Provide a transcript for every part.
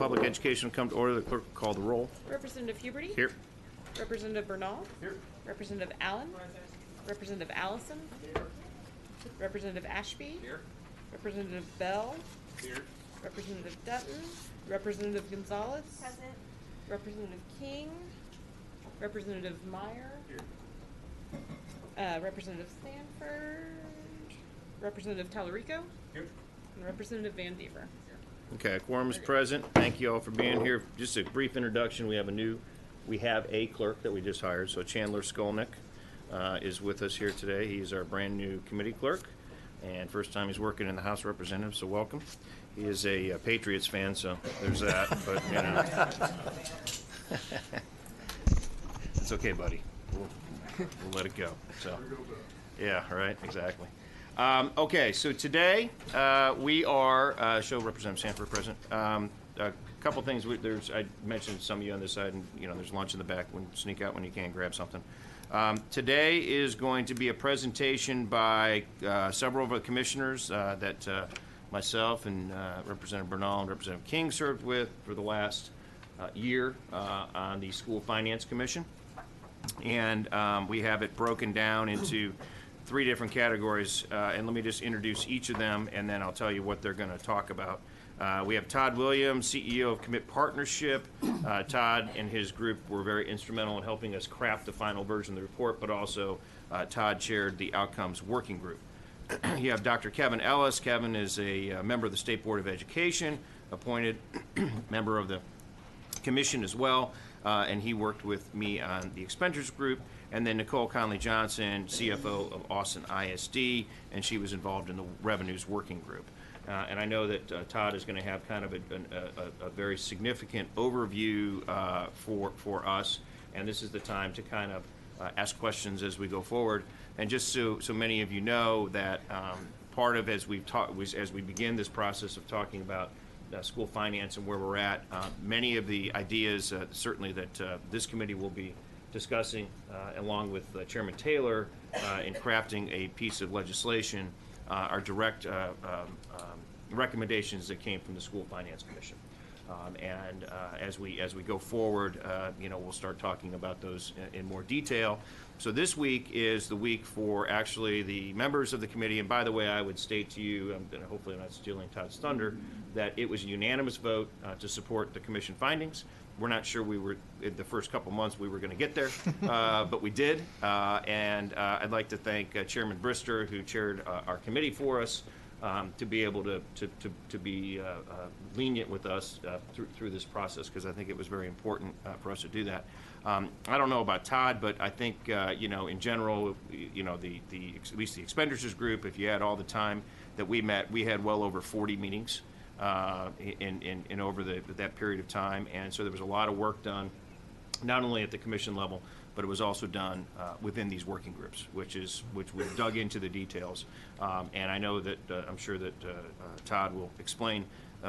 Public Education will come to order. The clerk will call the roll. Representative Huberty? Here. Representative Bernal? Here. Representative Allen? Representative Allison? Here. Representative Ashby? Here. Representative Bell? Here. Representative Dutton? Representative Gonzalez? Present. Representative King? Representative Meyer? Here. Representative Stanford? Representative Tallarico? Here. And Representative Van Dever. Okay, quorum is present. Thank you all for being here. Just a brief introduction. We have a clerk that we just hired. So Chandler Skolnick is with us here today. He's our brand new committee clerk, and first time he's working in the House of Representatives. So welcome. He is a Patriots fan, so there's that. But you know, it's okay, buddy. We'll let it go. So yeah, right, exactly. Okay, so today we are show Representative Sanford present. A couple things. I mentioned some of you on this side, and you know, there's lunch in the back. Sneak out when you can, grab something. Today is going to be a presentation by several of the commissioners that myself and Representative Bernal and Representative King served with for the last year on the School Finance Commission, and we have it broken down into 3 different categories, and let me just introduce each of them, and then I'll tell you what they're going to talk about. We have Todd Williams, CEO of Commit Partnership. Todd and his group were very instrumental in helping us craft the final version of the report, but also Todd chaired the Outcomes Working Group. You have Dr. Kevin Ellis. Kevin is a member of the State Board of Education, appointed member of the commission as well, and he worked with me on the expenditures group. And then Nicole Conley-Johnson, CFO of Austin ISD, and she was involved in the Revenues Working Group. And I know that Todd is going to have kind of a very significant overview for us, and this is the time to kind of ask questions as we go forward. And just so many of you know that part of as we begin this process of talking about school finance and where we're at, many of the ideas certainly that this committee will be discussing, along with Chairman Taylor, in crafting a piece of legislation, are direct recommendations that came from the School Finance Commission. And as we go forward, you know, we'll start talking about those in more detail. So this week is the week for actually the members of the committee. And by the way, I would state to you, and hopefully I'm not stealing Todd's thunder, that it was a unanimous vote to support the commission findings. We're not sure we were, in the first couple months, we were going to get there, but we did. And I'd like to thank Chairman Brister, who chaired our committee for us, to be able to be lenient with us through this process, because I think it was very important for us to do that. I don't know about Todd, but I think you know, in general, you know, at least the expenditures group, if you had all the time that we met, we had well over 40 meetings in over that period of time, and so there was a lot of work done, not only at the commission level, but it was also done within these working groups, which we dug into the details. And I know that I'm sure that Todd will explain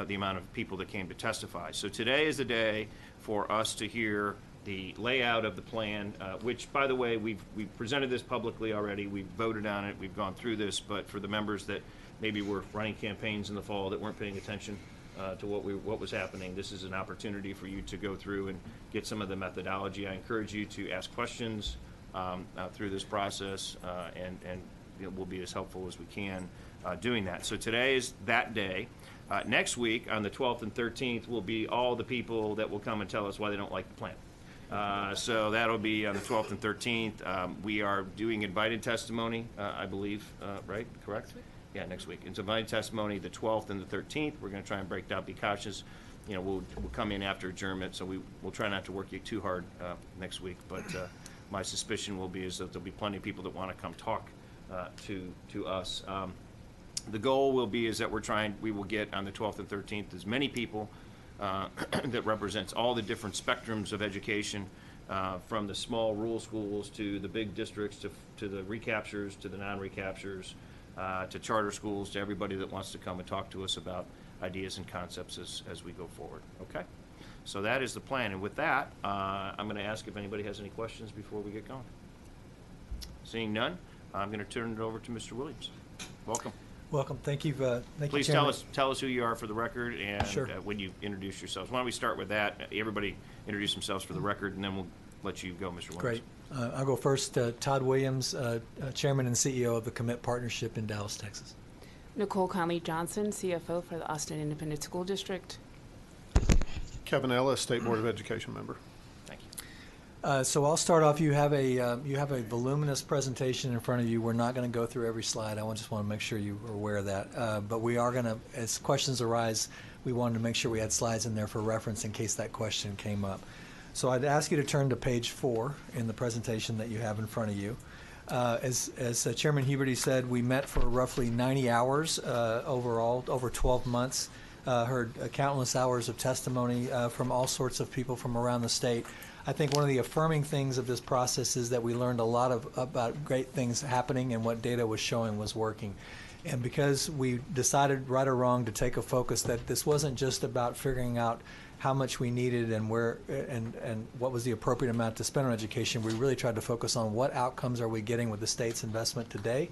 the amount of people that came to testify. So today is the day for us to hear the layout of the plan, which, by the way, we've presented this publicly already. We've voted on it. We've gone through this. But for the members that maybe were running campaigns in the fall that weren't paying attention to what was happening, this is an opportunity for you to go through and get some of the methodology. I encourage you to ask questions through this process, and you know, we'll be as helpful as we can doing that. So today is that day. Next week, on the 12th and 13th, will be all the people that will come and tell us why they don't like the plan. So that'll be on the 12th and 13th. We are doing invited testimony, I believe, right? Correct? Yeah, next week. It's invited testimony the 12th and the 13th. We're going to try and break down, be cautious. You know, we'll come in after adjournment, so we'll try not to work you too hard next week. But my suspicion will be is that there'll be plenty of people that want to come talk to us. The goal will be is that we will get on the 12th and 13th as many people that represents all the different spectrums of education, from the small rural schools to the big districts to the recaptures to the non-recaptures, to charter schools, to everybody that wants to come and talk to us about ideas and concepts as we go forward. Okay? So that is the plan. And with that, I'm going to ask if anybody has any questions before we get going. Seeing none, I'm going to turn it over to Mr. Williams. Welcome. Welcome. Thank you. Thank Please you, Chairman. tell us who you are for the record and Sure. when you introduce yourselves. Why don't we start with that? Everybody introduce themselves for the record, and then we'll let you go, Mr. Williams. Great. I'll go first. Todd Williams, Chairman and CEO of the Commit Partnership in Dallas, Texas. Nicole Conley-Johnson, CFO for the Austin Independent School District. Kevin Ellis, State Board of Education member. Thank you. So I'll start off. You have a voluminous presentation in front of you. We're not going to go through every slide. I just want to make sure you are aware of that. But we are going to, as questions arise, we wanted to make sure we had slides in there for reference in case that question came up. So I'd ask you to turn to page 4 in the presentation that you have in front of you. As Chairman Huberty said, we met for roughly 90 hours overall, over 12 months. Heard countless hours of testimony from all sorts of people from around the state. I think one of the affirming things of this process is that we learned a lot about great things happening and what data was showing was working. And because we decided, right or wrong, to take a focus that this wasn't just about figuring out how much we needed and where and what was the appropriate amount to spend on education, we really tried to focus on what outcomes are we getting with the state's investment today,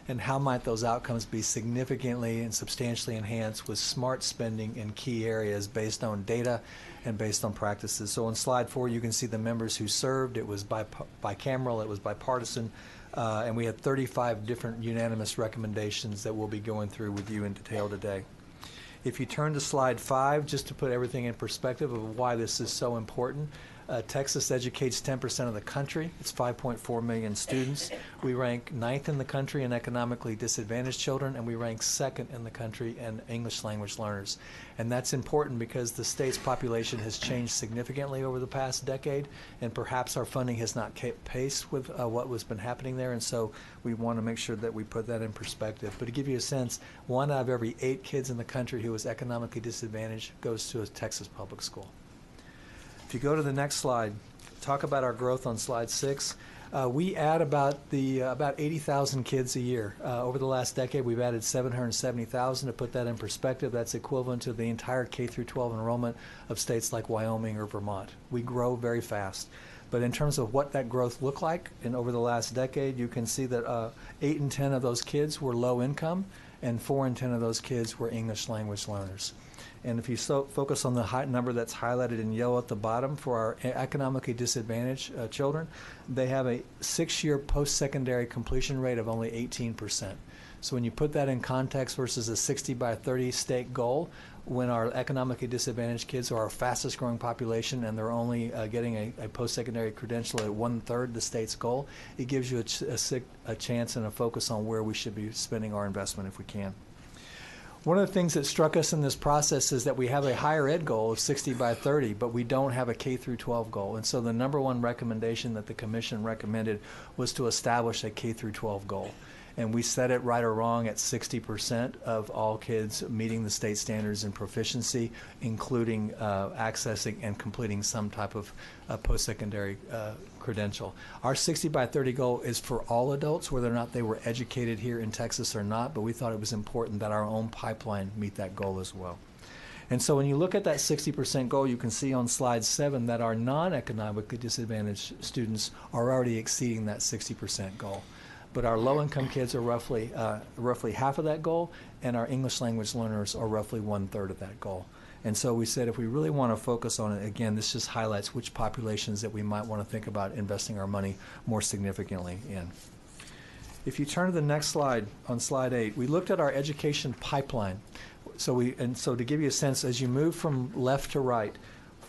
and how might those outcomes be significantly and substantially enhanced with smart spending in key areas based on data and based on practices. So on slide 4, you can see the members who served. It was bicameral, it was bipartisan, and we had 35 different unanimous recommendations that we'll be going through with you in detail today. If you turn to slide 5, just to put everything in perspective of why this is so important, Texas educates 10% of the country. It's 5.4 million students. We rank 9th in the country in economically disadvantaged children, and we rank 2nd in the country in English language learners. And that's important because the state's population has changed significantly over the past decade, and perhaps our funding has not kept pace with what has been happening there, and so we want to make sure that we put that in perspective. But to give you a sense, 1 out of every 8 kids in the country who is economically disadvantaged goes to a Texas public school. If you go to the next slide, talk about our growth on slide 6. We add about 80,000 kids a year. Over the last decade, we've added 770,000. To put that in perspective, that's equivalent to the entire K through 12 enrollment of states like Wyoming or Vermont. We grow very fast. But in terms of what that growth looked like over the last decade, you can see that 8 in 10 of those kids were low income, and 4 in 10 of those kids were English language learners. And if you focus on the high number that's highlighted in yellow at the bottom for our economically disadvantaged children, they have a 6-year post-secondary completion rate of only 18%. So when you put that in context versus a 60 by 30 state goal, when our economically disadvantaged kids are our fastest growing population and they're only getting a post-secondary credential at 1/3 the state's goal, it gives you a chance and a focus on where we should be spending our investment if we can. One of the things that struck us in this process is that we have a higher ed goal of 60 by 30, but we don't have a K through 12 goal. And so the number one recommendation that the commission recommended was to establish a K through 12 goal. And we set it, right or wrong, at 60% of all kids meeting the state standards in proficiency, including accessing and completing some type of post-secondary credential. Our 60 by 30 goal is for all adults, whether or not they were educated here in Texas or not, but we thought it was important that our own pipeline meet that goal as well. And so when you look at that 60% goal, you can see on slide 7 that our non-economically disadvantaged students are already exceeding that 60% goal. But our low-income kids are roughly half of that goal, and our English language learners are roughly 1/3 of that goal. And so we said if we really want to focus on it, again, this just highlights which populations that we might want to think about investing our money more significantly in. If you turn to the next slide, on slide 8, we looked at our education pipeline. So to give you a sense, as you move from left to right,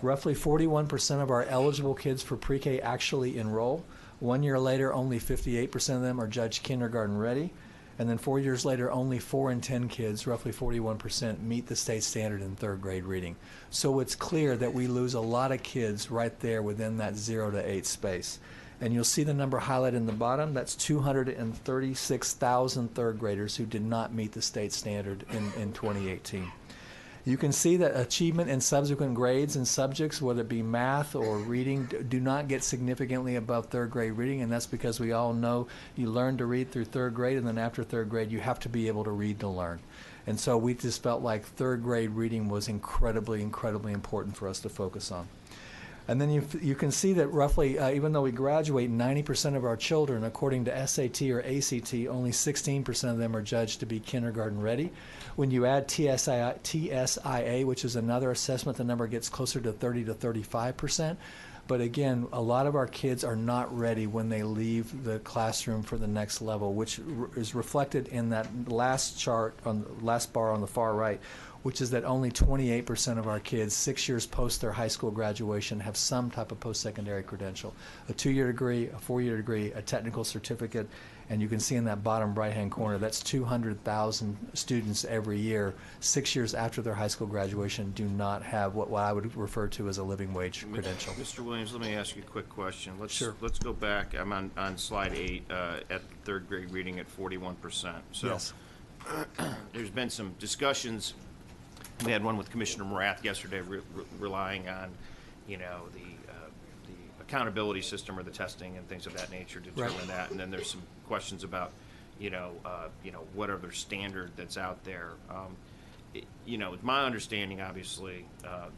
roughly 41% of our eligible kids for pre-K actually enroll. 1 year later, only 58% of them are judged kindergarten ready. And then 4 years later, only 4 in 10 kids, roughly 41%, meet the state standard in 3rd grade reading. So it's clear that we lose a lot of kids right there within that 0 to 8 space. And you'll see the number highlighted in the bottom. That's 236,000 3rd graders who did not meet the state standard in 2018. You can see that achievement in subsequent grades and subjects, whether it be math or reading, do not get significantly above 3rd grade reading, and that's because we all know you learn to read through 3rd grade, and then after 3rd grade you have to be able to read to learn. And so we just felt like 3rd grade reading was incredibly, incredibly important for us to focus on. And then you can see that roughly, even though we graduate 90% of our children, according to SAT or ACT, only 16% of them are judged to be kindergarten ready. When you add TSIA, which is another assessment, the number gets closer to 30 to 35%. But again, a lot of our kids are not ready when they leave the classroom for the next level, which is reflected in that last chart, on the last bar on the far right, which is that only 28% of our kids, 6 years post their high school graduation, have some type of post-secondary credential. A 2-year degree, a 4-year degree, a technical certificate, and you can see in that bottom right-hand corner, that's 200,000 students every year, 6 years after their high school graduation, do not have what I would refer to as a living wage credential. Mr. Williams, let me ask you a quick question. Sure. Let's go back. I'm on slide 8 at third grade reading at 41%. So Yes. There's been some discussions. We had one with Commissioner Morath yesterday, relying on, the accountability system or the testing and things of that nature to determine Right. that. And then there's some questions about, what other standard that's out there. It's my understanding, obviously,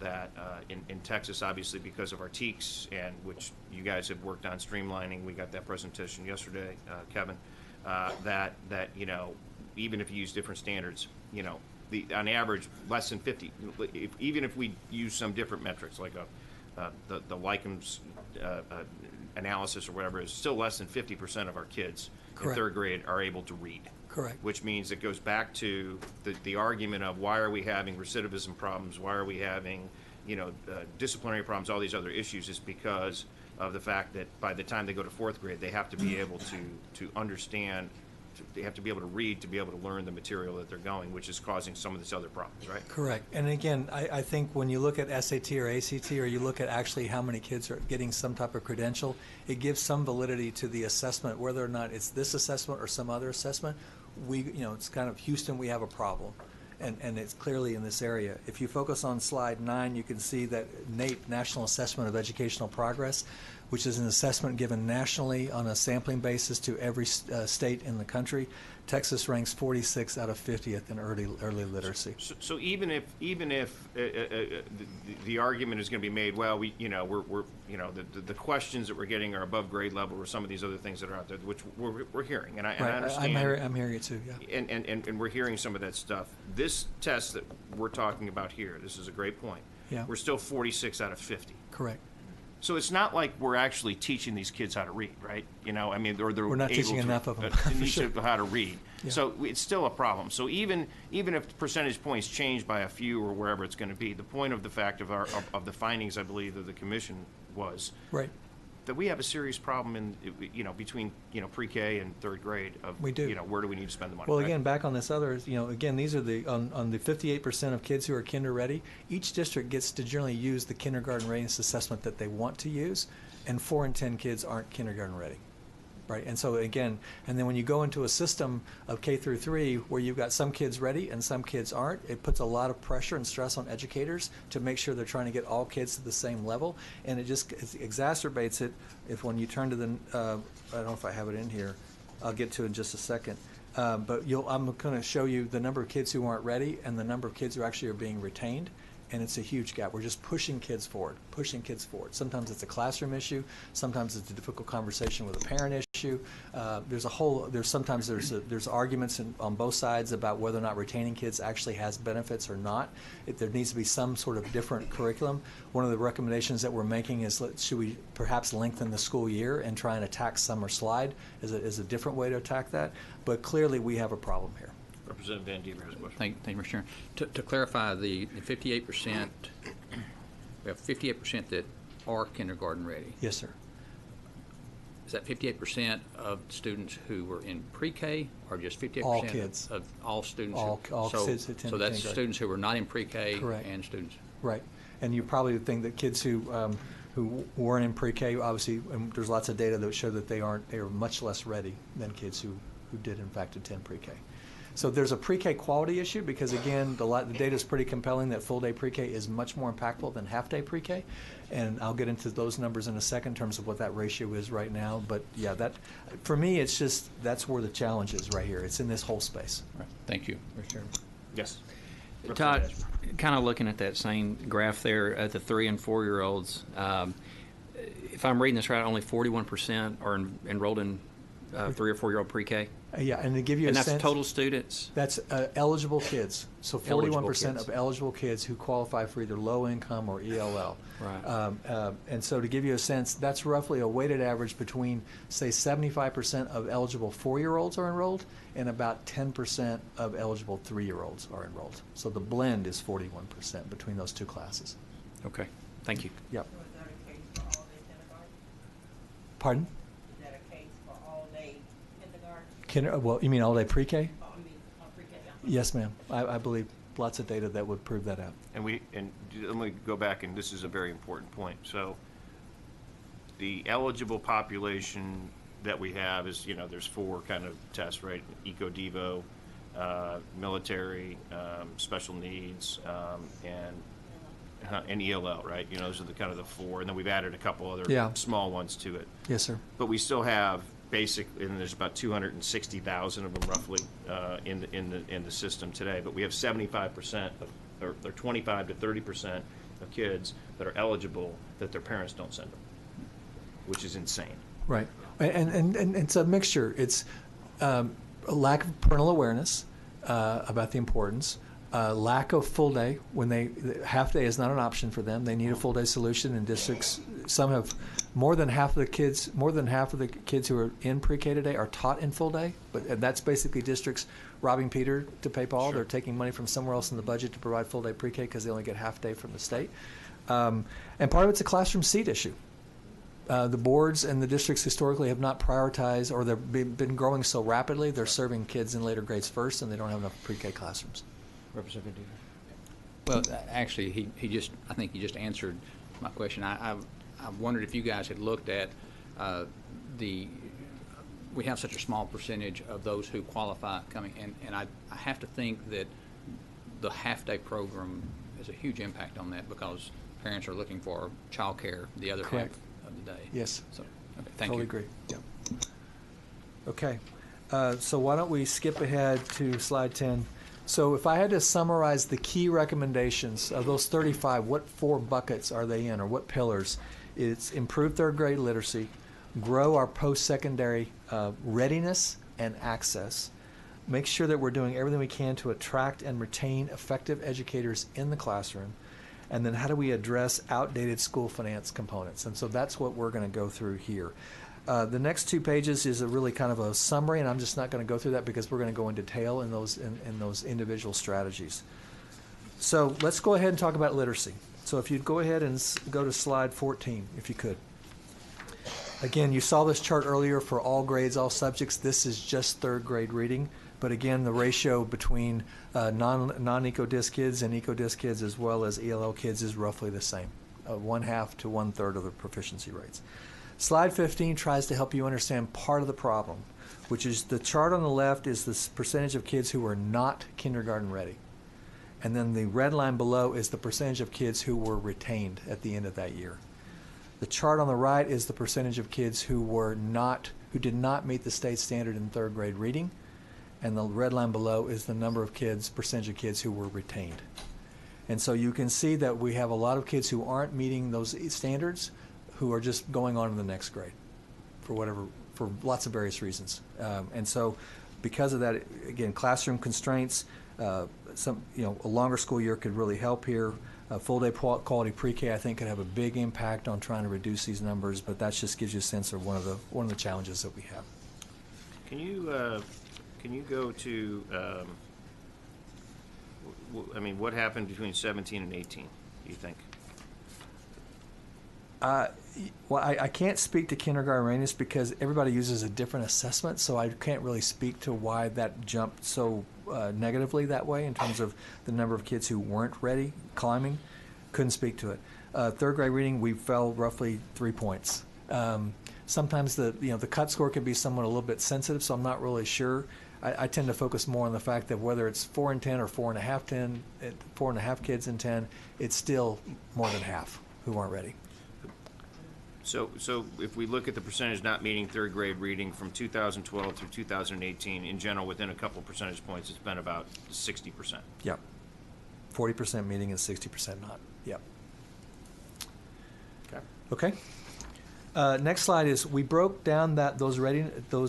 that in Texas, obviously, because of our TEKS, and which you guys have worked on streamlining, we got that presentation yesterday, Kevin, that even if you use different standards, on average, less than 50. Even if we use some different metrics, like the Likens analysis or whatever, is still less than 50% of our kids in third grade are able to read. Correct. Which means it goes back to the argument of why are we having recidivism problems, why are we having disciplinary problems, all these other issues, is because of the fact that by the time they go to fourth grade, they have to be able to understand. They have to be able to read to be able to learn the material that they're going, which is causing some of these other problems, right? Correct. And again, I think when you look at SAT or ACT, or you look at actually how many kids are getting some type of credential, it gives some validity to the assessment, whether or not it's this assessment or some other assessment. It's kind of Houston, we have a problem. And it's clearly in this area. If you focus on slide 9, you can see that NAEP, National Assessment of Educational Progress, which is an assessment given nationally on a sampling basis to every state in the country. Texas ranks 46 out of 50th in early literacy. So even if the argument is going to be made, well, the questions that we're getting are above grade level, or some of these other things that are out there, which we're hearing, and I understand. I'm hearing it too. Yeah. And we're hearing some of that stuff. This test that we're talking about here, this is a great point. Yeah. We're still 46 out of 50. Correct. So it's not like we're actually teaching these kids how to read, right? Or they're We're not able teaching to, enough of them, to for teach sure. them how to read. Yeah. So it's still a problem. So even if percentage points change by a few or wherever it's going to be, the point of the fact of the findings, I believe, of the commission was Right. that we have a serious problem between pre-K and third grade of We do. Where do we need to spend the money? Well, right? again, back on this other, again, these are on the 58% of kids who are kinder ready. Each district gets to generally use the kindergarten readiness assessment that they want to use, and 4 in 10 kids aren't kindergarten ready. Right, and so again, and then when you go into a system of K through 3 where you've got some kids ready and some kids aren't, it puts a lot of pressure and stress on educators to make sure they're trying to get all kids to the same level, and it just exacerbates it when you turn to the, I don't know if I have it in here, I'll get to it in just a second, but I'm going to show you the number of kids who aren't ready and the number of kids who actually are being retained. And it's a huge gap. We're just pushing kids forward. Sometimes it's a classroom issue. Sometimes it's a difficult conversation with a parent issue. Sometimes there's arguments on both sides about whether or not retaining kids actually has benefits or not. There needs to be some sort of different curriculum. One of the recommendations that we're making is should we perhaps lengthen the school year and try and attack summer slide as a different way to attack that. But clearly we have a problem here. Representative Van Dever has a question. Thank you, Mr. Chairman. To clarify, the 58%, we have 58% that are kindergarten ready. Yes, sir. Is that 58% of students who were in pre-K, or just 58% All kids. of all students? All kids attend So that's kindergarten. students who were not in pre-K Correct. and students. Right, and you probably would think that kids who weren't in pre-K, obviously, and there's lots of data that show that they are much less ready than kids who did in fact attend pre-K. So there's a pre-K quality issue because, again, the data is pretty compelling that full-day pre-K is much more impactful than half-day pre-K. And I'll get into those numbers in a second in terms of what that ratio is right now. But, yeah, for me, it's just that's where the challenge is right here. It's in this whole space. Right. Thank you, Mr. Chairman. Yes. Todd, kind of looking at that same graph there at the 3 and 4 year olds, if I'm reading this right, only 41% are enrolled in 3 or 4 year old pre-K. Yeah, and to give you And a that's sense, total students. that's eligible kids. So 41% kids. of eligible kids who qualify for either low income or ELL. Right. And so to give you a sense, that's roughly a weighted average between, say, 75% of eligible 4-year-olds are enrolled and about 10% of eligible 3-year-olds are enrolled. So the blend is 41% between those two classes. Okay. Thank you. Yep. So is that a case for all-day kindergarten? Pardon? Is that a case for all-day kindergarten? Well, you mean all day pre-K? Oh, I mean, pre-K, yeah. Yes, ma'am. I believe lots of data that would prove that out. And let me go back, and this is a very important point. So the eligible population that we have is, there's 4 kind of tests, right? Eco-Devo, military, special needs, and ELL, right? Those are the kind of the 4, and then we've added a couple other Yeah. small ones to it. Yes, sir. But we still have and there's about 260,000 of them roughly in the system today. But we have 75% or 25 to 30% of kids that are eligible that their parents don't send them, which is insane. Right. And it's a mixture. It's a lack of parental awareness about the importance, lack of full day. Half day is not an option for them. They need a full day solution in districts. Some have more than half of the kids who are in pre-K today are taught in full day, but that's basically districts robbing Peter to pay Paul. Sure. They're taking money from somewhere else in the budget to provide full day pre-K because they only get half day from the state. And part of it's a classroom seat issue. The boards and the districts historically have not prioritized, or they've been growing so rapidly, they're serving kids in later grades first, and they don't have enough pre-K classrooms. Representative Well, actually, I think he just answered my question. I wondered if you guys had looked at we have such a small percentage of those who qualify coming, and I have to think that the half-day program has a huge impact on that because parents are looking for childcare the other Correct. half of the day. Yes. So, okay, thank Totally you. agree. Yeah. Okay. So why don't we skip ahead to slide 10. So if I had to summarize the key recommendations of those 35, what 4 buckets are they in, or what pillars? It's improve third grade literacy, grow our post-secondary readiness and access, make sure that we're doing everything we can to attract and retain effective educators in the classroom, and then how do we address outdated school finance components? And so that's what we're going to go through here. The next 2 pages is a really kind of a summary, and I'm just not going to go through that because we're going to go in detail in those individual strategies. So let's go ahead and talk about literacy. So if you'd go ahead and go to slide 14, if you could. Again, you saw this chart earlier for all grades, all subjects. This is just 3rd grade reading. But again, the ratio between non-EcoDis kids and EcoDis kids as well as ELL kids is roughly the same, 1/2 to 1/3 of the proficiency rates. Slide 15 tries to help you understand part of the problem, which is the chart on the left is the percentage of kids who are not kindergarten ready. And then the red line below is the percentage of kids who were retained at the end of that year. The chart on the right is the percentage of kids who did not meet the state standard in 3rd grade reading. And the red line below is the percentage of kids who were retained. And so you can see that we have a lot of kids who aren't meeting those standards, who are just going on to the next grade for lots of various reasons. And so because of that, again, classroom constraints, a longer school year could really help here. Full day quality pre-K, I think, could have a big impact on trying to reduce these numbers, but that just gives you a sense of one of the challenges that we have. Can you go to, what happened between 17 and 18, do you think? Well, I can't speak to kindergarten readiness because everybody uses a different assessment, so I can't really speak to why that jumped so negatively that way in terms of the number of kids who weren't ready climbing. Couldn't speak to it. 3rd grade reading, we fell roughly 3 points. Sometimes the cut score can be somewhat a little bit sensitive, so I'm not really sure. I tend to focus more on the fact that whether it's 4 in 10 or 4.5 kids in 10, it's still more than half who aren't ready. So if we look at the percentage not meeting 3rd grade reading from 2012 through 2018, in general, within a couple percentage points, it's been about 60%. Yeah. 40% meeting and 60% not. Yep. Okay. Okay. Next slide is we broke down those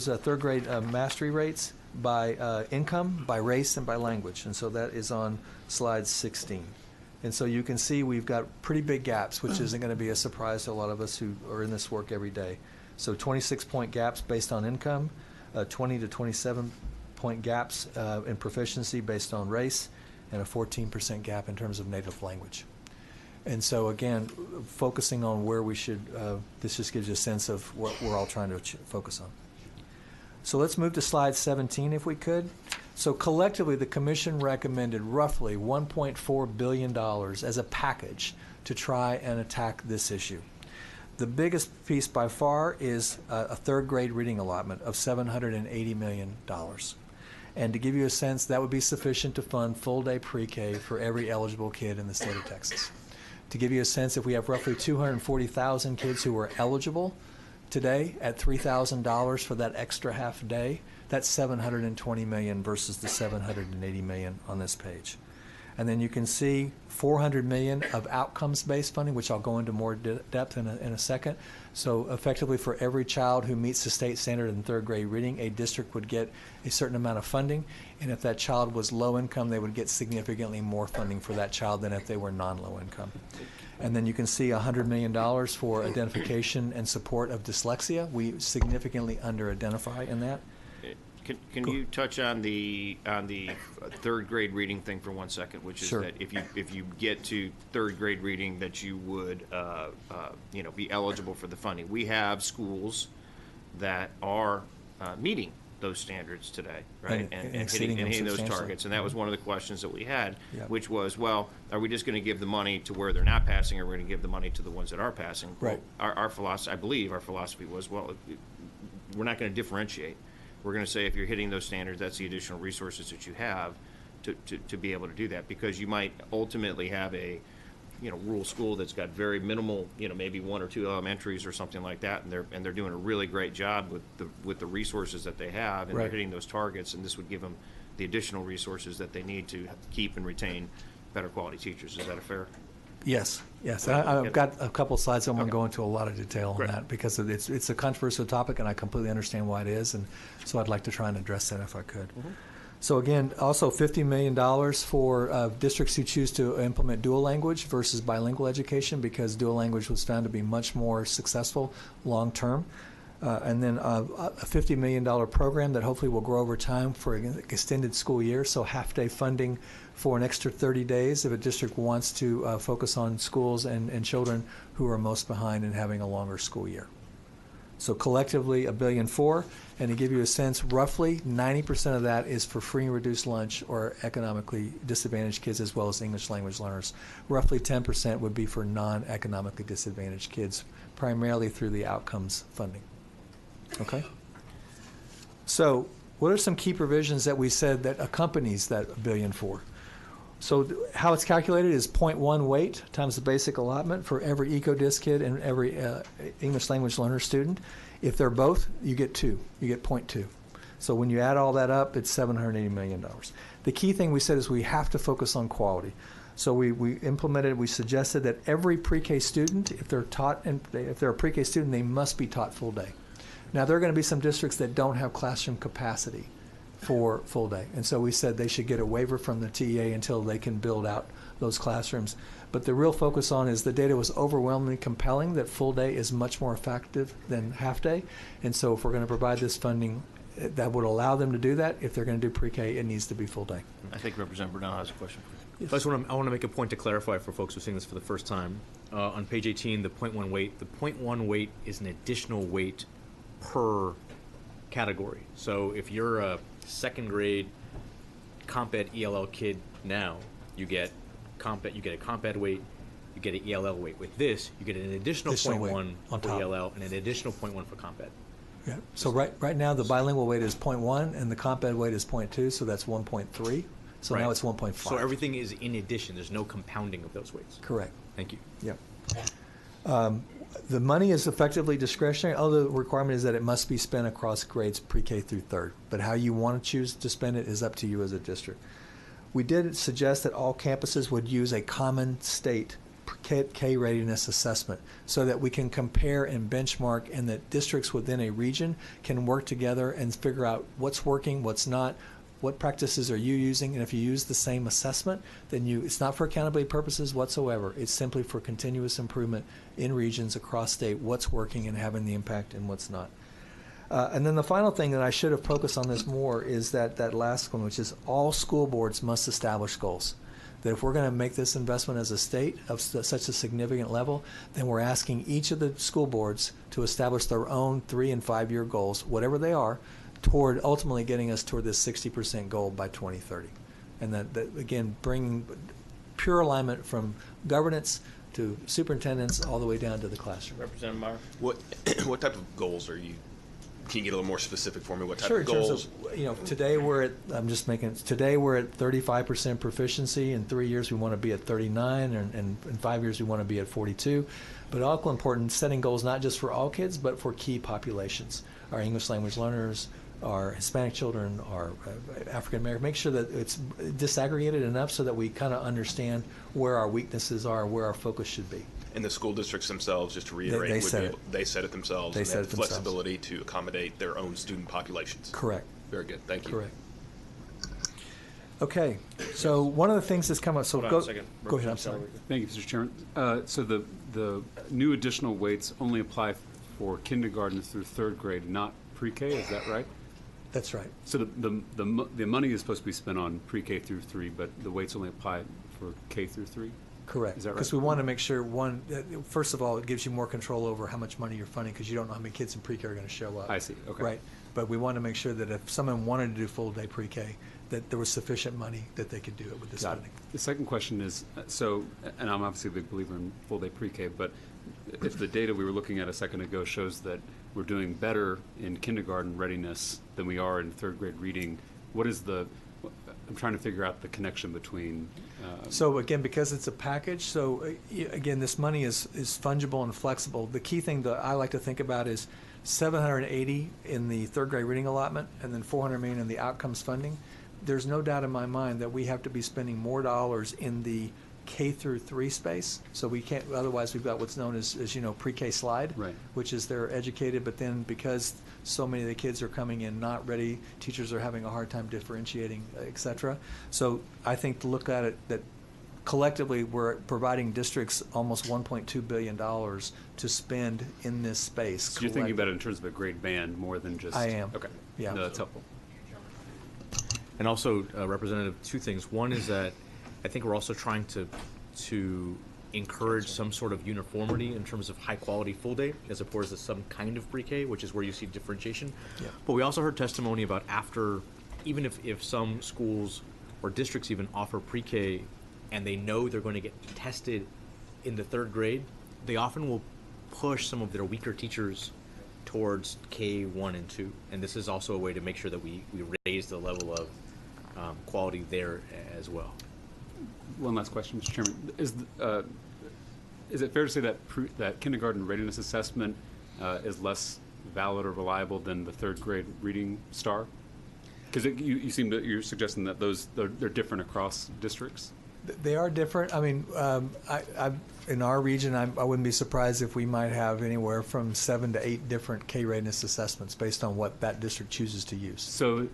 third grade mastery rates by income, by race, and by language. And so that is on slide 16. And so you can see we've got pretty big gaps, which isn't going to be a surprise to a lot of us who are in this work every day. So 26-point gaps based on income, 20 to 27-point gaps in proficiency based on race, and a 14% gap in terms of native language. And so again, focusing on where we should, this just gives you a sense of what we're all trying to focus on. So let's move to slide 17 if we could. So collectively, the Commission recommended roughly $1.4 billion as a package to try and attack this issue. The biggest piece by far is a third grade reading allotment of $780 million. And to give you a sense, that would be sufficient to fund full day pre-K for every eligible kid in the state of Texas. To give you a sense, if we have roughly 240,000 kids who are eligible today at $3,000 for that extra half day, that's $720 million versus the $780 million on this page. And then you can see $400 million of outcomes-based funding, which I'll go into more depth in a second. So effectively, for every child who meets the state standard in third grade reading, a district would get a certain amount of funding. And if that child was low income, they would get significantly more funding for that child than if they were non-low income. And then you can see $100 million for identification and support of dyslexia. We significantly under-identify in that. Can you touch on the third grade reading thing for 1 second, which is Sure. that if you get to third grade reading, that you would be eligible for the funding. We have schools that are meeting those standards today, right, And and exceeding hitting them those substantially. targets. And that was one of the questions that we had, Yep. which was, well, are we just going to give the money to where they're not passing, or we're going to give the money to the ones that are passing? Right. Well, our philosophy, I believe, our philosophy was, well, we're not going to differentiate. We're going to say if you're hitting those standards, that's the additional resources that you have to be able to do that, because you might ultimately have a rural school that's got very minimal, maybe 1 or 2 elementaries or something like that, and they're doing a really great job with the resources that they have, and Right. they're hitting those targets, and this would give them the additional resources that they need to keep and retain better quality teachers. Is that a fair? Yes, yes. I've got a couple slides. I won't Okay. go into a lot of detail on Great. that because it's a controversial topic, and I completely understand why it is, and so I'd like to try and address that if I could. Mm-hmm. So again, also $50 million for districts who choose to implement dual language versus bilingual education, because dual language was found to be much more successful long term. And then a $50 million program that hopefully will grow over time for an extended school year, so half-day funding for an extra 30 days if a district wants to focus on schools and children who are most behind and having a longer school year. So collectively, $1.4 billion, and to give you a sense, roughly 90% of that is for free and reduced lunch or economically disadvantaged kids as well as English language learners. Roughly 10% would be for non-economically disadvantaged kids, primarily through the outcomes funding. Okay? So what are some key provisions that we said that accompanies that $1.4 billion? So how it's calculated is 0.1 weight times the basic allotment for every EcoDis kid and every English language learner student. If they're both, you get 2. You get 0.2. So when you add all that up, it's $780 million. The key thing we said is we have to focus on quality. So we implemented, we suggested that every pre-K student, if they're a pre-K student, they must be taught full day. Now, there are going to be some districts that don't have classroom capacity for full day. And so we said they should get a waiver from the TEA until they can build out those classrooms. But the real focus on is the data was overwhelmingly compelling that full day is much more effective than half day. And so if we're going to provide this funding that would allow them to do that, if they're going to do pre-K, it needs to be full day. I think Representative Burnell has a question. Yes. I want to make a point to clarify for folks who are seeing this for the first time. On page 18, the 0.1 weight. The 0.1 weight is an additional weight per category. So if you're a second grade comp ed ELL kid now, you get a comp ed weight, you get an ELL weight. With this, you get an additional 0.1 on for top. ELL and an additional 0.1 for comp ed. Yeah. So right now the bilingual weight is 0.1 and the comp ed weight is 0.2, so that's 1.3. So now Right. it's 1.5. So everything is in addition. There's no compounding of those weights. Correct. Thank you. Yep. The money is effectively discretionary. Other requirement is that it must be spent across grades pre-K through third. But how you want to choose to spend it is up to you as a district. we did suggest that all campuses would use a common state K readiness assessment so that we can compare and benchmark, and that districts within a region can work together and figure out what's working, what's not, what practices are you using, and if you use the same assessment, then it's not for accountability purposes whatsoever. It's simply for continuous improvement in regions across state, what's working and having the impact and what's not. And then the final thing that I should have focused on this more is that last one, which is all school boards must establish goals. That if we're going to make this investment as a state of such a significant level, then we're asking each of the school boards to establish their own 3- and 5-year goals, whatever they are, toward ultimately getting us toward this 60% goal by 2030. And that again, bringing pure alignment from governance to superintendents all the way down to the classroom. Representative Meyer? What type of goals are you? Can you get a little more specific for me? What type Sure, of goals? in terms of, today we're at, today we're at 35% proficiency. In 3 years we want to be at 39, and in 5 years we want to be at 42. But also important, setting goals not just for all kids, but for key populations. Our English language learners, our Hispanic children, our African American. Make sure that it's disaggregated enough so that we kind of understand where our weaknesses are, where our focus should be. And the school districts themselves, just to reiterate, They set it themselves. They and set have it themselves. flexibility to accommodate their own student populations. Correct. Very good. Thank you. Correct. Okay, so one of the things that's come up. So Hold on go. a second. Go ahead. I'm sorry. Thank you, Mr. Chairman. So the new additional weights only apply for kindergarten through 3rd grade, not pre-K. Is that right? That's right. So the money is supposed to be spent on pre-K through 3, but the weights only apply for K through 3. Correct. Is that right? Because we want to make sure, first of all, it gives you more control over how much money you're funding, because you don't know how many kids in pre-K are going to show up. I see. Okay. Right. But we want to make sure that if someone wanted to do full day pre-K, that there was sufficient money that they could do it with this Got funding. it. The second question is, and I'm obviously a big believer in full day pre-K, but if the data we were looking at a second ago shows that we're doing better in kindergarten readiness than we are in 3rd grade reading, I'm trying to figure out the connection between. So again, because it's a package, so again, this money is fungible and flexible. The key thing that I like to think about is 780 in the 3rd grade reading allotment and then 400 million in the outcomes funding. There's no doubt in my mind that we have to be spending more dollars in the K through 3 space. So we can't, otherwise we've got what's known as pre-K slide, Right. which is they're educated, but then because so many of the kids are coming in not ready, teachers are having a hard time differentiating, et cetera. So I think to look at it that collectively we're providing districts almost $1.2 billion to spend in this space. So you're thinking about it in terms of a grade band more than just. I am. Okay. Yeah. No, that's helpful. And also, Representative, 2 things. One is that I think we're also trying to encourage some sort of uniformity in terms of high quality full day as opposed to some kind of pre-K, which is where you see differentiation. Yeah. But we also heard testimony about even if some schools or districts even offer pre-K and they know they're going to get tested in the 3rd grade, they often will push some of their weaker teachers towards K1 and 2. And this is also a way to make sure that we raise the level of quality there as well. One last question, Mr. Chairman. Is it fair to say that that kindergarten readiness assessment is less valid or reliable than the 3rd grade reading star? Because you're suggesting that they're different across districts. They are different. I mean, in our region, I wouldn't be surprised if we might have anywhere from 7 to 8 different K readiness assessments based on what that district chooses to use. So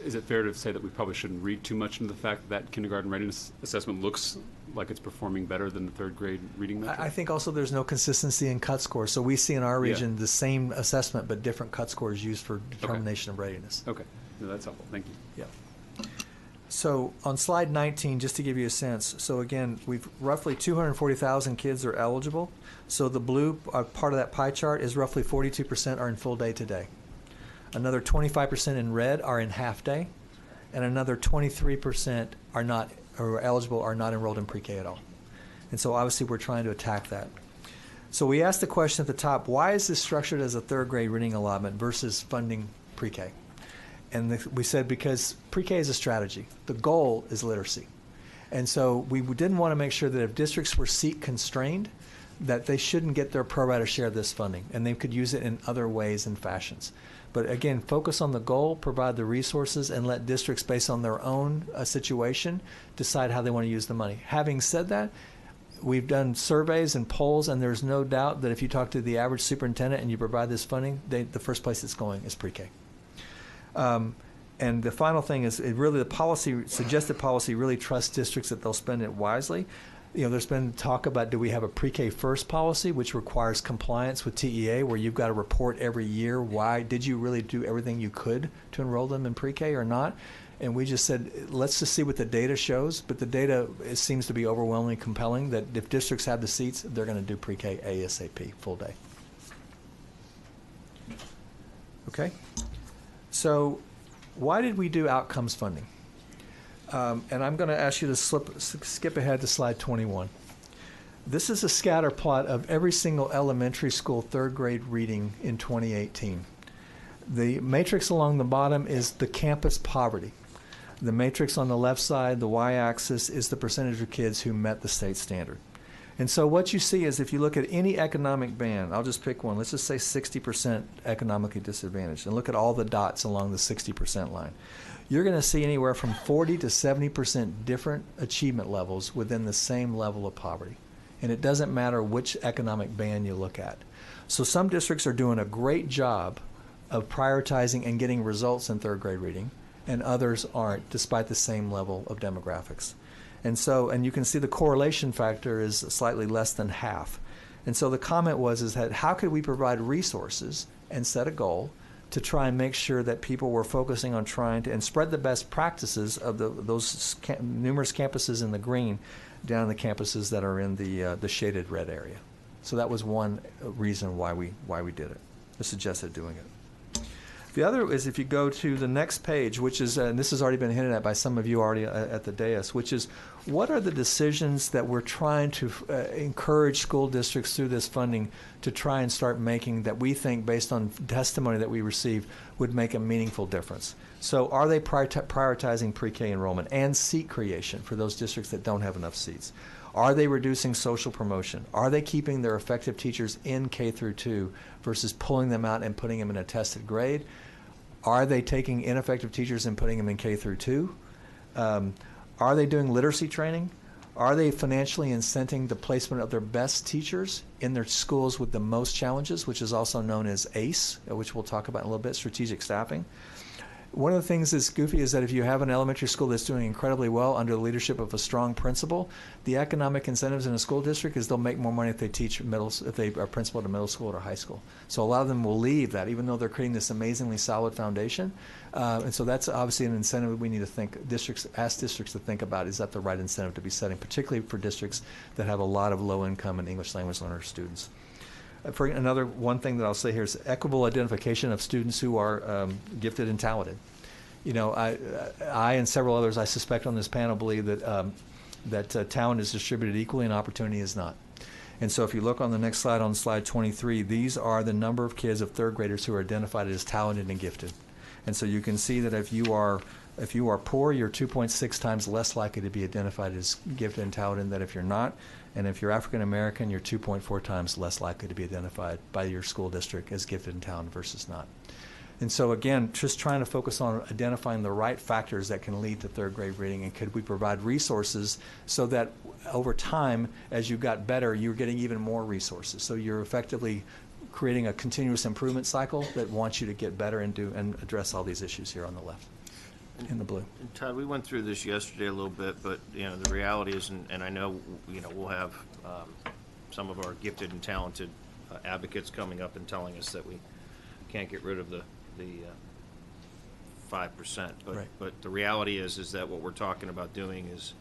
is it fair to say that we probably shouldn't read too much into the fact that kindergarten readiness assessment looks like it's performing better than the 3rd grade reading metric? I think also there's no consistency in cut scores. So we see in our region the same assessment, but different cut scores used for determination of readiness. Okay. No, that's helpful. Thank you. Yeah. So on slide 19, just to give you a sense, so again, we've roughly 240,000 kids are eligible. So the blue part of that pie chart is roughly 42% are in full day today. Another 25% in red are in half day, and another 23% are eligible are not enrolled in pre-K at all. And so obviously we're trying to attack that. So we asked the question at the top, why is this structured as a 3rd grade reading allotment versus funding pre-K? And we said because pre-K is a strategy. The goal is literacy. And so we didn't want to make sure that if districts were seat constrained, that they shouldn't get their pro rata share of this funding, and they could use it in other ways and fashions. But again, focus on the goal, provide the resources, and let districts, based on their own situation, decide how they want to use the money. Having said that, we've done surveys and polls, and there's no doubt that if you talk to the average superintendent and you provide this funding, the first place it's going is pre-K. And the final thing is, the suggested policy really trusts districts that they'll spend it wisely. There's been talk about, do we have a pre-K first policy, which requires compliance with TEA, where you've got to report every year, why did you really do everything you could to enroll them in pre-K or not? And we just said, let's just see what the data shows. But the data seems to be overwhelmingly compelling that if districts have the seats, they're going to do pre-K ASAP, full day. Okay? So why did we do outcomes funding? And I'm going to ask you to skip ahead to slide 21. This is a scatter plot of every single elementary school third grade reading in 2018. The matrix along the bottom is the campus poverty. The matrix on the left side, the y-axis, is the percentage of kids who met the state standard. And so what you see is, if you look at any economic band, I'll just pick one, let's just say 60% economically disadvantaged, and look at all the dots along the 60% line. You're going to see anywhere from 40 to 70% different achievement levels within the same level of poverty. And it doesn't matter which economic band you look at. So some districts are doing a great job of prioritizing and getting results in third grade reading, and others aren't, despite the same level of demographics. And you can see the correlation factor is slightly less than half. And so the comment was that how could we provide resources and set a goal to try and make sure that people were focusing on trying to and spread the best practices of those numerous campuses in the green down the campuses that are in the shaded red area. So that was one reason why we did it, the suggested doing it. The other is, if you go to the next page, which is, and this has already been hinted at by some of you already at the dais, which is, what are the decisions that we're trying to encourage school districts through this funding to try and start making, that we think, based on testimony that we receive, would make a meaningful difference? So are they prioritizing pre-K enrollment and seat creation for those districts that don't have enough seats? Are they reducing social promotion? Are they keeping their effective teachers in K through 2 versus pulling them out and putting them in a tested grade? Are they taking ineffective teachers and putting them in K through 2? Are they doing literacy training? Are they financially incenting the placement of their best teachers in their schools with the most challenges, which is also known as ACE, which we'll talk about in a little bit, strategic staffing? One of the things that's goofy is that if you have an elementary school that's doing incredibly well under the leadership of a strong principal, the economic incentives in a school district is they'll make more money if they teach if they are principal at a middle school or high school. So a lot of them will leave that, even though they're creating this amazingly solid foundation. And so that's obviously an incentive we need to ask districts to think about. Is that the right incentive to be setting, particularly for districts that have a lot of low income and English language learner students? For one thing that I'll say here is equitable identification of students who are gifted and talented. I and several others, I suspect, on this panel believe that talent is distributed equally and opportunity is not. And so if you look on the next slide, on slide 23, these are the number of kids of third graders who are identified as talented and gifted. And so you can see that if you are poor, you're 2.6 times less likely to be identified as gifted and talented than if you're not. And if you're African American, you're 2.4 times less likely to be identified by your school district as gifted and talented versus not. And so again, just trying to focus on identifying the right factors that can lead to third grade reading, and could we provide resources so that over time, as you got better, you're getting even more resources. So you're effectively creating a continuous improvement cycle that wants you to get better and address all these issues here on the left in the blue. And Todd, we went through this yesterday a little bit, but the reality is, and I know we'll have some of our gifted and talented advocates coming up and telling us that we can't get rid of the 5%, but the reality is that what we're talking about doing is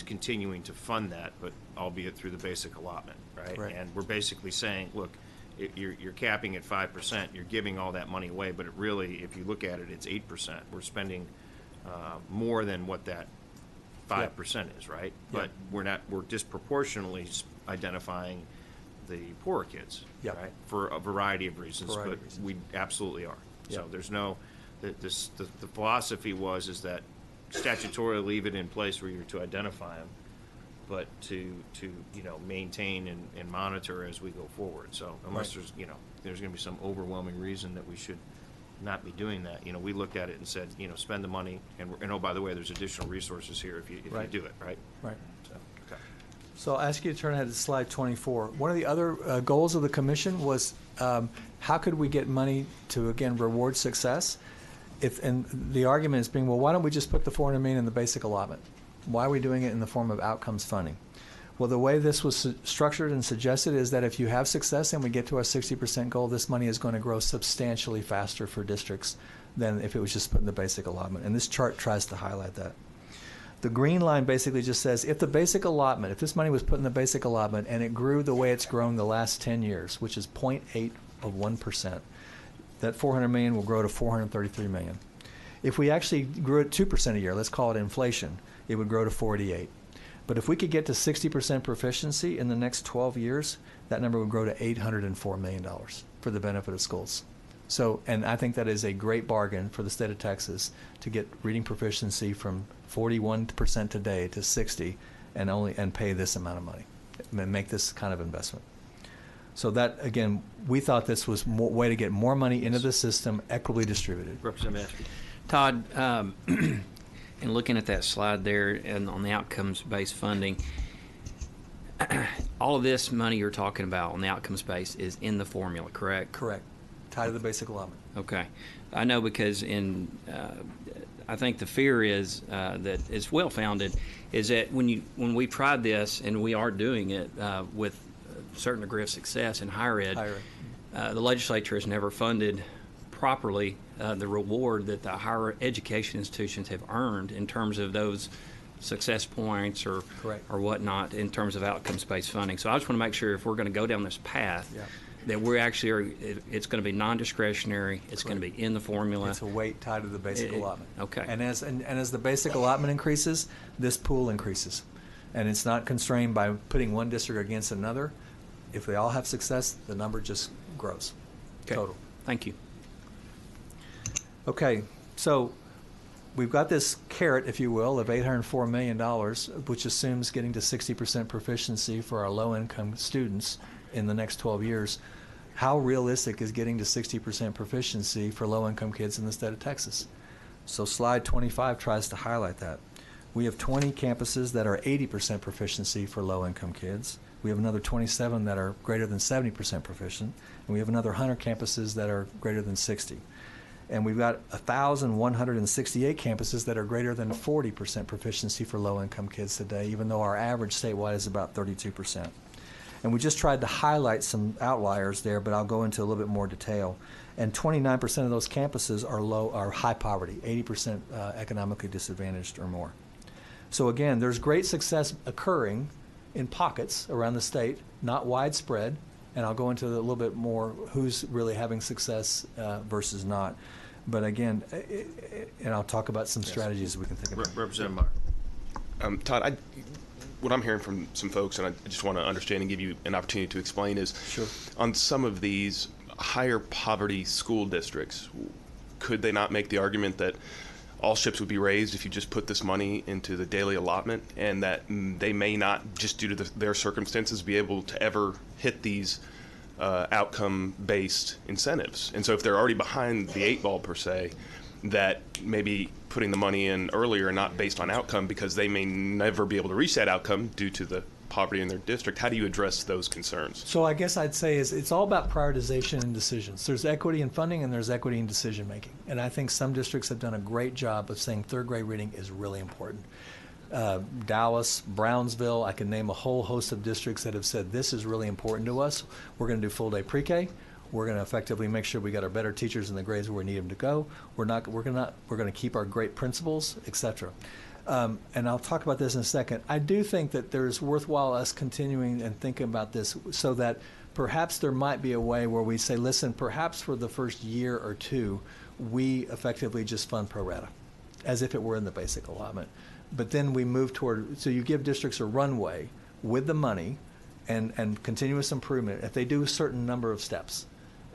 continuing to fund that, but albeit through the basic allotment, right? And we're basically saying, look, you're capping at 5%, you're giving all that money away, but it really, if you look at it, it's 8%. We're spending more than what that 5% is, right? But we're disproportionately identifying the poorer kids, right? For a variety of reasons, we absolutely are. So there's no, the philosophy is that statutorily leave it in place where you're to identify them, but to maintain and monitor as we go forward. So unless Right. there's going to be some overwhelming reason that we should not be doing that, we looked at it and said, spend the money, and oh, by the way, there's additional resources here if you Right. do it, right? Right. So, okay. So I'll ask you to turn ahead to slide 24. One of the other goals of the commission was how could we get money to, again, reward success? And the argument is being, well, why don't we just put the $400 million in the basic allotment? Why are we doing it in the form of outcomes funding? Well, the way this was structured and suggested is that if you have success and we get to our 60% goal, this money is going to grow substantially faster for districts than if it was just put in the basic allotment. And this chart tries to highlight that. The green line basically just says if this money was put in the basic allotment and it grew the way it's grown the last 10 years, which is 0.8 of 1%, that $400 million will grow to $433 million. If we actually grew at 2% a year, let's call it inflation, it would grow to 48. But if we could get to 60% proficiency in the next 12 years, that number would grow to $804 million for the benefit of schools. So, and I think that is a great bargain for the state of Texas to get reading proficiency from 41% today to 60 and pay this amount of money and make this kind of investment. So that, again, we thought this was a way to get more money into the system, equitably distributed. Representative Ashby. Todd, and looking at that slide there and on the outcomes-based funding, all of this money you're talking about on the outcomes-based is in the formula, correct? Correct. Tied to the basic allotment. Okay. I know because I think the fear is that it's well-founded, is that when we tried this, and we are doing it with a certain degree of success in higher ed, the legislature has never funded properly the reward that the higher education institutions have earned in terms of those success points or whatnot in terms of outcomes-based funding. So I just want to make sure if we're going to go down this path that we're actually it's going to be non-discretionary. It's going to be in the formula. It's a weight tied to the basic allotment. Okay. And as the basic allotment increases, this pool increases, and it's not constrained by putting one district against another. If they all have success, the number just grows. Okay. Total. Thank you. Okay, so we've got this carrot, if you will, of $804 million, which assumes getting to 60% proficiency for our low-income students in the next 12 years. How realistic is getting to 60% proficiency for low-income kids in the state of Texas? So slide 25 tries to highlight that. We have 20 campuses that are 80% proficiency for low-income kids. We have another 27 that are greater than 70% proficient, and we have another 100 campuses that are greater than 60. And we've got 1,168 campuses that are greater than 40% proficiency for low-income kids today, even though our average statewide is about 32%. And we just tried to highlight some outliers there, but I'll go into a little bit more detail. And 29% of those campuses are high poverty, 80% economically disadvantaged or more. So again, there's great success occurring in pockets around the state, not widespread. And I'll go into a little bit more who's really having success versus not. But again, and I'll talk about some strategies we can think about. Representative Meyer. Todd, what I'm hearing from some folks, and I just want to understand and give you an opportunity to explain, is on some of these higher poverty school districts, could they not make the argument that all ships would be raised if you just put this money into the daily allotment, and that they may not, just due to their circumstances, be able to ever hit these outcome-based incentives? And so if they're already behind the 8 ball, per se, that maybe putting the money in earlier and not based on outcome because they may never be able to reach that outcome due to the poverty in their district, how do you address those concerns? So I guess I'd say it's all about prioritization and decisions. There's equity in funding and there's equity in decision making. And I think some districts have done a great job of saying third grade reading is really important. Dallas, Brownsville, I can name a whole host of districts that have said this is really important to us. We're going to do full day pre-K. We're going to effectively make sure we got our better teachers in the grades where we need them to go. We're going to keep our great principals, etc. And I'll talk about this in a second. I do think that there's worthwhile us continuing and thinking about this so that perhaps there might be a way where we say, listen, perhaps for the first year or two, we effectively just fund pro rata, as if it were in the basic allotment. But then we move toward, so you give districts a runway with the money and continuous improvement if they do a certain number of steps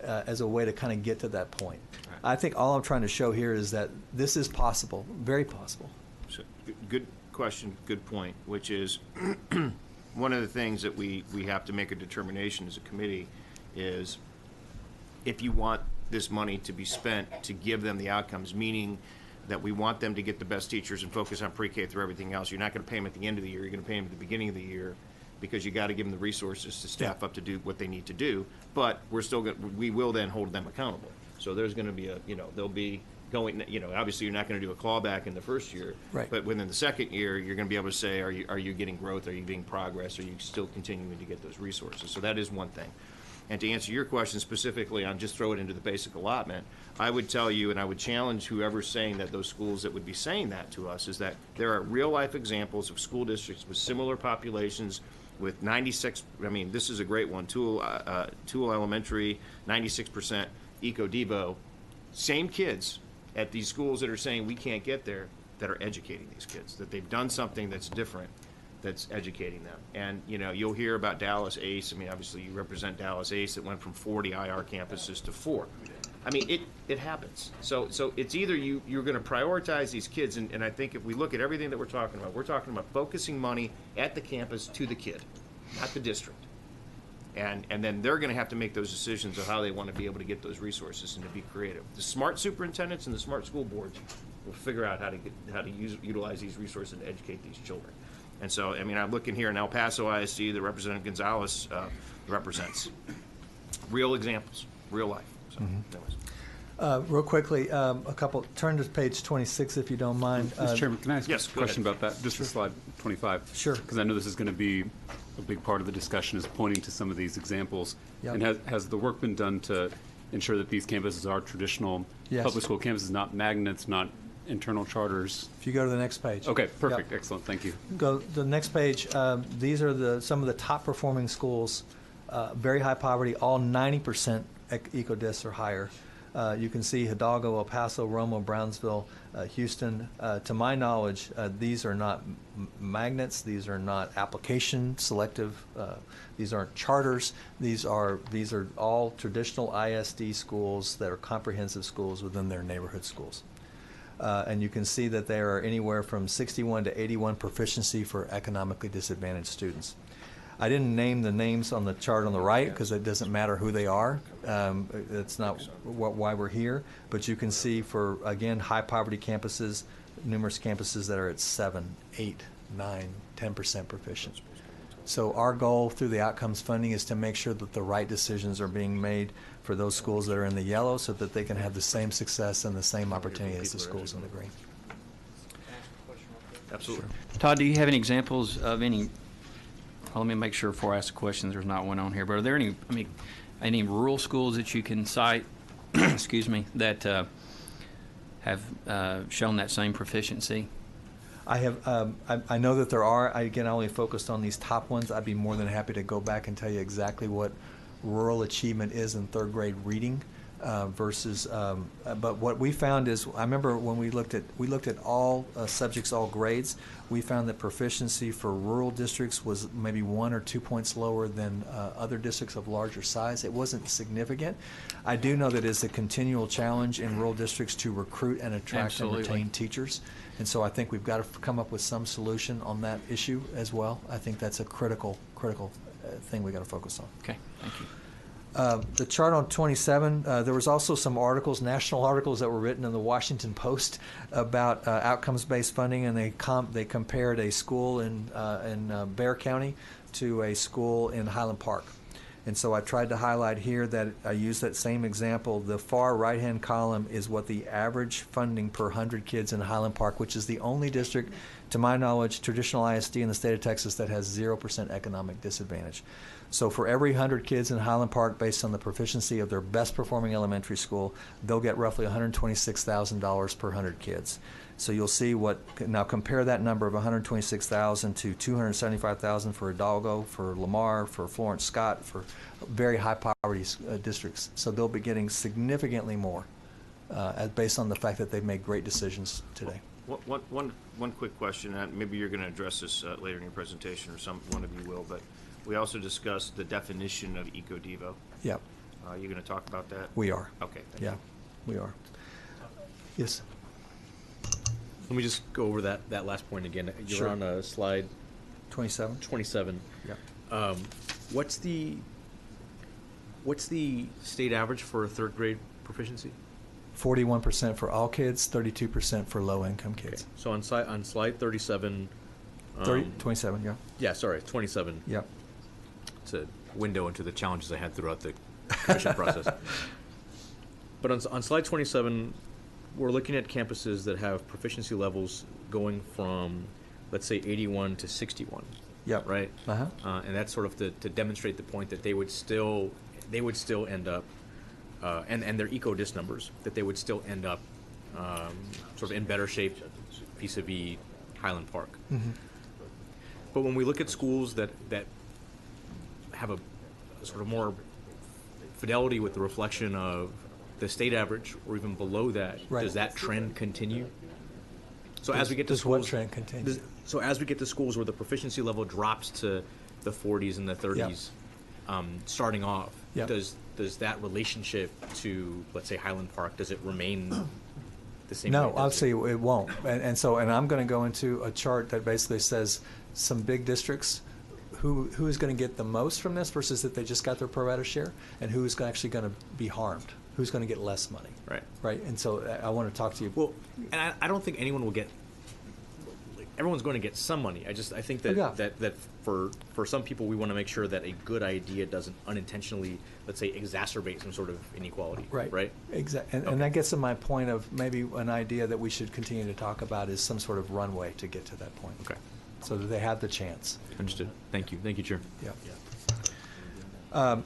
as a way to kind of get to that point. Right. I think all I'm trying to show here is that this is possible, very possible. So, good question, good point, which is one of the things that we have to make a determination as a committee is if you want this money to be spent to give them the outcomes, meaning that we want them to get the best teachers and focus on pre-K through everything else. You're not going to pay them at the end of the year. You're going to pay them at the beginning of the year because you got to give them the resources to staff up to do what they need to do. But we will then hold them accountable. So there's going to be they'll be going, obviously you're not going to do a clawback in the first year. Right. But within the second year, you're going to be able to say, are you getting growth? Are you getting progress? Are you still continuing to get those resources? So that is one thing. And to answer your question specifically on just throw it into the basic allotment, I would tell you, and I would challenge whoever's saying that, those schools that would be saying that to us, is that there are real-life examples of school districts with similar populations with 96, this is a great one, Toole Elementary, 96% Eco-Devo. Same kids at these schools that are saying we can't get there that are educating these kids, that they've done something that's different, that's educating them. And, you'll hear about Dallas ACE. Obviously you represent Dallas ACE. It went from 40 IR campuses to 4. It happens. So it's either you're going to prioritize these kids, and I think if we look at everything that we're talking about focusing money at the campus to the kid, not the district. And then they're going to have to make those decisions of how they want to be able to get those resources and to be creative. The smart superintendents and the smart school boards will figure out how to utilize these resources and educate these children. And so, I'm looking here in El Paso ISD that Representative Gonzalez represents. Real examples, real life. So, anyways. Real quickly, turn to page 26 if you don't mind. Mr. Chairman, can I ask yes, a question ahead. about that? Just for slide 25. Sure. Because I know this is going to be a big part of the discussion, is pointing to some of these examples. Yep. And has the work been done to ensure that these campuses are traditional Yes. public school campuses, not magnets, not internal charters? If you go to the next page. Okay, perfect. Yep. Excellent. Thank you. Go to the next page. These are some of the top performing schools, very high poverty, all 90% EcoDis or higher. You can see Hidalgo, El Paso, Romo, Brownsville, Houston. To my knowledge, these are not magnets. These are not application selective. These aren't charters. These are all traditional ISD schools that are comprehensive schools within their neighborhood schools. And you can see that they are anywhere from 61 to 81 proficiency for economically disadvantaged students. I didn't name the names on the chart on the right because it doesn't matter who they are. It's not why we're here. But you can see for, again, high poverty campuses, numerous campuses that are at 7, 8, 9, 10% proficient. So our goal through the outcomes funding is to make sure that the right decisions are being made for those schools that are in the yellow so that they can have the same success and the same opportunity as the schools in the green. Absolutely. Todd, do you have any examples of any? Well, let me make sure before I ask the questions there's not one on here. But are there any rural schools that you can cite, excuse me, that have shown that same proficiency? I have. I know that there are. I only focused on these top ones. I'd be more than happy to go back and tell you exactly what rural achievement is in third grade reading versus. But what we found is, I remember when we looked at all subjects, all grades. We found that proficiency for rural districts was maybe 1 or 2 points lower than other districts of larger size. It wasn't significant. I do know that it's a continual challenge in rural districts to recruit and attract Absolutely. and retain teachers. And so I think we've got to come up with some solution on that issue as well. I think that's a critical thing we got to focus on. Okay, thank you. The chart on 27, there was also some articles, national articles that were written in the Washington Post about outcomes-based funding, and they compared a school in Bexar County to a school in Highland Park. And so I tried to highlight here that I used that same example. The far right-hand column is what the average funding per 100 kids in Highland Park, which is the only district, to my knowledge, traditional ISD in the state of Texas that has 0% economic disadvantage. So for every 100 kids in Highland Park, based on the proficiency of their best performing elementary school, they'll get roughly $126,000 per 100 kids. So you'll see now compare that number of $126,000 to $275,000 for Hidalgo, for Lamar, for Florence Scott, for very high poverty districts. So they'll be getting significantly more based on the fact that they've made great decisions today. One quick question, and maybe you're going to address this later in your presentation, or one of you will, but we also discussed the definition of Eco-Devo. Yep. Are you going to talk about that? We are. Okay. Yeah, we are. Yes. Let me just go over that last point again. You're Sure. on slide 27? 27. Yeah. What's the state average for third grade proficiency? 41% for all kids, 32% for low-income kids. So on slide 37. 27, yeah. Yeah, sorry, 27. Yep. It's a window into the challenges I had throughout the admission process. But on slide 27, we're looking at campuses that have proficiency levels going from, let's say, 81 to 61. Yep. Right? Uh-huh. And that's sort of to demonstrate the point that they would still end up, and their eco-dis numbers, that they would still end up sort of in better shape vis-a-vis Highland Park. Mm-hmm. But when we look at schools that have a sort of more fidelity with the reflection of the state average, or even below that, Right. does that trend continue? So as we get to Does what schools, trend continue? so as we get to schools where the proficiency level drops to the 40s and the 30s, starting off, Yep. does that relationship to, let's say, Highland Park, does it remain the same? No, way? Does obviously it won't. And I'm going to go into a chart that basically says some big districts, who is going to get the most from this versus that they just got their pro rata share, and who is actually going to be harmed, who's going to get less money. Right. Right. And so I want to talk to you. Well, and I don't think anyone will get. Everyone's going to get some money. I think that Yeah. that for some people, we want to make sure that a good idea doesn't unintentionally, let's say, exacerbate some sort of inequality. Right. Right. Exactly. And Okay. that gets to my point of maybe an idea that we should continue to talk about is some sort of runway to get to that point. Okay. So that they have the chance. Understood. Thank you. Thank you, Chair. Yeah.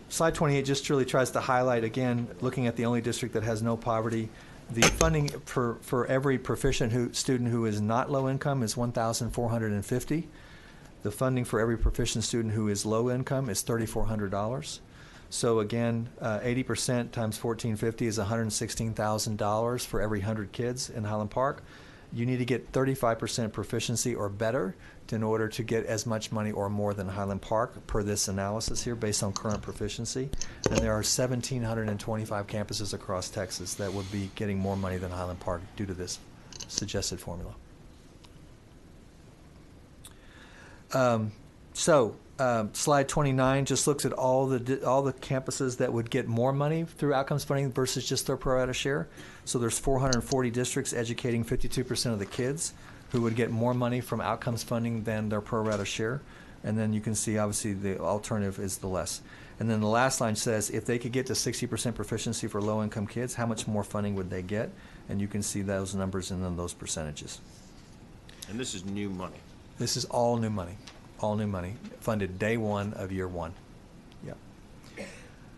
Slide 28 just really tries to highlight, again, looking at the only district that has no poverty, the funding for every proficient student who is not low income is $1,450. The funding for every proficient student who is low income is $3,400. So again, 80% times $1,450 is $116,000 for every 100 kids in Highland Park. You need to get 35% proficiency or better in order to get as much money or more than Highland Park per this analysis here based on current proficiency. And there are 1,725 campuses across Texas that would be getting more money than Highland Park due to this suggested formula. Slide 29 just looks at all the campuses that would get more money through outcomes funding versus just their pro rata share. So there's 440 districts educating 52% of the kids who would get more money from outcomes funding than their pro rata share. And then you can see, obviously, the alternative is the less. And then the last line says, if they could get to 60% proficiency for low-income kids, how much more funding would they get? And you can see those numbers and then those percentages. And this is new money. This is all new money, funded day one of year one. Yeah.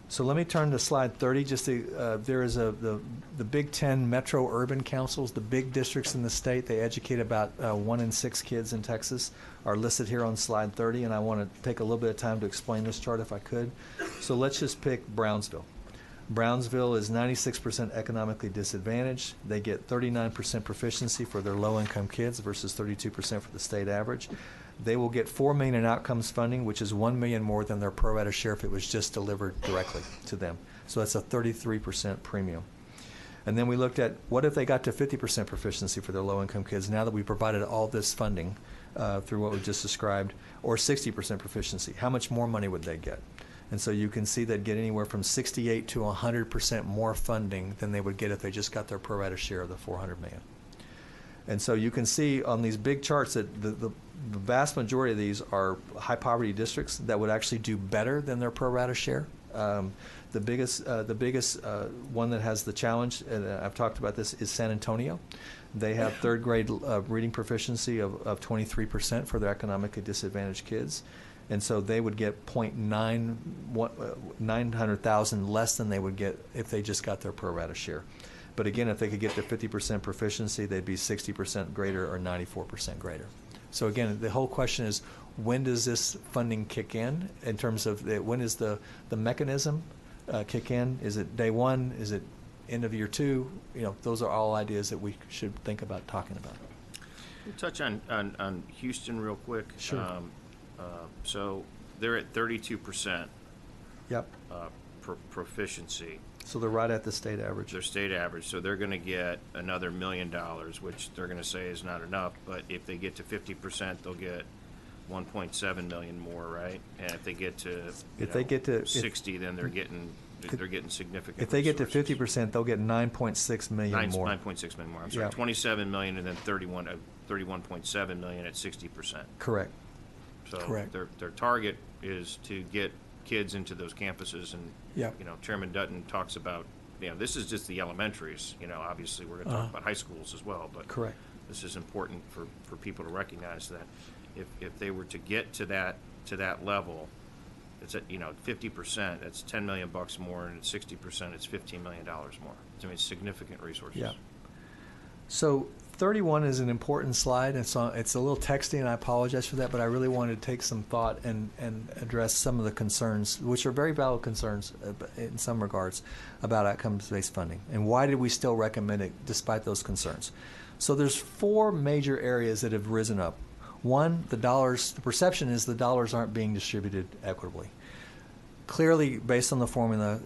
So let me turn to slide 30. There is the Big Ten Metro Urban Councils, the big districts in the state. They educate about 1 in 6 kids in Texas, are listed here on slide 30, and I want to take a little bit of time to explain this chart if I could. So let's just pick Brownsville. Brownsville is 96% economically disadvantaged. They get 39% proficiency for their low-income kids versus 32% for the state average. They will get $4 million in outcomes funding, which is $1 million more than their pro rata share if it was just delivered directly to them. So that's a 33% premium. And then we looked at what if they got to 50% proficiency for their low-income kids now that we provided all this funding through what we just described, or 60% proficiency. How much more money would they get? And so you can see they'd get anywhere from 68 to 100% more funding than they would get if they just got their pro rata share of the $400 million. And so you can see on these big charts that the vast majority of these are high poverty districts that would actually do better than their pro rata share. The biggest one that has the challenge, and I've talked about this, is San Antonio. They have third grade reading proficiency of 23% for their economically disadvantaged kids. And so they would get 900,000 less than they would get if they just got their pro rata share. But again, if they could get to 50% proficiency, they'd be 60% greater or 94% greater. So again, the whole question is, when does this funding kick in terms of when is the mechanism kick in? Is it day one? Is it end of year two? Those are all ideas that we should think about talking about. We'll touch on Houston real quick. Sure. So they're at 32%. Yep. Proficiency. So they're right at the state average. Their state average, so they're going to get another $1 million, which they're going to say is not enough. But if they get to 50%, they'll get 1.7 million more, right? And if they get to 60, then they're getting significant. If they get to resources. 50%, they'll get 9.6 million more. 9.6 million more. I'm sorry, Yeah. 27 million, and then 31.7 million at 60%. Correct. So Correct. their target is to get kids into those campuses, and Yeah. Chairman Dutton talks about, this is just the elementaries. Obviously we're going to talk about high schools as well, but Correct. this is important for people to recognize that if they were to get to that level, it's at 50%. That's $10 million more, and at 60%, it's $15 million more. I mean, significant resources. Yeah. So 31 is an important slide. It's a little texty, and I apologize for that, but I really wanted to take some thought and address some of the concerns, which are very valid concerns in some regards, about outcomes-based funding. And why did we still recommend it despite those concerns? So there's 4 major areas that have risen up. One, the perception is the dollars aren't being distributed equitably. Clearly, based on the formula,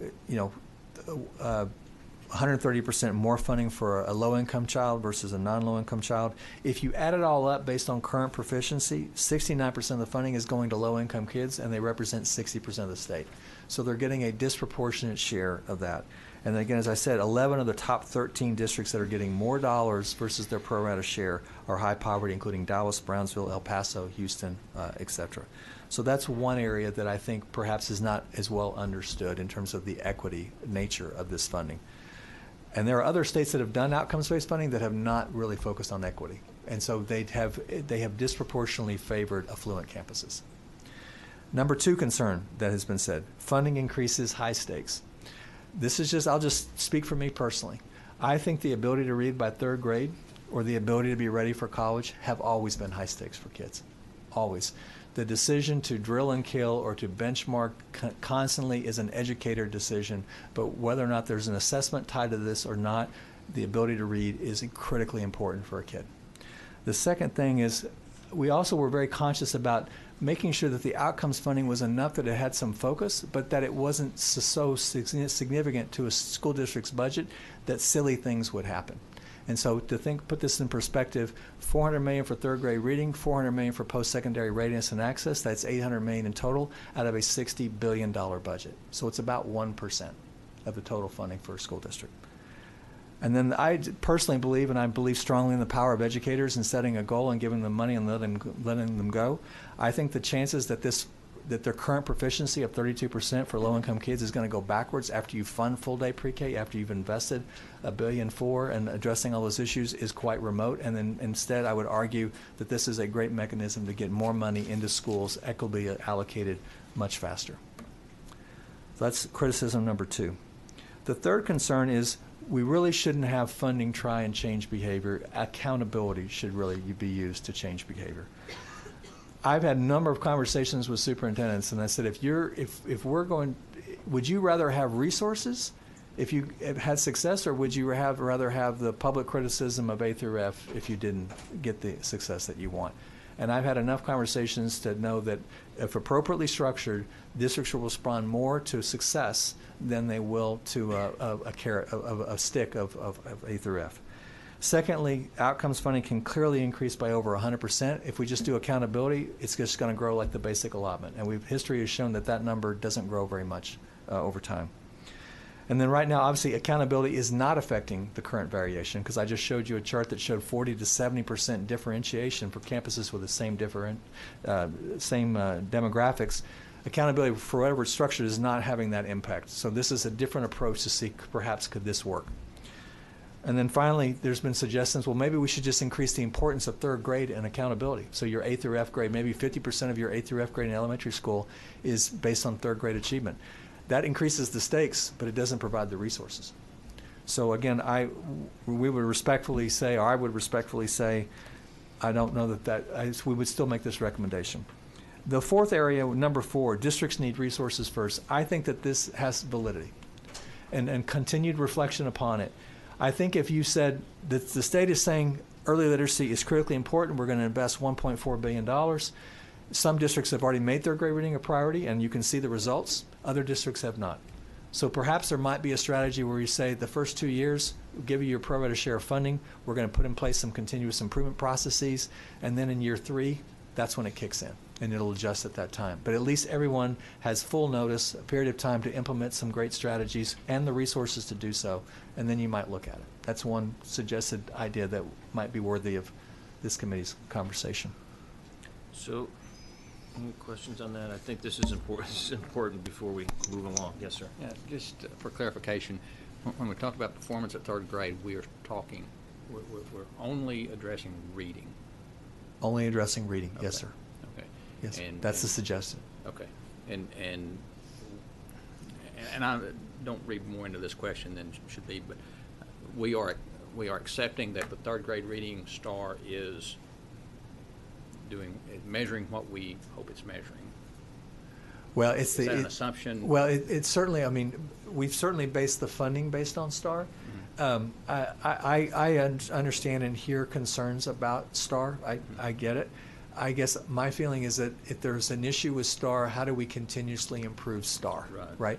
130% more funding for a low-income child versus a non-low-income child. If you add it all up based on current proficiency, 69% of the funding is going to low-income kids, and they represent 60% of the state. So they're getting a disproportionate share of that. And again, as I said, 11 of the top 13 districts that are getting more dollars versus their pro rata share are high poverty, including Dallas, Brownsville, El Paso, Houston, etc. So that's one area that I think perhaps is not as well understood in terms of the equity nature of this funding. And there are other states that have done outcomes-based funding that have not really focused on equity. And so they have disproportionately favored affluent campuses. Number 2 concern that has been said, funding increases high stakes. I'll just speak for me personally. I think the ability to read by 3rd grade or the ability to be ready for college have always been high stakes for kids. Always. The decision to drill and kill or to benchmark constantly is an educator decision, but whether or not there's an assessment tied to this or not, the ability to read is critically important for a kid. The second thing is we also were very conscious about making sure that the outcomes funding was enough that it had some focus, but that it wasn't so significant to a school district's budget that silly things would happen. And so put this in perspective, $400 million for 3rd grade reading, $400 million for post-secondary readiness and access, that's $800 million in total out of a $60 billion budget. So it's about 1% of the total funding for a school district. And then I personally believe, and I believe strongly in the power of educators in setting a goal and giving them money and letting them go. I think the chances that their current proficiency of 32% for low-income kids is going to go backwards after you fund full-day pre-K, after you've invested $1.4 billion in addressing all those issues is quite remote. And then instead, I would argue that this is a great mechanism to get more money into schools equitably allocated much faster. So that's criticism number 2. The third concern is we really shouldn't have funding try and change behavior. Accountability should really be used to change behavior. I've had a number of conversations with superintendents, and I said, if we're going, would you rather have resources if you had success, or would you rather have the public criticism of A through F if you didn't get the success that you want? And I've had enough conversations to know that if appropriately structured, districts will respond more to success than they will to a stick of A through F. Secondly, outcomes funding can clearly increase by over 100%. If we just do accountability, it's just going to grow like the basic allotment. And history has shown that number doesn't grow very much over time. And then right now, obviously, accountability is not affecting the current variation, because I just showed you a chart that showed 40 to 70% differentiation for campuses with the same demographics. Accountability, for whatever it's structured, is not having that impact. So this is a different approach to see perhaps could this work. And then finally, there's been suggestions, well, maybe we should just increase the importance of 3rd grade and accountability. So your A through F grade, maybe 50% of your A through F grade in elementary school is based on 3rd grade achievement. That increases the stakes, but it doesn't provide the resources. So again, we would respectfully say, or I would respectfully say, I don't know we would still make this recommendation. The fourth area, number 4, districts need resources first. I think that this has validity and continued reflection upon it. I think if you said that the state is saying early literacy is critically important, we're going to invest $1.4 billion. Some districts have already made 3rd grade reading a priority, and you can see the results. Other districts have not. So perhaps there might be a strategy where you say the first 2 years, we'll give you your pro rata share of funding. We're going to put in place some continuous improvement processes. And then in year 3, that's when it kicks in, and it'll adjust at that time. But at least everyone has full notice, a period of time to implement some great strategies and the resources to do so, and then you might look at it. That's one suggested idea that might be worthy of this committee's conversation. So, any questions on that? I think this is important. This is important before we move along. Yes, sir. Yeah, just for clarification, when we talk about performance at third grade, we're only addressing reading. Only addressing reading, Okay. yes, sir. Okay. Yes, And- that's the and- suggestion. Okay. And I don't read more into this question than should be, but we are accepting that the third grade reading star is measuring what we hope it's measuring. Well, it's Is that an assumption? Well, it's certainly. I mean, we've certainly based the funding based on STAR. I understand and hear concerns about STAR. I get it. I guess my feeling is that if there's an issue with STAR, how do we continuously improve STAR? Right.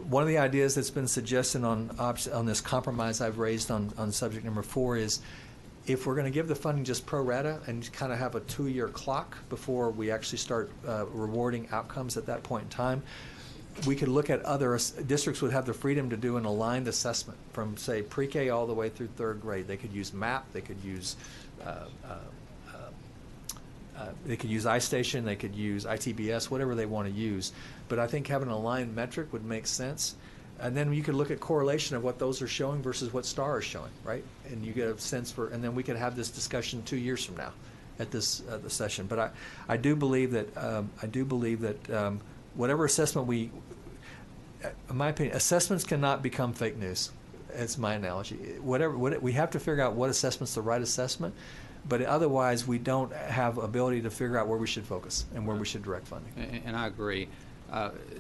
One of the ideas that's been suggested on this compromise I've raised on subject number 4 is, if we're going to give the funding just pro rata and kind of have a 2-year clock before we actually start rewarding outcomes at that point in time, we could look at other districts would have the freedom to do an aligned assessment from, say, pre-K all the way through third grade. They could use MAP, they could use iStation, they could use ITBS, whatever they want to use. But I think having an aligned metric would make sense. And then you could look at correlation of what those are showing versus what STAR is showing, right? And you get a sense for, and then we could have this discussion 2 years from now at this the session. But I do believe that whatever assessment in my opinion, assessments cannot become fake news. It's my analogy. We have to figure out what assessment's the right assessment, but otherwise we don't have ability to figure out where we should focus and where we should direct funding. And I agree.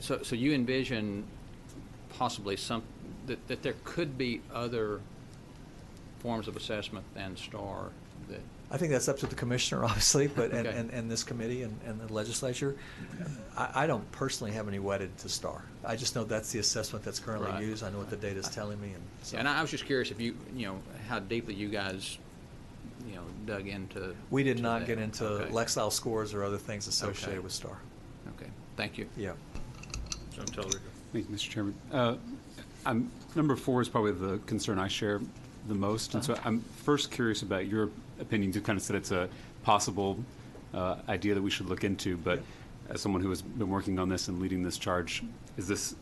So you envision possibly that there could be other forms of assessment than STAR that. I think that's up to the commissioner, obviously, but Okay. and this committee and the legislature. I don't personally have any wedded to STAR. I just know that's the assessment that's currently Right. used. I know what the data is telling me, and so. And I was just curious if how deeply you guys, dug into. We did to not that. get into Okay. Lexile scores or other things associated Okay. with STAR. Okay, thank you. Yeah. John Tellerico. Thank you, Mr. Chairman. Number 4 is probably the concern I share the most, and so I'm first curious about your opinion. You kind of said it's a possible idea that we should look into, but as someone who has been working on this and leading this charge, is this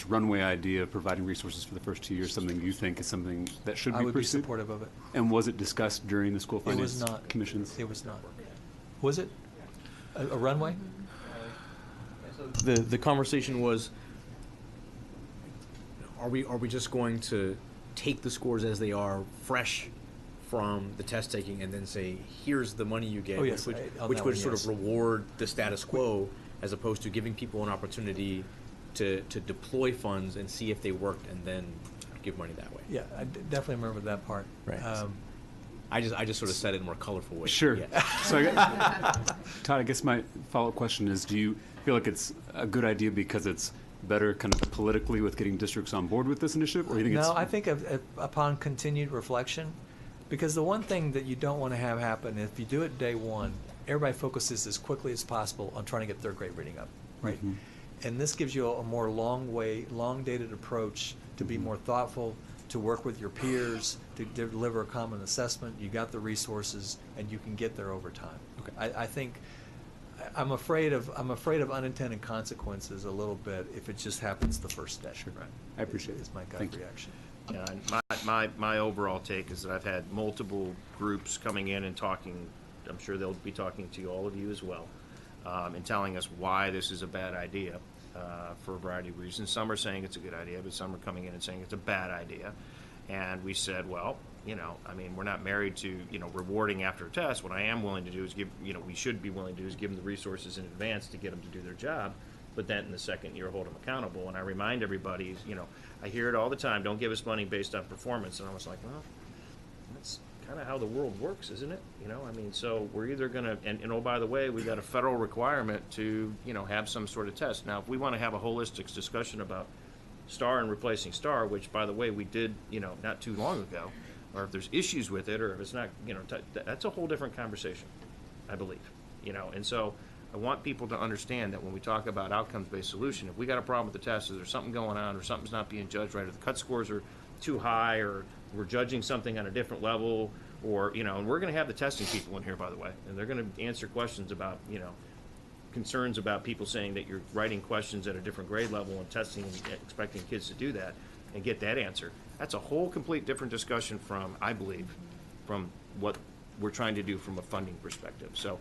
runway idea of providing resources for the first 2 years something you think is something that should be I would be pursued? supportive of it. And was it discussed during the school It finance was not. commissions? It was not. Was it a runway? The conversation was, are we just going to take the scores as they are, fresh from the test taking, and then say, here's the money you get, Oh, yes, which on would that one, sort yes. of reward the status quo, as opposed to giving people an opportunity to deploy funds and see if they worked, and then give money that way. Yeah, I definitely remember that part. Right. I just sort of said it in a more colorful way. Sure. Yeah. So, Todd, I guess my follow-up question is, do you feel like it's a good idea because it's better kind of politically with getting districts on board with this initiative, or do you think it's... No, I think upon continued reflection, because the one thing that you don't want to have happen, if you do it day one, everybody focuses as quickly as possible on trying to get third grade reading up, right? Mhm. And this gives you a more long-dated approach to be more thoughtful, to work with your peers, to deliver a common assessment. You got the resources, and you can get there over time. Okay. I think I'm afraid of unintended consequences a little bit if it just happens the first day. Sure. I appreciate it. Is my gut Thank you. reaction. Yeah, and my overall take is that I've had multiple groups coming in and talking. I'm sure they'll be talking to all of you as well, and telling us why this is a bad idea for a variety of reasons. Some are saying it's a good idea, but some are coming in and saying it's a bad idea. And we said, well, we're not married to, rewarding after a test. What I am willing to do is we should be willing to do is give them the resources in advance to get them to do their job. But then in the second year, hold them accountable. And I remind everybody, I hear it all the time, don't give us money based on performance. And I was like, well, that's kind of how the world works, isn't it? So we're either going to, and oh, by the way, we've got a federal requirement to, have some sort of test. Now, if we want to have a holistic discussion about STAR and replacing STAR, which, by the way, we did, not too long ago, or if there's issues with it, or if it's not, that's a whole different conversation, I believe, and so I want people to understand that when we talk about outcomes-based solution, if we got a problem with the test, is there something going on, or something's not being judged right, or the cut scores are too high, or we're judging something on a different level, or, and we're going to have the testing people in here, by the way, and they're going to answer questions about, concerns about people saying that you're writing questions at a different grade level and testing and expecting kids to do that and get that answer. That's a whole complete different discussion from, I believe, from what we're trying to do from a funding perspective. So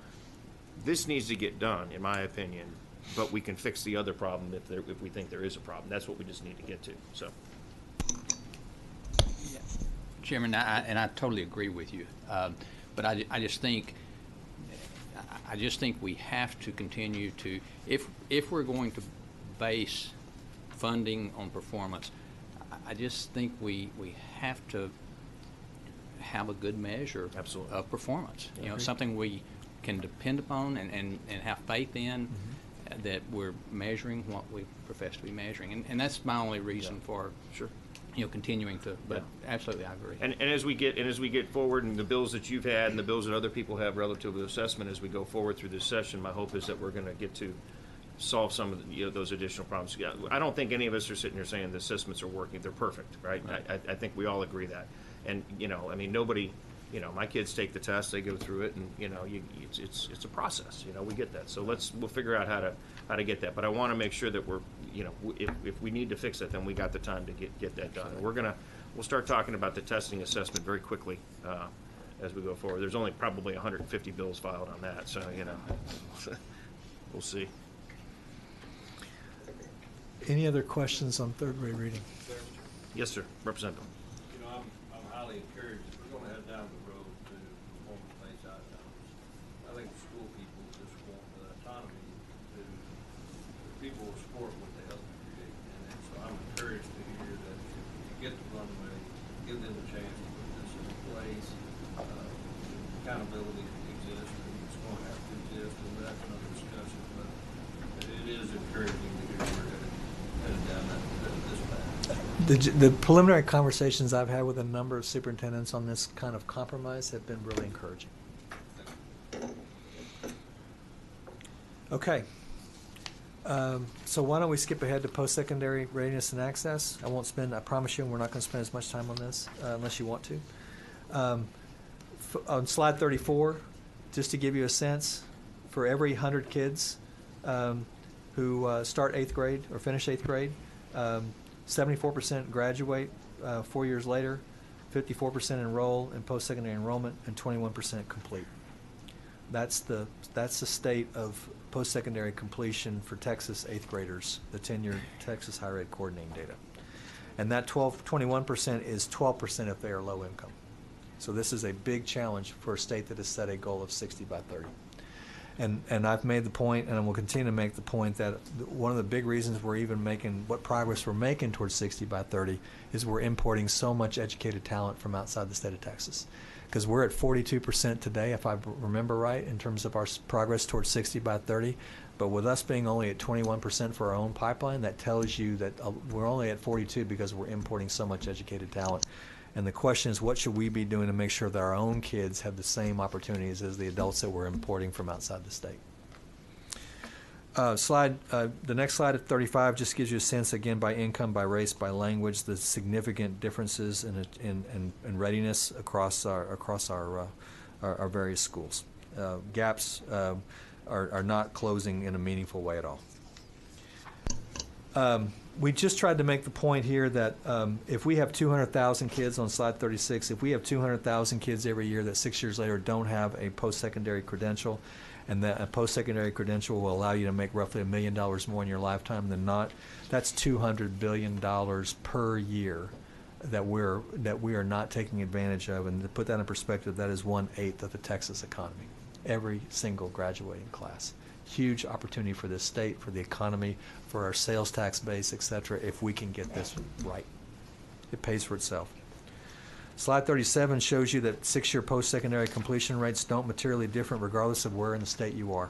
this needs to get done, in my opinion, but we can fix the other problem if we think there is a problem. That's what we just need to get to. So, Chairman, I totally agree with you, but I just think we have to continue to, if we're going to base funding on performance, I just think we have to have a good measure Absolutely. Of performance. Something we can depend upon and have faith in, that we're measuring what we profess to be measuring. And that's my only reason for sure. Continuing to, but absolutely I agree. And as we get forward, and the bills that you've had and the bills that other people have relative to assessment, as we go forward through this session, my hope is that we're going to get to solve some of those additional problems. I don't think any of us are sitting here saying the assessments are working; they're perfect, right? I think we all agree that. And nobody, my kids take the test, they go through it, and it's a process. We get that. So we'll figure out how to get that. But I want to make sure that we're, if we need to fix it, then we got the time to get that done. And we'll start talking about the testing assessment very quickly as we go forward. There's only probably 150 bills filed on that, so we'll see. Any other questions on third grade reading? Yes, sir. Representative. I'm highly encouraged. We're going to head down the road to performance-based outcomes. I think school people just want the autonomy to people will support what they help create. And so I'm encouraged to hear that if you get the runway, give them a chance to put this in place. Accountability exists, and it's going to have to exist, and that's another discussion. But it is encouraging to hear we're headed down this path. The preliminary conversations I've had with a number of superintendents on this kind of compromise have been really encouraging. Okay. So why don't we skip ahead to post-secondary readiness and access? I promise you we're not going to spend as much time on this unless you want to. On slide 34, just to give you a sense, for every 100 kids who start 8th grade or finish 8th grade, 74% graduate 4 years later, 54% enroll in post-secondary enrollment, and 21% complete. That's the state of post-secondary completion for Texas 8th graders, the 10-year Texas Higher Ed coordinating data. And that 21% is 12% if they are low income. So this is a big challenge for a state that has set a goal of 60 by 30. And I've made the point, and I will continue to make the point, that one of the big reasons we're even making what progress we're making towards 60 by 30 is we're importing so much educated talent from outside the state of Texas. Because we're at 42% today, if I remember right, in terms of our progress towards 60 by 30. But with us being only at 21% for our own pipeline, that tells you that we're only at 42 because we're importing so much educated talent. And the question is, what should we be doing to make sure that our own kids have the same opportunities as the adults that we're importing from outside the state? The next slide at 35 just gives you a sense, again, by income, by race, by language, the significant differences in readiness across our various schools. Gaps are not closing in a meaningful way at all. We just tried to make the point here that if we have 200,000 kids on slide 36, if we have 200,000 kids every year that 6 years later don't have a post-secondary credential, and that a post-secondary credential will allow you to make roughly $1 million more in your lifetime than not, that's $200 billion per year that we are not taking advantage of. And to put that in perspective, that is 1/8 of the Texas economy, every single graduating class. Huge opportunity for this state, for the economy, for our sales tax base, et cetera, if we can get this right. It pays for itself. Slide 37 shows you that 6-year post-secondary completion rates don't materially differ regardless of where in the state you are.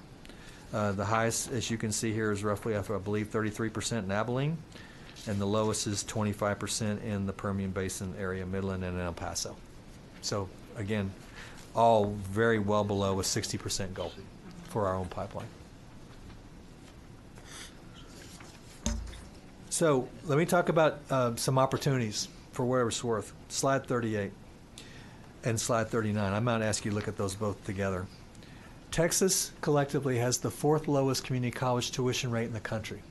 The highest, as you can see here, is roughly, I believe, 33% in Abilene. and the lowest is 25% in the Permian Basin area, Midland, and El Paso. So again, all very well below a 60% goal for our own pipeline. So let me talk about some opportunities for whatever it's worth. Slide 38 and slide 39. I might ask you to look at those both together. Texas collectively has the 4th lowest community college tuition rate in the country.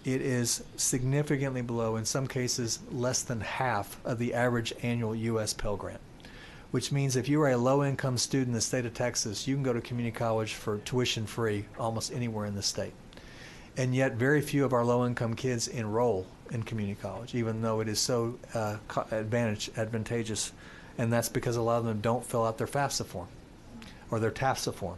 It is significantly below, in some cases, less than half of the average annual U.S. Pell Grant, which means if you are a low-income student in the state of Texas, you can go to community college for tuition free almost anywhere in the state. And yet very few of our low-income kids enroll in community college, even though it is so advantageous, and that's because a lot of them don't fill out their FAFSA form or their TAFSA form.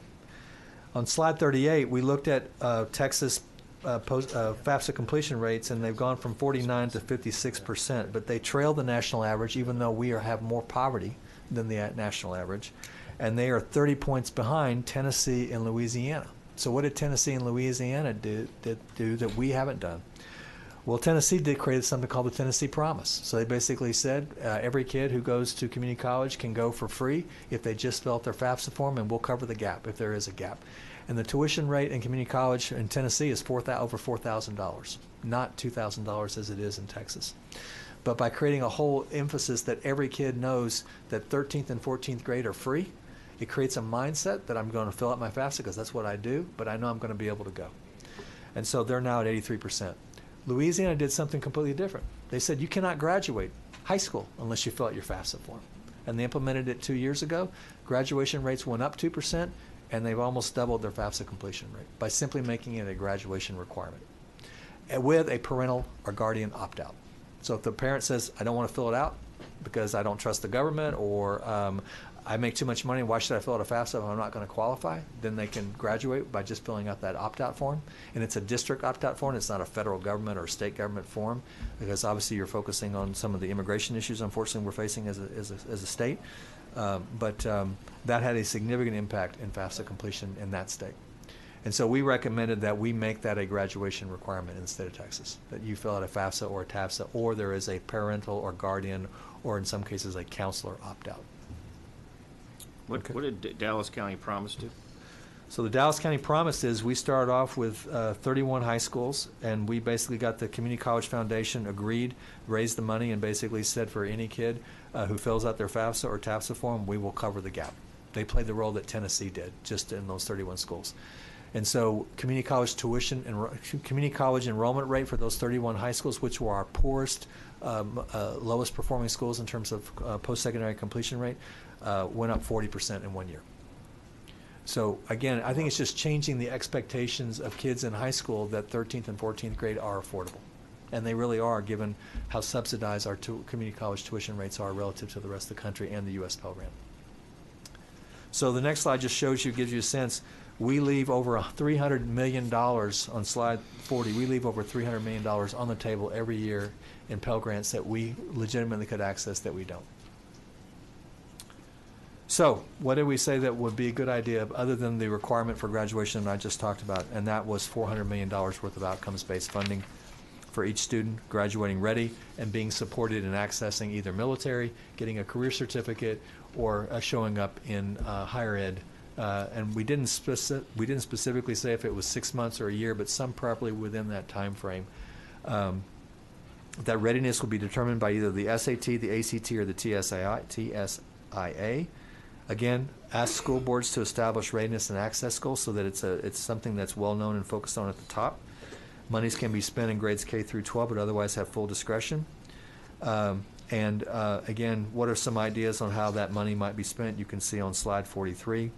On slide 38, we looked at Texas FAFSA completion rates, and they've gone from 49 to 56%, but they trail the national average, even though we have more poverty than the national average, and they are 30 points behind Tennessee and Louisiana. So what did Tennessee and Louisiana do that we haven't done? Well, Tennessee did create something called the Tennessee Promise. So they basically said every kid who goes to community college can go for free if they just fill out their FAFSA form, and we'll cover the gap if there is a gap. And the tuition rate in community college in Tennessee is over $4,000, not $2,000 as it is in Texas. But by creating a whole emphasis that every kid knows that 13th and 14th grade are free, it creates a mindset that I'm going to fill out my FAFSA because that's what I do, but I know I'm going to be able to go. And so they're now at 83%. Louisiana did something completely different. They said you cannot graduate high school unless you fill out your FAFSA form. And they implemented it 2 years ago. Graduation rates went up 2%, and they've almost doubled their FAFSA completion rate by simply making it a graduation requirement with a parental or guardian opt-out. So if the parent says, I don't want to fill it out because I don't trust the government, or I make too much money, why should I fill out a FAFSA if I'm not going to qualify? Then they can graduate by just filling out that opt-out form. And it's a district opt-out form. It's not a federal government or state government form, because obviously you're focusing on some of the immigration issues, unfortunately, we're facing as a state. But that had a significant impact in FAFSA completion in that state. And so we recommended that we make that a graduation requirement in the state of Texas, that you fill out a FAFSA or a TAFSA, or there is a parental or guardian, or in some cases a counselor opt-out. What did Dallas County Promise do? So the Dallas County Promise is we started off with 31 high schools, and we basically got the Community College Foundation agreed, raised the money, and basically said for any kid who fills out their FAFSA or TAFSA form, we will cover the gap. They played the role that Tennessee did, just in those 31 schools. And so community college tuition and community college enrollment rate for those 31 high schools, which were our poorest, lowest performing schools in terms of post-secondary completion rate, went up 40% in 1 year. So again, I think it's just changing the expectations of kids in high school that 13th and 14th grade are affordable. And they really are, given how subsidized our community college tuition rates are relative to the rest of the country and the U.S. Pell Grant. So the next slide just shows you, gives you a sense. We leave over $300 million on slide 40. We leave over $300 million on the table every year in Pell Grants that we legitimately could access that we don't. So what did we say that would be a good idea other than the requirement for graduation that I just talked about? And that was $400 million worth of outcomes-based funding for each student graduating ready and being supported in accessing either military, getting a career certificate, or showing up in higher ed. And we didn't specifically say if it was 6 months or a year, but some probably within that time frame. That readiness will be determined by either the SAT, the ACT, or the TSIA. Again, ask school boards to establish readiness and access goals so that it's something that's well known and focused on at the top. Monies can be spent in grades K through 12, but otherwise have full discretion. Again, what are some ideas on how that money might be spent? You can see on slide 43.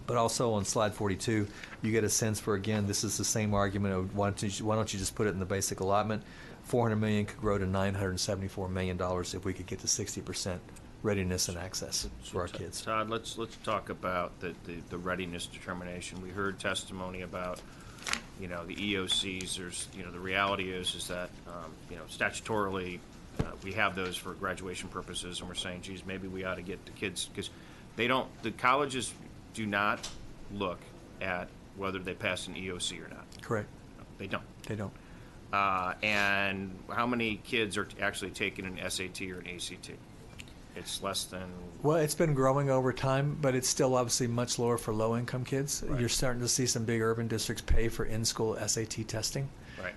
But also on slide 42, you get a sense for, again, this is the same argument of why don't you just put it in the basic allotment? $400 million could grow to $974 million if we could get to 60% readiness and access for our kids. Todd, let's talk about the readiness determination. We heard testimony about, the EOCs. There's, the reality is that, statutorily, we have those for graduation purposes, and we're saying, geez, maybe we ought to get the kids, because the colleges do not look at whether they pass an EOC or not. Correct. No, they don't. They don't. And how many kids are actually taking an SAT or an ACT? It's less than. Well, it's been growing over time, but it's still obviously much lower for low-income kids. Right. You're starting to see some big urban districts pay for in-school SAT testing. Right.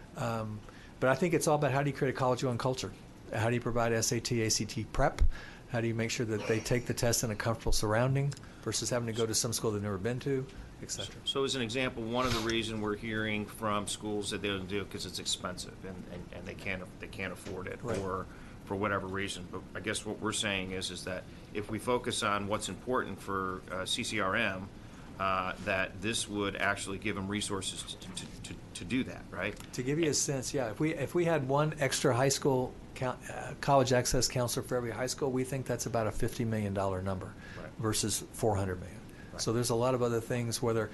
But I think it's all about how do you create a college-going culture? How do you provide SAT, ACT prep? How do you make sure that they take the test in a comfortable surrounding versus having to go to some school they've never been to, et cetera? So as an example, one of the reasons we're hearing from schools that they don't do it because it's expensive and they can't afford it, Right. or for whatever reason. But I guess what we're saying is that if we focus on what's important for CCRM, that this would actually give them resources to do that, right? To give you a sense, yeah, if we had one extra high school college access counselor for every high school, we think that's about a $50 million number Right. versus $400 million. Right. So there's a lot of other things where they're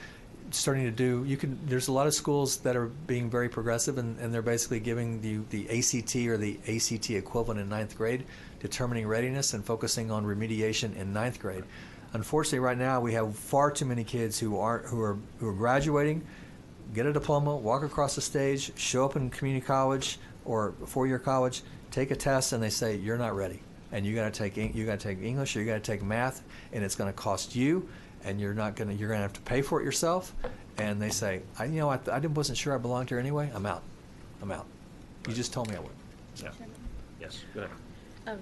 starting to do. There's a lot of schools that are being very progressive, and they're basically giving you the ACT or the ACT equivalent in ninth grade, determining readiness and focusing on remediation in ninth grade. Unfortunately, right now we have far too many kids who are graduating, get a diploma, walk across the stage, show up in community college or four-year college, take a test, and they say you're not ready, and you got to take English or you got to take math, and it's going to cost you, and you're going to have to pay for it yourself. And they say, I wasn't sure I belonged here anyway. I'm out. You just told me I would. Yeah. Yes. Go ahead.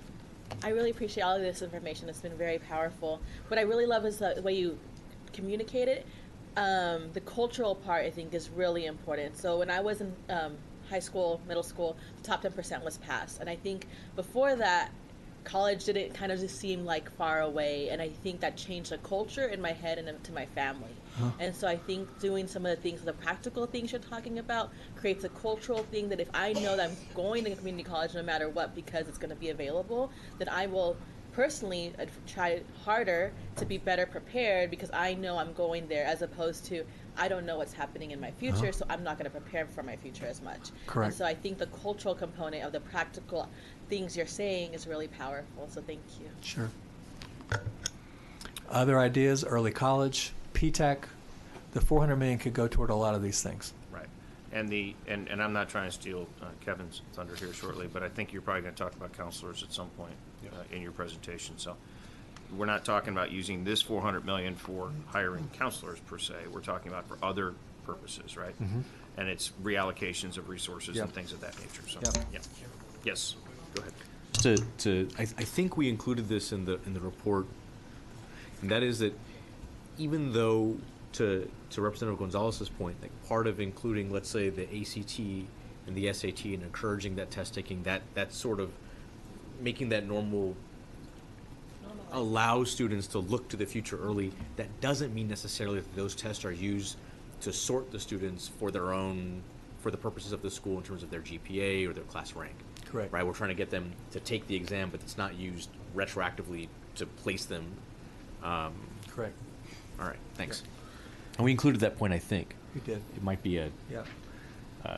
I really appreciate all of this information. It's been very powerful. What I really love is the way you communicate it. The cultural part, I think, is really important. So when I was in high school, middle school, the top 10% was passed. And I think before that, college didn't kind of just seem like far away. And I think that changed the culture in my head and to my family. Huh. And so I think doing some of the things, the practical things you're talking about, creates a cultural thing that if I know that I'm going to community college no matter what because it's going to be available, then I will personally try harder to be better prepared because I know I'm going there, as opposed to I don't know what's happening in my future, so I'm not going to prepare for my future as much. Correct. And so I think the cultural component of the practical things you're saying is really powerful, so thank you. Sure. Other ideas, early college, PTAC, the $400 million could go toward a lot of these things. Right. And I'm not trying to steal Kevin's thunder here shortly, but I think you're probably going to talk about counselors at some point in your presentation. So we're not talking about using this $400 million for hiring counselors per se. We're talking about for other purposes, right? Mm-hmm. And it's reallocations of resources Yep. and things of that nature. So, Yep. yeah. Yes. Go ahead. I think we included this in the report, and that is that even though to Representative Gonzalez's point, like part of including, let's say, the ACT and the SAT and encouraging that test taking, that sort of making that normal allows students to look to the future early. That doesn't mean necessarily that those tests are used to sort the students for the purposes of the school in terms of their GPA or their class rank. Correct. Right, we're trying to get them to take the exam, but it's not used retroactively to place them. Correct. All right, thanks. And we included that point, I think. We did. It might be a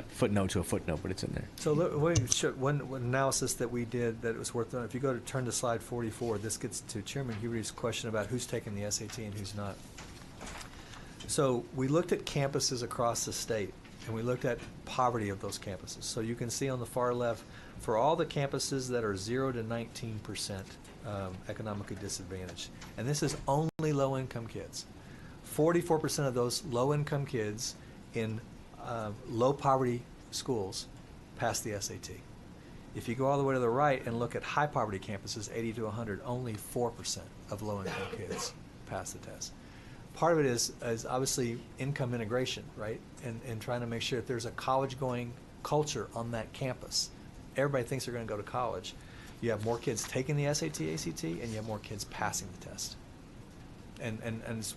footnote to a footnote, but it's in there. So one analysis that we did that was worth noting, if you turn to slide 44, this gets to Chairman Huberty's question about who's taking the SAT and who's not. So we looked at campuses across the state, and we looked at poverty of those campuses. So you can see on the far left, for all the campuses that are 0 to 19% economically disadvantaged, and this is only low-income kids, 44% of those low-income kids in low-poverty schools pass the SAT. If you go all the way to the right and look at high-poverty campuses, 80 to 100, only 4% of low-income kids pass the test. Part of it is obviously income integration, right? And trying to make sure that there's a college-going culture on that campus. Everybody thinks they're going to go to college. You have more kids taking the SAT, ACT, and you have more kids passing the test. And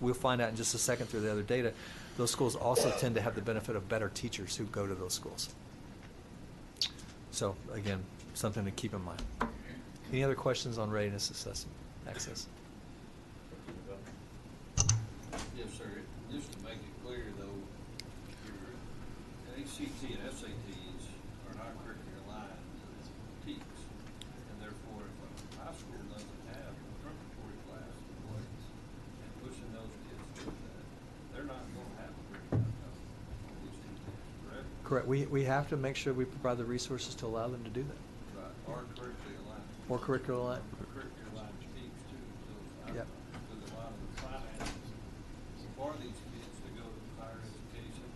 we'll find out in just a second through the other data, those schools also tend to have the benefit of better teachers who go to those schools. So, again, something to keep in mind. Any other questions on readiness assessment access? Yes, sir. Just to make it clear, though, your ACT and SATs are not curricular aligned with TEKS, and therefore, if a high school doesn't have a preparatory class in place and pushing those kids through that, they're not going to have a pretty good on these two tests, correct? Correct. We have to make sure we provide the resources to allow them to do that. Right, or curricular alignment. Or curricular alignment. Curricular alignment speaks to those Yep. because a lot of the finances for these kids to go to higher education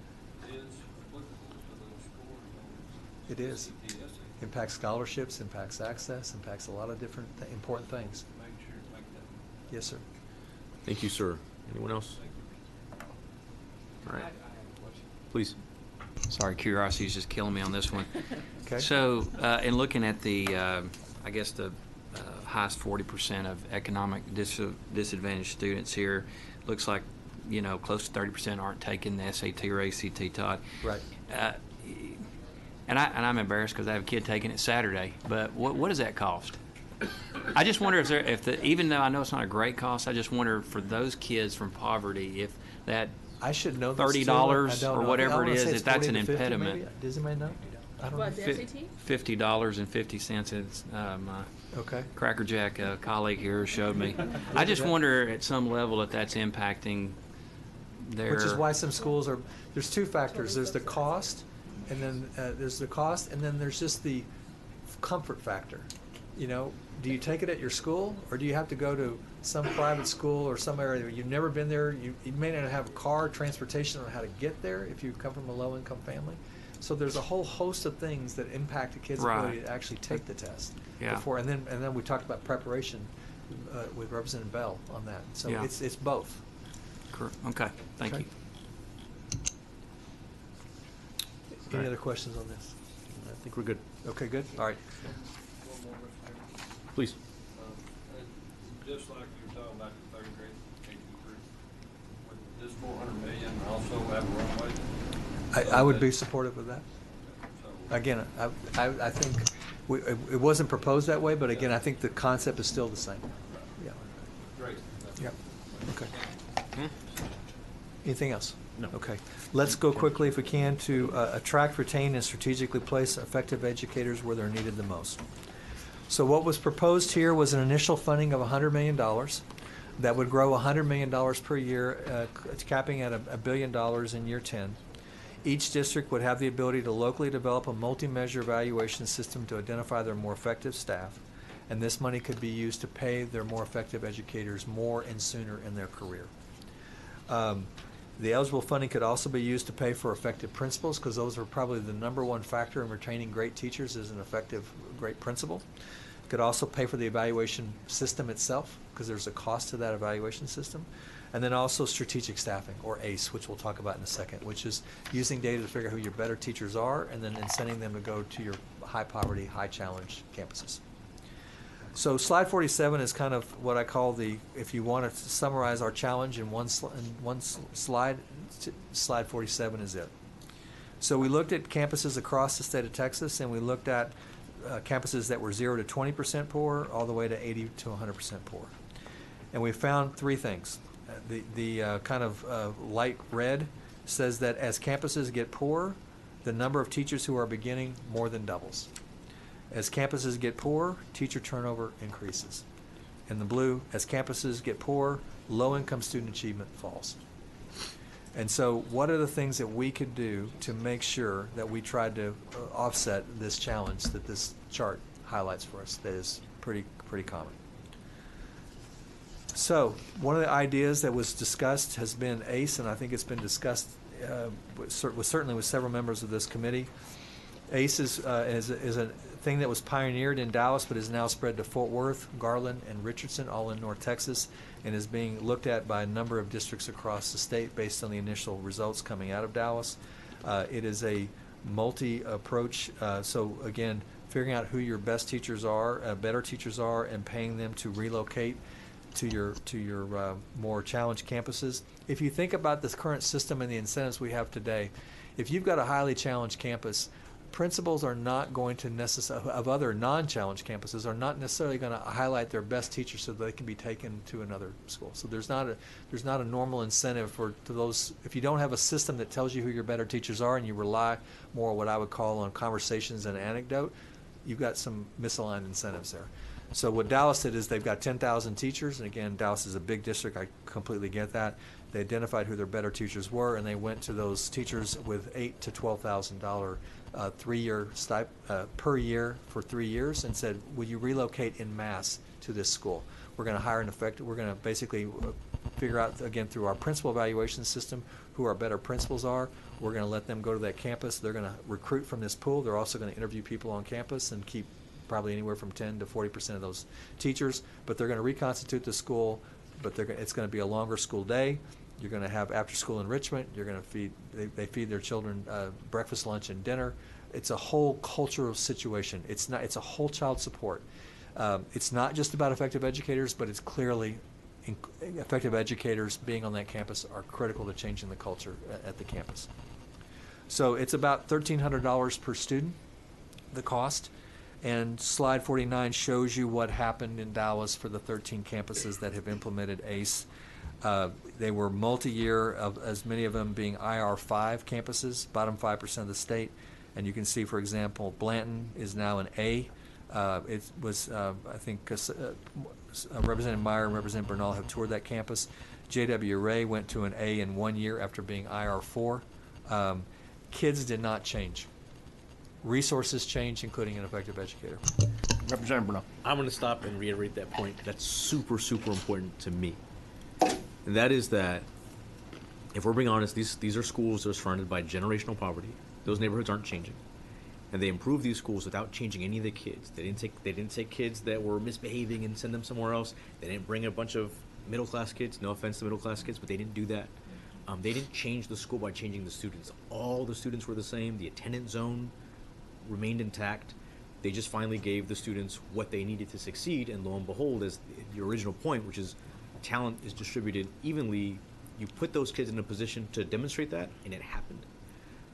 is applicable to those scores on It is. CTS. Impacts scholarships, impacts access, impacts a lot of different important things. Make sure to make that. Yes, sir. Thank you, sir. Anyone else? All right. Please. Sorry, curiosity is just killing me on this one. Okay. So, in looking at the, I guess the highest 40% of economic disadvantaged students here, looks like, close to 30% aren't taking the SAT or ACT, Todd. Right. And I'm embarrassed because I have a kid taking it Saturday. But what does that cost? I just wonder even though I know it's not a great cost, I just wonder for those kids from poverty if that I should know $30 or whatever it is, if if that's an impediment. Does anybody know? I don't What, know. the SAT? $50.50. It's my Okay. Cracker Jack colleague here showed me. I just wonder at some level if that's impacting their. Which is why some schools are. There's two factors. There's the cost, and then there's just the comfort factor. Do you take it at your school, or do you have to go to some private school or some area where you've never been there? You may not have a car, transportation on how to get there if you come from a low-income family. So there's a whole host of things that impact a kid's ability to actually take the test. Yeah. And then we talked about preparation with Representative Bell on that. So Yeah. it's both. Okay, thank you. Any other questions on this? I think we're good. Okay, good. All right. One more, Mr. Chairman. Please. Just like you were talking about the third grade K-3, would this 400 million also have a runway? I would be supportive of that. So, Again, I think it wasn't proposed that way, but again, I think the concept is still the same. Yeah. great. Yep. Okay. Anything else? No. Okay. Let's go quickly, if we can, to attract, retain, and strategically place effective educators where they're needed the most. So what was proposed here was an initial funding of $100 million that would grow $100 million per year, capping at $1 billion in year 10. Each district would have the ability to locally develop a multi-measure evaluation system to identify their more effective staff, and this money could be used to pay their more effective educators more and sooner in their career. The eligible funding could also be used to pay for effective principals, because those are probably the number one factor in retaining great teachers is an effective, great principal. Could also pay for the evaluation system itself, because there's a cost to that evaluation system. And then also strategic staffing, or ACE, which we'll talk about in a second, which is using data to figure out who your better teachers are and then sending them to go to your high poverty, high challenge campuses. So slide 47 is kind of what I call if you want to summarize our challenge in one slide, slide 47 is it. So we looked at campuses across the state of Texas, and we looked at campuses that were 0 to 20% poor, all the way to 80 to 100% poor. And we found three things. The kind of light red says that as campuses get poorer, the number of teachers who are beginning more than doubles. As campuses get poorer, teacher turnover increases. In the blue, as campuses get poorer, low-income student achievement falls. And so what are the things that we could do to make sure that we tried to offset this challenge that this chart highlights for us that is pretty common? So one of the ideas that was discussed has been ACE, and I think it's been discussed certainly with several members of this committee. ACE is a thing that was pioneered in Dallas but is now spread to Fort Worth, Garland, and Richardson, all in North Texas, and is being looked at by a number of districts across the state based on the initial results coming out of Dallas. It is a multi-approach, so again, figuring out who your best teachers are, better teachers are, and paying them to relocate to your more challenged campuses. If you think about this current system and the incentives we have today, if you've got a highly challenged campus, principals are not going to necessarily, of other non-challenged campuses, are not necessarily going to highlight their best teachers so that they can be taken to another school. So there's not a normal incentive to those. If you don't have a system that tells you who your better teachers are and you rely more what I would call on conversations and anecdote, you've got some misaligned incentives there. So what Dallas did is they've got 10,000 teachers, and again, Dallas is a big district. I completely get that. They identified who their better teachers were, and they went to those teachers with $8,000 to $12,000 3-year per year for 3 years, and said, "Will you relocate en masse to this school? We're going to hire an effective. We're going to basically figure out again through our principal evaluation system who our better principals are. We're going to let them go to that campus. They're going to recruit from this pool. They're also going to interview people on campus and keep probably anywhere from 10 to 40% of those teachers. But they're going to reconstitute the school. But it's going to be a longer school day. You're going to have after-school enrichment. You're going to feed. They feed their children breakfast, lunch, and dinner. It's a whole cultural situation. It's not. It's a whole child support. It's not just about effective educators, but it's clearly effective educators being on that campus are critical to changing the culture at the campus. So it's about $1,300 per student, the cost. And slide 49 shows you what happened in Dallas for the 13 campuses that have implemented ACE. They were multi-year, as many of them being IR5 campuses, bottom 5% of the state. And you can see, for example, Blanton is now an A. It was, I think, Representative Meyer and Representative Bernal have toured that campus. J.W. Ray went to an A in 1 year after being IR4. Kids did not change. Resources change, including an effective educator. Representative Bernal. I'm going to stop and reiterate that point. That's super, super important to me. And that is that, if we're being honest, these are schools that are surrounded by generational poverty. Those neighborhoods aren't changing. And they improved these schools without changing any of the kids. They didn't take kids that were misbehaving and send them somewhere else. They didn't bring a bunch of middle-class kids. No offense to middle-class kids, but they didn't do that. They didn't change the school by changing the students. All the students were the same. The attendance zone remained intact. They just finally gave the students what they needed to succeed, and lo and behold, as the original point, which is talent is distributed evenly, you put those kids in a position to demonstrate that, and it happened.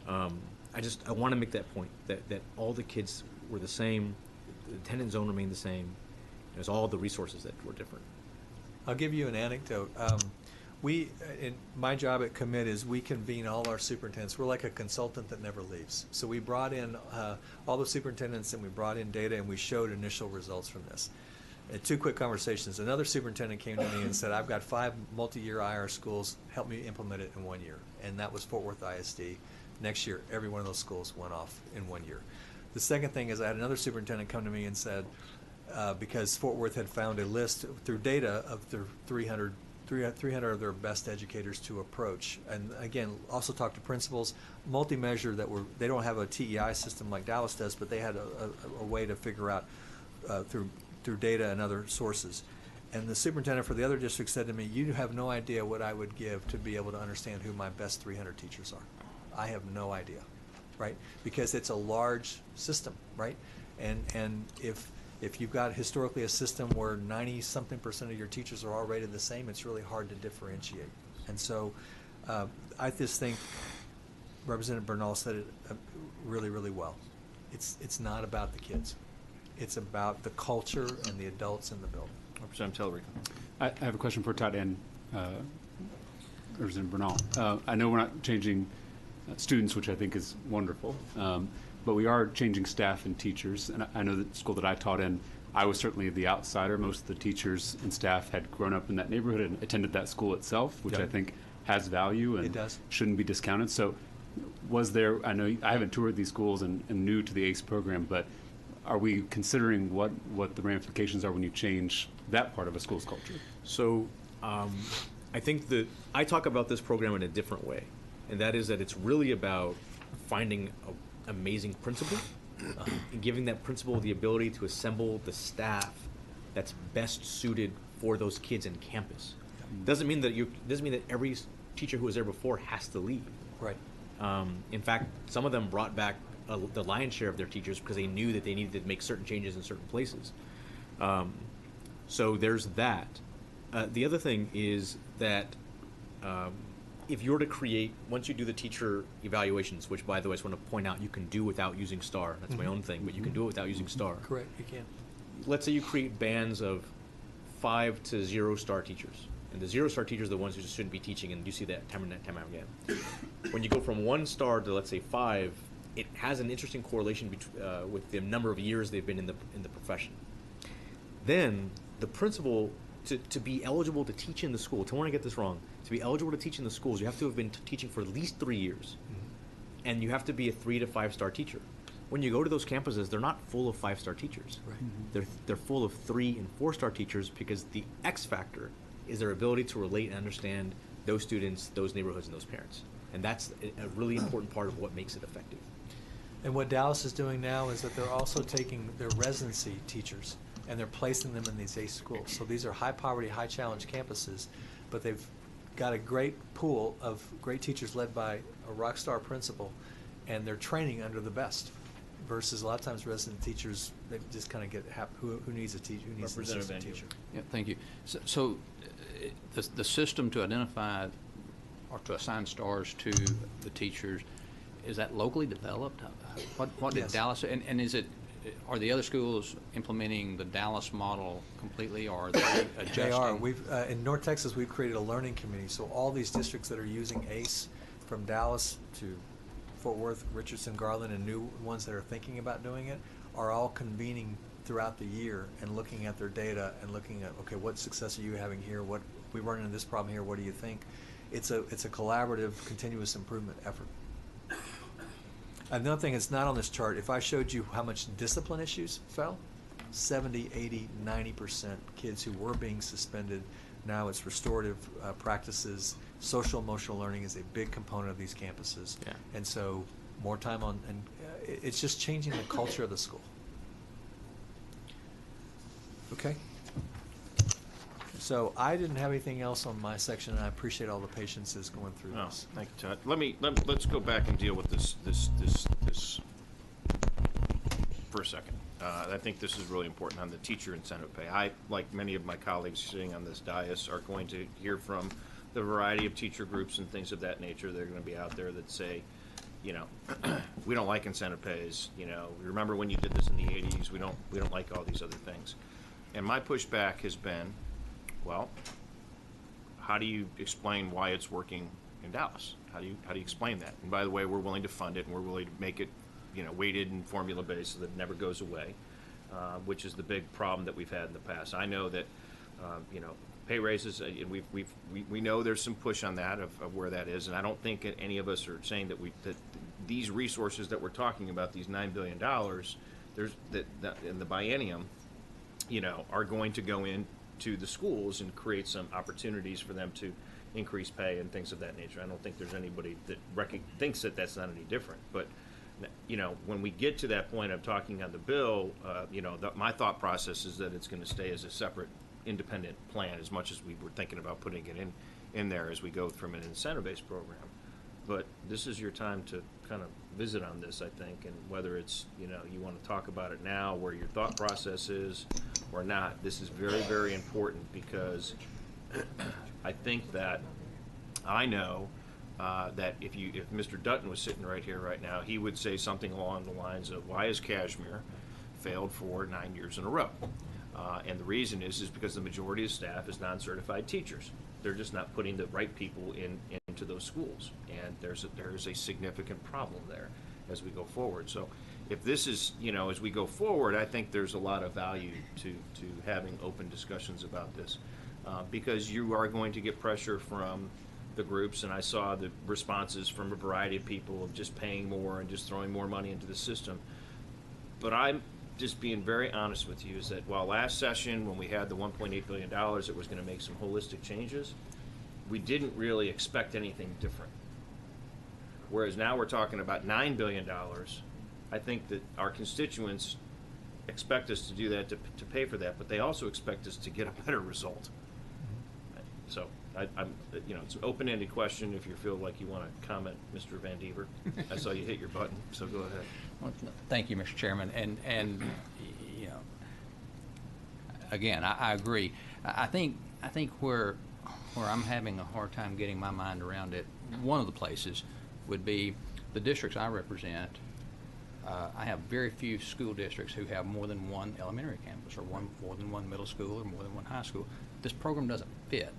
I want to make that point, that all the kids were the same, the attendance zone remained the same. It was all the resources that were different. I'll give you an anecdote. In my job at Commit is we convene all our superintendents. We're like a consultant that never leaves. So we brought in all the superintendents, and we brought in data, and we showed initial results from this. And 2 quick conversations. Another superintendent came to me and said, "I've got 5 multi-year IR schools. Help me implement it in 1 year." And that was Fort Worth ISD. Next year, every one of those schools went off in 1 year. The second thing is I had another superintendent come to me and said, because Fort Worth had found a list through data of their 300 of their best educators to approach, and again, also talk to principals, multi-measure they don't have a TEI system like Dallas does, but they had a way to figure out through data and other sources. And the superintendent for the other district said to me, "You have no idea what I would give to be able to understand who my best 300 teachers are. I have no idea," right? Because it's a large system, right? And if you've got historically a system where 90-something% of your teachers are all rated the same, it's really hard to differentiate. And so I just think Representative Bernal said it really, really well. It's not about the kids. It's about the culture and the adults in the building. Representative Tellerico. I have a question for Todd and Representative Bernal. I know we're not changing students, which I think is wonderful, but we are changing staff and teachers. And I know that the school that I taught in, I was certainly the outsider. Most of the teachers and staff had grown up in that neighborhood and attended that school itself, which I think has value and shouldn't be discounted. So was there, I know I haven't toured these schools and am new to the ACE program, but are we considering what the ramifications are when you change that part of a school's culture? So I think that I talk about this program in a different way, and that is that it's really about finding an amazing principal and giving that principal the ability to assemble the staff that's best suited for those kids in campus. Doesn't mean that every teacher who was there before has to leave. Right. In fact, some of them brought back the lion's share of their teachers because they knew that they needed to make certain changes in certain places. So there's that. The other thing is that if you were to create, once you do the teacher evaluations, which, by the way, I just want to point out, you can do without using STAR. That's my own thing, but you can do it without using STAR. Correct, you can. Let's say you create bands of 5 to 0-star teachers. And the 0-star teachers are the ones who just shouldn't be teaching, and you see that time and time again. When you go from 1 star to, let's say, 5, it has an interesting correlation with the number of years they've been in the profession. Then the principal, to be eligible to teach in the school, don't want to get this wrong, to be eligible to teach in the schools, you have to have been teaching for at least 3 years. And you have to be a 3 to 5 star teacher. When you go to those campuses, they're not full of 5-star teachers. Right. They're full of 3 and 4-star teachers, because the X factor is their ability to relate and understand those students, those neighborhoods, and those parents. And that's a really important part of what makes it effective. And what Dallas is doing now is that they're also taking their residency teachers and they're placing them in these ACE schools. So these are high poverty, high challenge campuses, but they've got a great pool of great teachers led by a rock star principal, and they're training under the best. Versus a lot of times resident teachers, they just kind of get who needs a teacher, who needs an assistant teacher. Yeah, thank you. So the system to identify or to assign stars to the teachers, is that locally developed? What did Yes. Dallas, and is it, are the other schools implementing the Dallas model completely, or are they adjusting? They are. In North Texas, we've created a learning committee. So all these districts that are using ACE, from Dallas to Fort Worth, Richardson, Garland, and new ones that are thinking about doing it, are all convening throughout the year and looking at their data and looking at, okay, what success are you having here? What we run into this problem here? What do you think? It's a collaborative, continuous improvement effort. Another thing that's not on this chart, if I showed you how much discipline issues fell, 70, 80, 90% kids who were being suspended, now it's restorative practices. Social emotional learning is a big component of these campuses. Yeah. And so more time on, and it's just changing the culture of the school. Okay. So I didn't have anything else on my section, and I appreciate all the patience that's going through No, this. thank you, Todd. Let's go back and deal with this for a second. I think this is really important on the teacher incentive pay. I, like many of my colleagues sitting on this dais, are going to hear from the variety of teacher groups and things of that nature. They're going to be out there that say, you know, we don't like incentive pays. You know, remember when you did this in the 80s? We don't like all these other things. And my pushback has been, well, how do you explain why it's working in Dallas? How do you explain that? And by the way, we're willing to fund it, and we're willing to make it, you know, weighted and formula based so that it never goes away, which is the big problem that we've had in the past. I know that, you know, pay raises, and we know there's some push on that of where that is, and I don't think any of us are saying that these resources that we're talking about, these $9 billion, there's that in the biennium, you know, are going to go into the schools and create some opportunities for them to increase pay and things of that nature. I don't think there's anybody that thinks that that's not any different. But, you know, when we get to that point of talking on the bill, you know, my thought process is that it's going to stay as a separate, independent plan, as much as we were thinking about putting it in there as we go from an incentive-based program. But this is your time to kind of visit on this, I think, and whether it's, you know, you want to talk about it now, where your thought process is, or not. This is very, very important, because I think that I know that if Mr. Dutton was sitting right here right now, he would say something along the lines of, why has Kashmir failed for 9 years in a row? And the reason is because the majority of staff is non-certified teachers. They're just not putting the right people into those schools, and there's a significant problem there as we go forward. So if this is, you know, as we go forward, I think there's a lot of value to having open discussions about this, because you are going to get pressure from the groups, and I saw the responses from a variety of people of just paying more and just throwing more money into the system. But I'm just being very honest with you, is that while last session, when we had the $1.8 billion that was going to make some holistic changes, we didn't really expect anything different. Whereas now we're talking about $9 billion, I think that our constituents expect us to do that, to pay for that, but they also expect us to get a better result. So I'm, you know, it's an open-ended question. If you feel like you want to comment, Mr. Van Dever, I saw you hit your button, so go ahead. Well, thank you, Mr. Chairman, and you know, again, I agree. I think where I'm having a hard time getting my mind around it, one of the places would be the districts I represent. I have very few school districts who have more than one elementary campus, or more than one middle school, or more than one high school. This program doesn't fit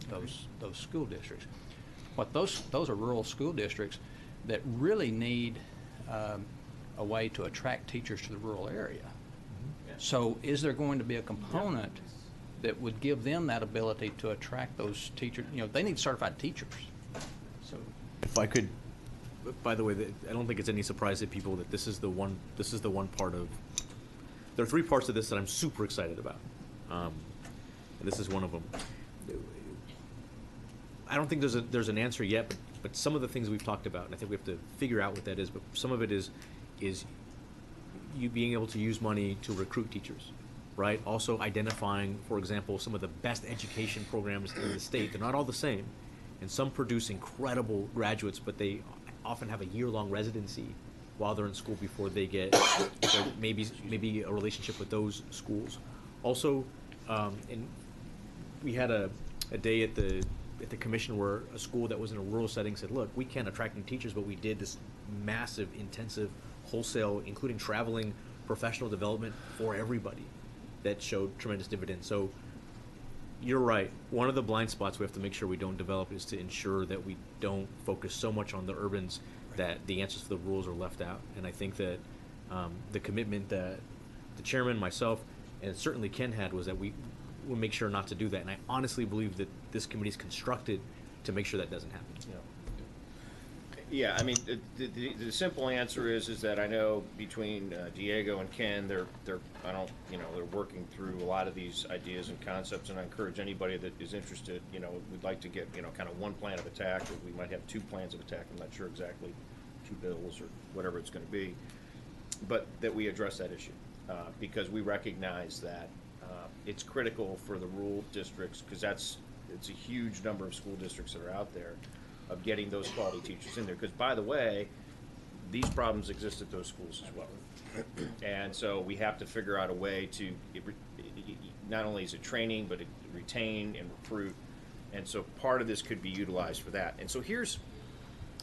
those school districts. What those are rural school districts that really need a way to attract teachers to the rural area. So is there going to be a component that would give them that ability to attract those teachers? You know, they need certified teachers. So If I could, by the way, I don't think it's any surprise to people that this is the one part of, there are three parts of this that I'm super excited about. And this is one of them. I don't think there's an answer yet, but some of the things we've talked about, and I think we have to figure out what that is, but some of it is you being able to use money to recruit teachers, right? Also identifying, for example, some of the best education programs in the state. They're not all the same, and some produce incredible graduates, but they often have a year-long residency while they're in school before they get maybe a relationship with those schools. Also, and we had a day at the commission where a school that was in a rural setting said, look, we can't attract new teachers, but we did this massive, intensive, wholesale, including traveling professional development for everybody that showed tremendous dividends. So you're right. One of the blind spots we have to make sure we don't develop is to ensure that we don't focus so much on the urbans that the answers to the rules are left out. And I think that the commitment that the chairman, myself, and certainly Ken had was that we will make sure not to do that. And I honestly believe that this committee is constructed to make sure that doesn't happen. Yeah, I mean, the simple answer is that I know between Diego and Ken, they're working through a lot of these ideas and concepts, and I encourage anybody that is interested, we'd like to get, kind of one plan of attack, or we might have two plans of attack, I'm not sure exactly, two bills or whatever it's going to be, but that we address that issue, because we recognize that it's critical for the rural districts, because it's a huge number of school districts that are out there, of getting those quality teachers in there. Because, by the way, these problems exist at those schools as well. And so we have to figure out a way to, not only is it training, but retain and recruit. And so part of this could be utilized for that. And so here's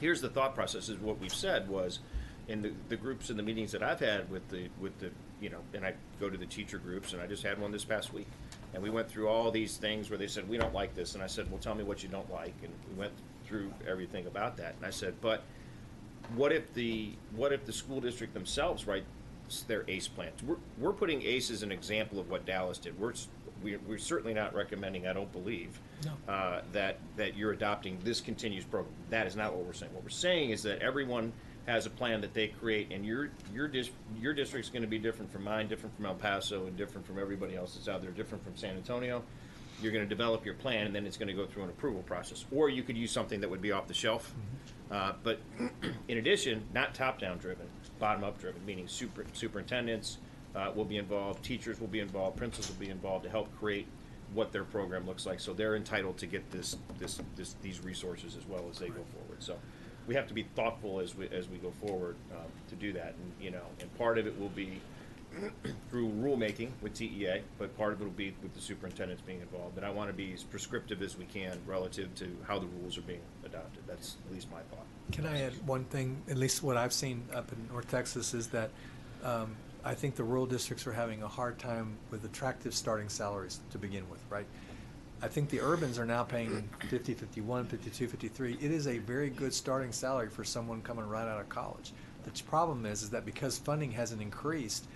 the thought process, is what we've said was, in the groups and the meetings that I've had with the and I go to the teacher groups, and I just had one this past week. And we went through all these things where they said, we don't like this. And I said, well, tell me what you don't like. And we went through everything about that. And I said, but what if the school district themselves writes their ACE plans? We're putting ACE as an example of what Dallas did. We're certainly not recommending, I don't believe, that you're adopting this continuous program. That is not what we're saying. What we're saying is that everyone has a plan that they create, and your district's going to be different from mine, different from El Paso, and different from everybody else that's out there, different from San Antonio. You're going to develop your plan, and then it's going to go through an approval process. Or you could use something that would be off the shelf. But in addition, not top-down driven, bottom-up driven, meaning superintendents will be involved, teachers will be involved, principals will be involved to help create what their program looks like. So they're entitled to get these resources as well as they go forward. So we have to be thoughtful as we go forward to do that. And part of it will be through rulemaking with TEA, but part of it will be with the superintendents being involved. But I want to be as prescriptive as we can relative to how the rules are being adopted. That's at least my thought. Can I add one thing? At least what I've seen up in North Texas is that I think the rural districts are having a hard time with attractive starting salaries to begin with, right? I think the urbans are now paying 50, 51, 52, 53. It is a very good starting salary for someone coming right out of college. The problem is that because funding hasn't increased,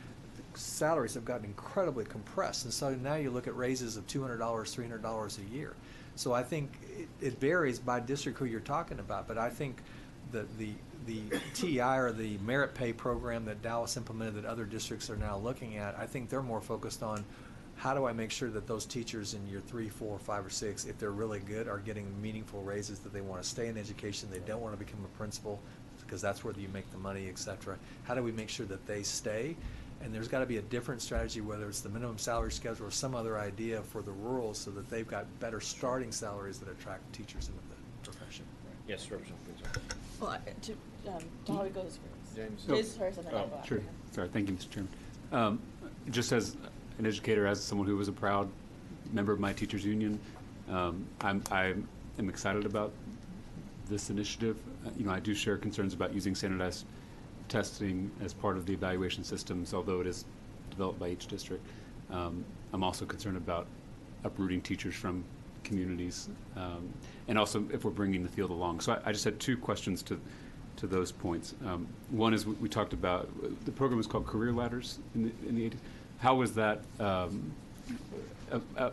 salaries have gotten incredibly compressed, and so now you look at raises of $200, $300 a year. So I think it varies by district who you're talking about, but I think the TI or the merit pay program that Dallas implemented that other districts are now looking at, I think they're more focused on how do I make sure that those teachers in year 3, 4, 5, or 6, if they're really good, are getting meaningful raises, that they want to stay in education, they don't want to become a principal because that's where you make the money, etc. How do we make sure that they stay? And there's got to be a different strategy, whether it's the minimum salary schedule or some other idea for the rural, so that they've got better starting salaries that attract teachers into the profession. Yes, Representative. Well, Dolly goes first. James first, and then I'll go after Sure. him. Sorry. Thank you, Mr. Chairman. Just as an educator, as someone who was a proud member of my teachers union, I am excited about this initiative. I do share concerns about using standardized testing as part of the evaluation systems, although it is developed by each district. I'm also concerned about uprooting teachers from communities, and also if we're bringing the field along. So I just had two questions to those points. One is we talked about, the program is called Career Ladders in the 80s. how was that a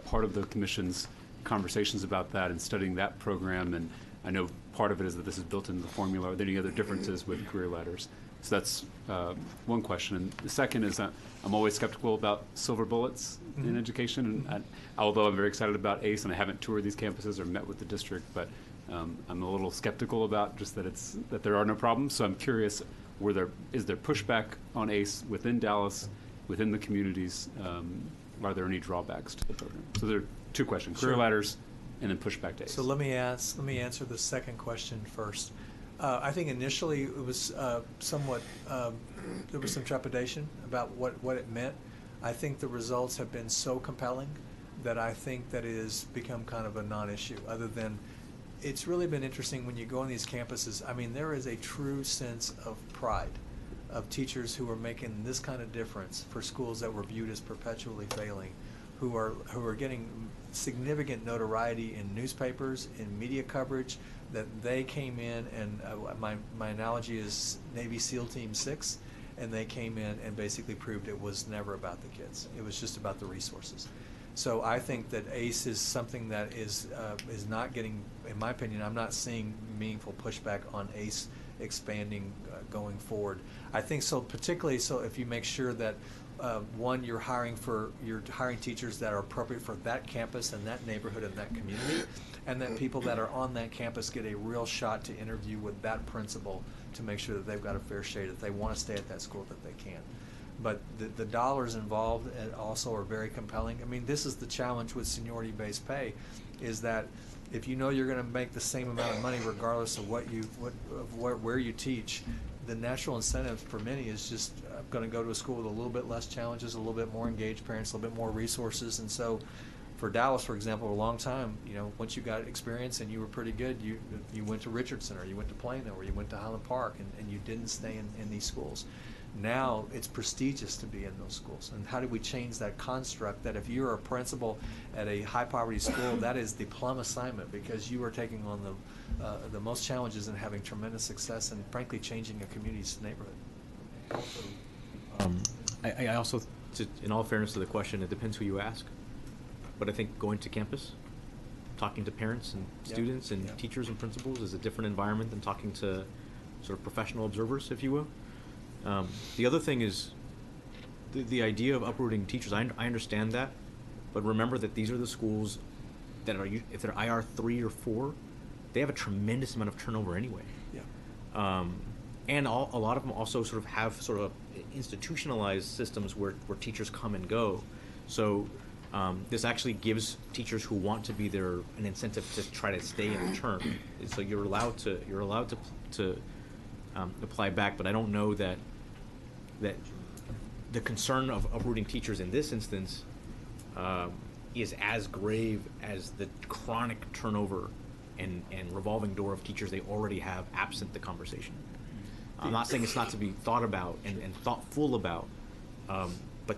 part of the commission's conversations about that and studying that program? And I know part of it is that this is built into the formula. Are there any other differences with career ladders? So that's one question. And the second is I'm always skeptical about silver bullets in education. And although I'm very excited about ACE and I haven't toured these campuses or met with the district, but I'm a little skeptical about just that there are no problems. So I'm curious, is there pushback on ACE within Dallas, within the communities? Are there any drawbacks to the program? So there are two questions: career ladders, and then pushback to ACE. So let me answer the second question first. I think initially it was somewhat there was some trepidation about what it meant. I think the results have been so compelling that I think that it has become kind of a non-issue. Other than, it's really been interesting when you go on these campuses. I mean, there is a true sense of pride of teachers who are making this kind of difference for schools that were viewed as perpetually failing, who are getting significant notoriety in newspapers, in media coverage, that they came in and my analogy is Navy SEAL Team 6, and they came in and basically proved it was never about the kids. It was just about the resources. So I think that ACE is something that is not getting, in my opinion, I'm not seeing meaningful pushback on ACE expanding going forward. I think so, particularly so if you make sure that one, you're hiring teachers that are appropriate for that campus and that neighborhood and that community, and that people that are on that campus get a real shot to interview with that principal to make sure that they've got a fair shake, if they want to stay at that school, that they can. But the dollars involved also are very compelling. I mean, this is the challenge with seniority-based pay, is that if you know you're going to make the same amount of money regardless of where you teach, the natural incentive for many is just going to go to a school with a little bit less challenges, a little bit more engaged parents, a little bit more resources. And so for Dallas, for example, a long time, once you got experience and you were pretty good, you went to Richardson, or you went to Plano, or you went to Highland Park, and you didn't stay in these schools. Now it's prestigious to be in those schools. And how do we change that construct that if you're a principal at a high poverty school, that is the plum assignment, because you are taking on the most challenges and having tremendous success and frankly changing a community's neighborhood. I also, in all fairness to the question, it depends who you ask. But I think going to campus, talking to parents and students and teachers and principals is a different environment than talking to sort of professional observers, if you will. The other thing is the idea of uprooting teachers. I understand that, but remember that these are the schools that are, if they're IR 3 or 4, they have a tremendous amount of turnover anyway. Yeah. And a lot of them also sort of have sort of institutionalized systems where teachers come and go. So this actually gives teachers who want to be there an incentive to try to stay in the term. So you're allowed to apply back, but I don't know that the concern of uprooting teachers in this instance is as grave as the chronic turnover and revolving door of teachers they already have absent the conversation. I'm not saying it's not to be thought about and thoughtful about, but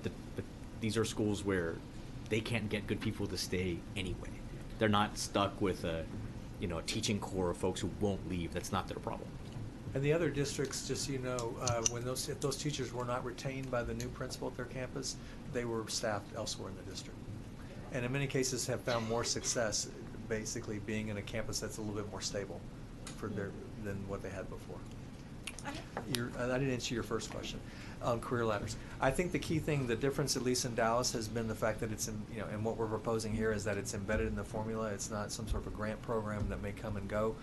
these are schools where they can't get good people to stay anyway. They're not stuck with a teaching core of folks who won't leave. That's not their problem. And the other districts, just so you know, if those teachers were not retained by the new principal at their campus, they were staffed elsewhere in the district. And in many cases have found more success basically being in a campus that's a little bit more stable than what they had before. I didn't answer your first question on career ladders. I think the key thing, the difference at least in Dallas, has been the fact that it's and what we're proposing here is that it's embedded in the formula. It's not some sort of a grant program that may come and go.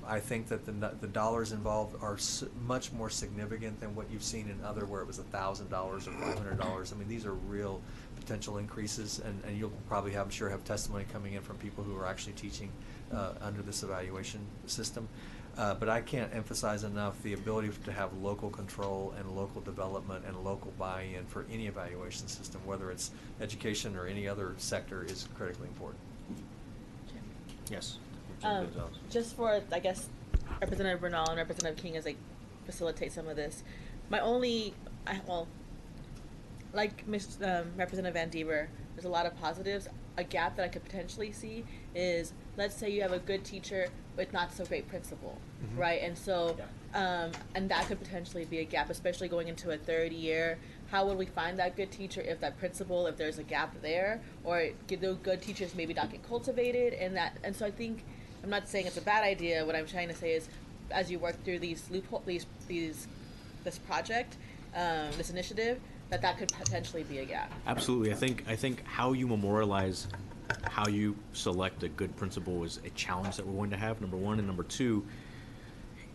I think that the dollars involved are much more significant than what you've seen in other, where it was $1,000 or $500. I mean, these are real potential increases, and you'll probably have testimony coming in from people who are actually teaching under this evaluation system. But I can't emphasize enough the ability to have local control and local development and local buy-in for any evaluation system, whether it's education or any other sector, is critically important. Yes. Just for, I guess, Representative Bernal and Representative King as they facilitate some of this, my only, like Representative Van Dever, there's a lot of positives. A gap that I could potentially see is, let's say you have a good teacher but not so great principal, right? And so, and that could potentially be a gap, especially going into a third year. how would we find that good teacher if there's a gap there, or those good teachers maybe not get cultivated, and so I think, I'm not saying it's a bad idea. What I'm trying to say is, as you work through this project, this initiative, that could potentially be a gap. Absolutely. I think how you memorialize how you select a good principal is a challenge that we're going to have, number one. And number two,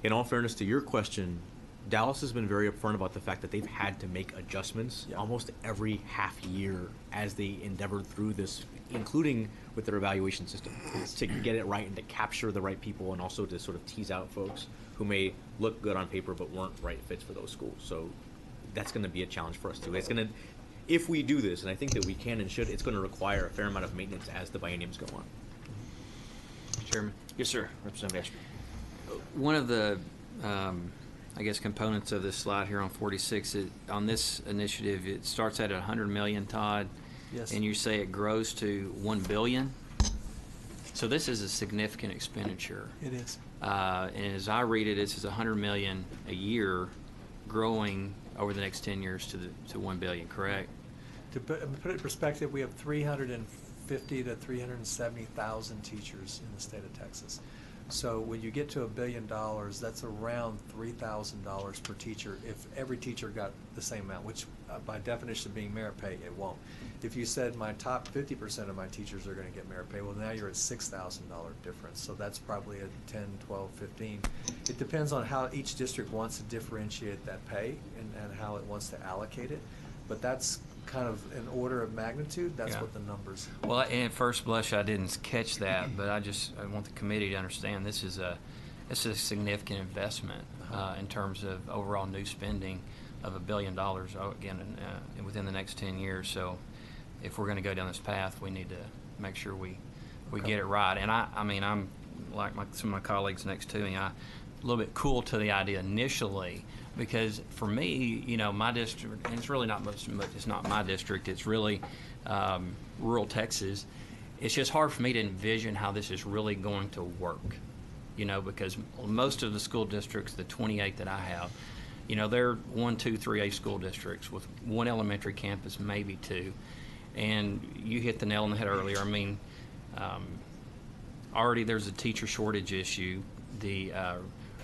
in all fairness to your question, Dallas has been very upfront about the fact that they've had to make adjustments almost every half year as they endeavored through this, including with their evaluation system, to get it right and to capture the right people, and also to sort of tease out folks who may look good on paper but weren't right fits for those schools. So that's going to be a challenge for us too. It's going to, if we do this, and I think that we can and should, it's going to require a fair amount of maintenance as the bienniums go on. Chairman? Yes, sir. Representative Ashby. One of the, I guess, components of this slide here on 46, on this initiative, it starts at 100 million, Todd. Yes. And you say it grows to 1 billion. So this is a significant expenditure. It is. And as I read it, this is 100 million a year, growing over the next 10 years to 1 billion. Correct? To put it in perspective, we have 350 to 370,000 teachers in the state of Texas. So when you get to $1 billion, that's around $3,000 per teacher if every teacher got the same amount, which by definition of being merit pay, it won't. If you said my top 50% of my teachers are going to get merit pay, well, now you're at $6,000 difference. So that's probably a 10, 12, 15. It depends on how each district wants to differentiate that pay and how it wants to allocate it. But that's kind of an order of magnitude. That's what the numbers. Well, and at first blush, I didn't catch that, but I want the committee to understand this is a significant investment in terms of overall new spending of $1 billion again within the next 10 years. So if we're going to go down this path, we need to make sure we get it right. And I mean, I'm like some of my colleagues next to me. I'm a little bit cool to the idea initially, because for me, my district, and it's really not much, it's not my district, it's really rural Texas. It's just hard for me to envision how this is really going to work, because most of the school districts, the 28 that I have, they're 1, 2, 3A school districts with one elementary campus, maybe two. And you hit the nail on the head earlier. I mean, already there's a teacher shortage issue. The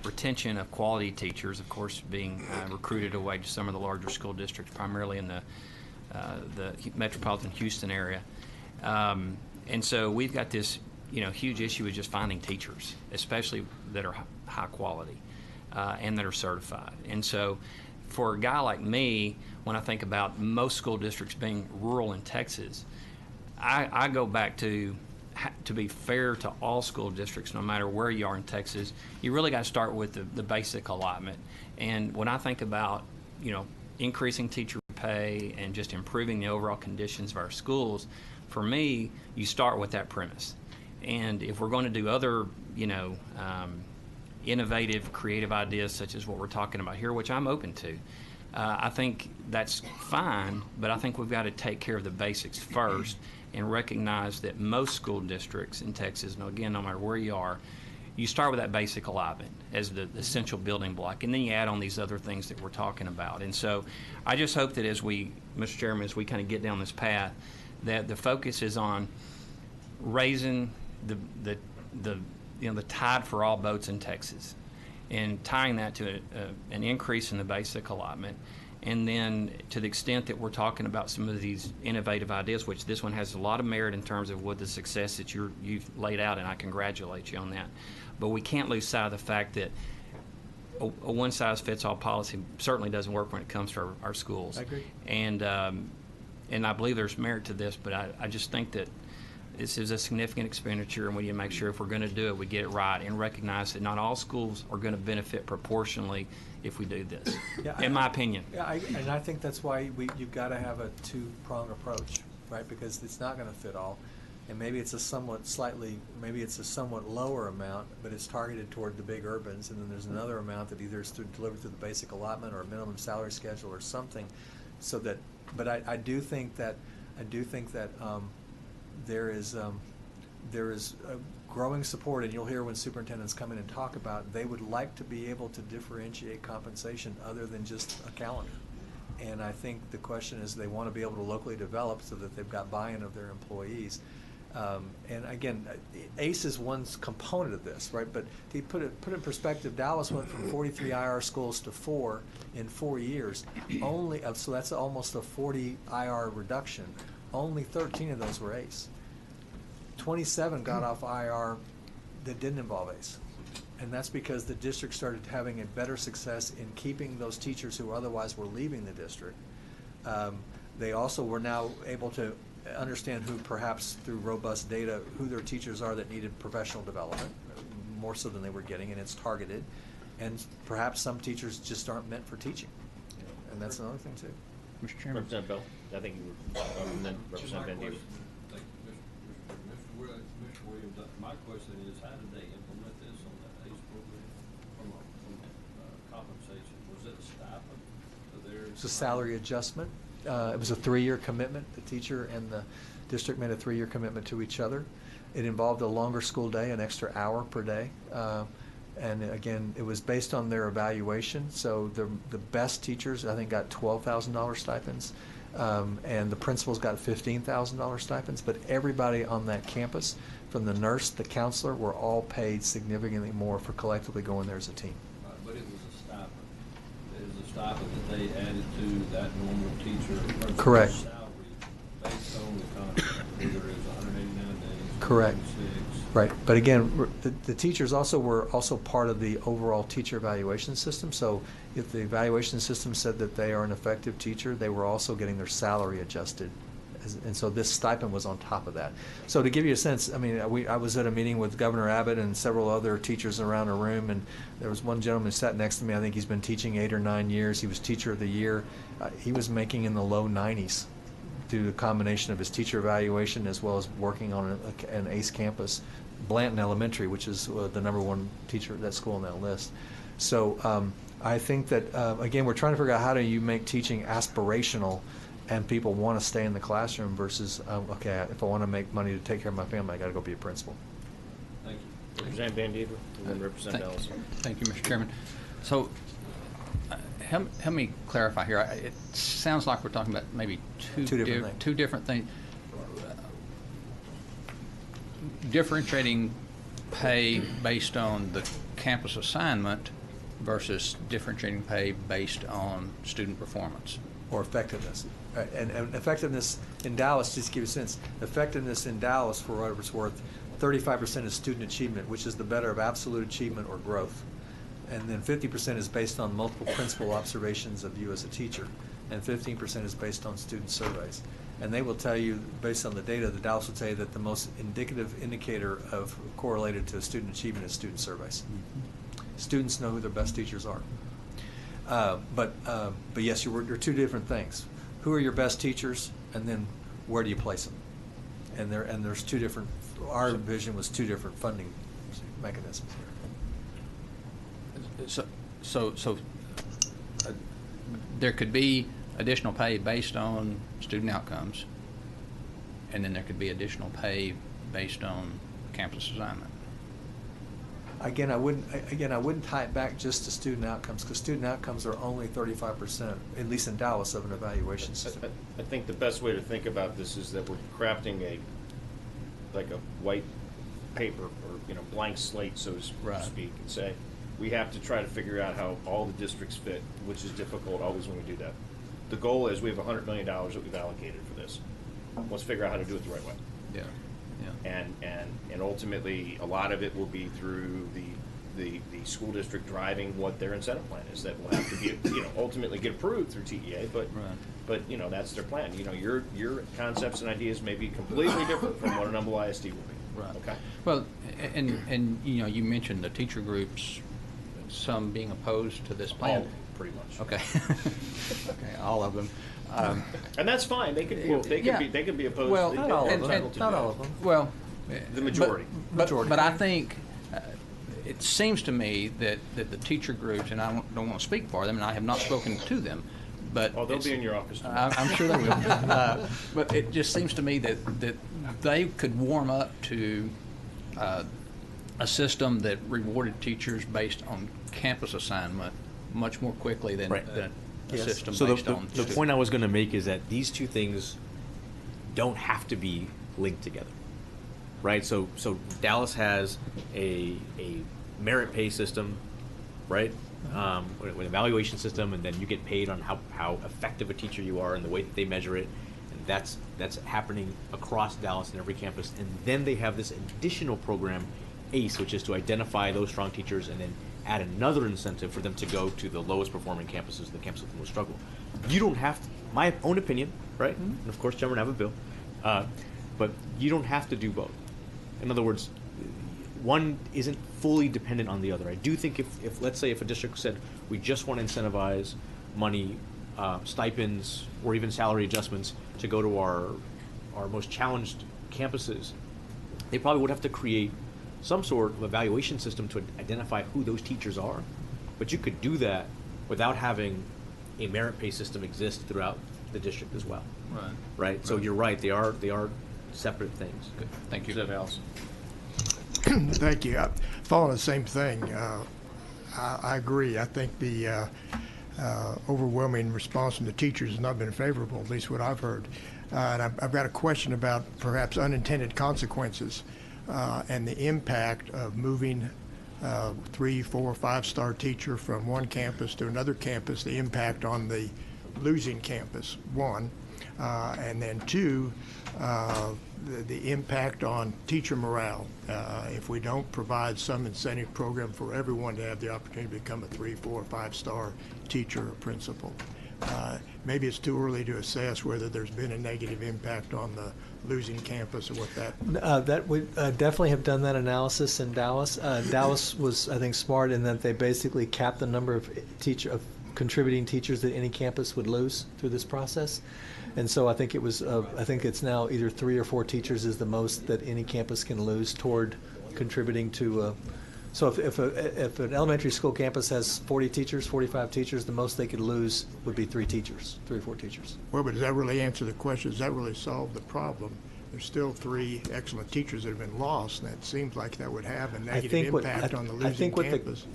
retention of quality teachers, of course, being recruited away to some of the larger school districts, primarily in the metropolitan Houston area. And so we've got this, huge issue with just finding teachers, especially that are high quality and that are certified. And so for a guy like me, when I think about most school districts being rural in Texas, I go back to be fair to all school districts, no matter where you are in Texas, you really got to start with the basic allotment. And when I think about, increasing teacher pay and just improving the overall conditions of our schools, for me, you start with that premise. And if we're going to do other, innovative, creative ideas such as what we're talking about here, which I'm open to, I think that's fine, but I think we've got to take care of the basics first and recognize that most school districts in Texas, and again, no matter where you are, you start with that basic allotment as the essential building block, and then you add on these other things that we're talking about. And so I just hope that Mr. Chairman, as we kind of get down this path, that the focus is on raising the tide for all boats in Texas and tying that to an increase in the basic allotment. And then to the extent that we're talking about some of these innovative ideas, which this one has a lot of merit in terms of what the success that you've laid out, and I congratulate you on that. But we can't lose sight of the fact that a one-size-fits-all policy certainly doesn't work when it comes to our schools. I agree. And I believe there's merit to this, but I just think that this is a significant expenditure, and we need to make sure if we're going to do it, we get it right and recognize that not all schools are going to benefit proportionally if we do this, in my opinion. Yeah, and I think that's why you've got to have a two-prong approach, right? Because it's not going to fit all. And maybe it's a somewhat lower amount, but it's targeted toward the big urbans, and then there's another amount that either is delivered through the basic allotment or a minimum salary schedule or something. So that, but I do think that there is a growing support, and you'll hear when superintendents come in and talk about, they would like to be able to differentiate compensation other than just a calendar. And I think the question is they want to be able to locally develop so that they've got buy-in of their employees. And again, ACE is one component of this, right? But to put it in perspective, Dallas went from 43 IR schools to 4 in 4 years. So that's almost a 40 IR reduction. Only 13 of those were ACE. 27 got off IR that didn't involve ACE. And that's because the district started having a better success in keeping those teachers who otherwise were leaving the district. They also were now able to understand who, perhaps through robust data, who their teachers are that needed professional development, more so than they were getting, and it's targeted. And perhaps some teachers just aren't meant for teaching. And that's another thing too. Mr. Chairman. Representative Bell, I think you were, and then Representative Van Dever. Thank you, Mr. Williams. My question is, how did they implement this on the ACE program from compensation? Was it a stipend for their? It's a salary adjustment. It was a 3-year commitment. The teacher and the district made a 3-year commitment to each other. It involved a longer school day, an extra hour per day. And again, it was based on their evaluation. So the best teachers, I think, got $12,000 stipends. And the principals got $15,000 stipends. But everybody on that campus, from the nurse, the counselor, were all paid significantly more for collectively going there as a team. But it was a stipend. It was a stipend that they added to that normal teacher. Correct. Salary based on the contract, whether it was 189 days. Correct. 106. Right, but again, the teachers also were part of the overall teacher evaluation system. So if the evaluation system said that they are an effective teacher, they were also getting their salary adjusted. And so this stipend was on top of that. So to give you a sense, I mean, I was at a meeting with Governor Abbott and several other teachers around a room, and there was one gentleman who sat next to me. I think he's been teaching 8 or 9 years. He was Teacher of the Year. He was making in the low 90s through the combination of his teacher evaluation as well as working on an ACE campus, Blanton Elementary, which is the #1 teacher at that school on that list. So I think that, again, we're trying to figure out how do you make teaching aspirational and people want to stay in the classroom versus, okay, if I want to make money to take care of my family, I got to go be a principal. Thank you. Representative Van Dever, and then Representative Ellison. Thank you, Mr. Chairman. So help me clarify here. It sounds like we're talking about maybe two different things. Differentiating pay based on the campus assignment versus differentiating pay based on student performance. Or effectiveness. And effectiveness in Dallas, just to give you a sense, effectiveness in Dallas, for whatever it's worth, 35% is student achievement, which is the better of absolute achievement or growth. And then 50% is based on multiple principal observations of you as a teacher. And 15% is based on student surveys. And they will tell you, based on the data, the Dallas will tell you that the most indicative indicator of correlated to student achievement is student surveys. Mm-hmm. Students know who their best teachers are. But yes, you're two different things. Who are your best teachers, and then where do you place them? And there's two different. Our vision was two different funding mechanisms here. So there could be additional pay based on student outcomes, and then there could be additional pay based on campus assignment. Again, I wouldn't tie it back just to student outcomes, because student outcomes are only 35%, at least in Dallas, of an evaluation system. I think the best way to think about this is that we're crafting a white paper, or blank slate, so to speak, and say we have to try to figure out how all the districts fit, which is difficult always when we do that. The goal is we have $100 million that we've allocated for this. Let's figure out how to do it the right way. Yeah. And ultimately, a lot of it will be through the school district driving what their incentive plan is. That will have to be ultimately get approved through TEA, but that's their plan. Your concepts and ideas may be completely different from what an Humble ISD will be. Right. Okay. Well, and you mentioned the teacher groups, some being opposed to this plan. All, pretty much. Okay. Okay, all of them. And that's fine. They could be opposed. Well, not all of them. Not all of them. Well, the majority. But I think it seems to me that the teacher groups, and I don't want to speak for them, and I have not spoken to them, but they'll be in your office tomorrow. I'm sure they will. But it just seems to me that they could warm up to a system that rewarded teachers based on campus assignment much more quickly than a Yes. system So based the on. point I was going to make is that these two things don't have to be linked together, right? So Dallas has a merit pay system, right? With an evaluation system, and then you get paid on how effective a teacher you are and the way that they measure it. And that's happening across Dallas and every campus. And then they have this additional program, ACE, which is to identify those strong teachers and then add another incentive for them to go to the lowest performing campuses, the campuses with the most struggle. You don't have to, my own opinion, right? And of course, Chairman, I have a bill, but you don't have to do both. In other words, one isn't fully dependent on the other. I do think if let's say if a district said we just want to incentivize money, stipends, or even salary adjustments to go to our most challenged campuses, they probably would have to create some sort of evaluation system to identify who those teachers are. But you could do that without having a merit pay system exist throughout the district as well. Right. Right. So you're right. They are separate things. Good. Thank you. Else? Thank you. Following the same thing, I agree. I think the overwhelming response from the teachers has not been favorable, at least what I've heard. And I've got a question about perhaps unintended consequences and the impact of moving 3, 4, 5-star teacher from one campus to another campus, the impact on the losing campus, one. And then two, the impact on teacher morale. If we don't provide some incentive program for everyone to have the opportunity to become a 3, 4, 5-star teacher or principal. Maybe it's too early to assess whether there's been a negative impact on the losing campus or what that. That we definitely have done that analysis in Dallas. Dallas was, I think, smart in that they basically capped the number of contributing teachers that any campus would lose through this process. And so I think it was, I think it's now either 3 or 4 teachers is the most that any campus can lose toward contributing to. So if an elementary school campus has 40 teachers, 45 teachers, the most they could lose would be 3 or 4 teachers. Well, but does that really answer the question? Does that really solve the problem? There's still 3 excellent teachers that have been lost, and it seems like that would have a negative impact on the losing campus.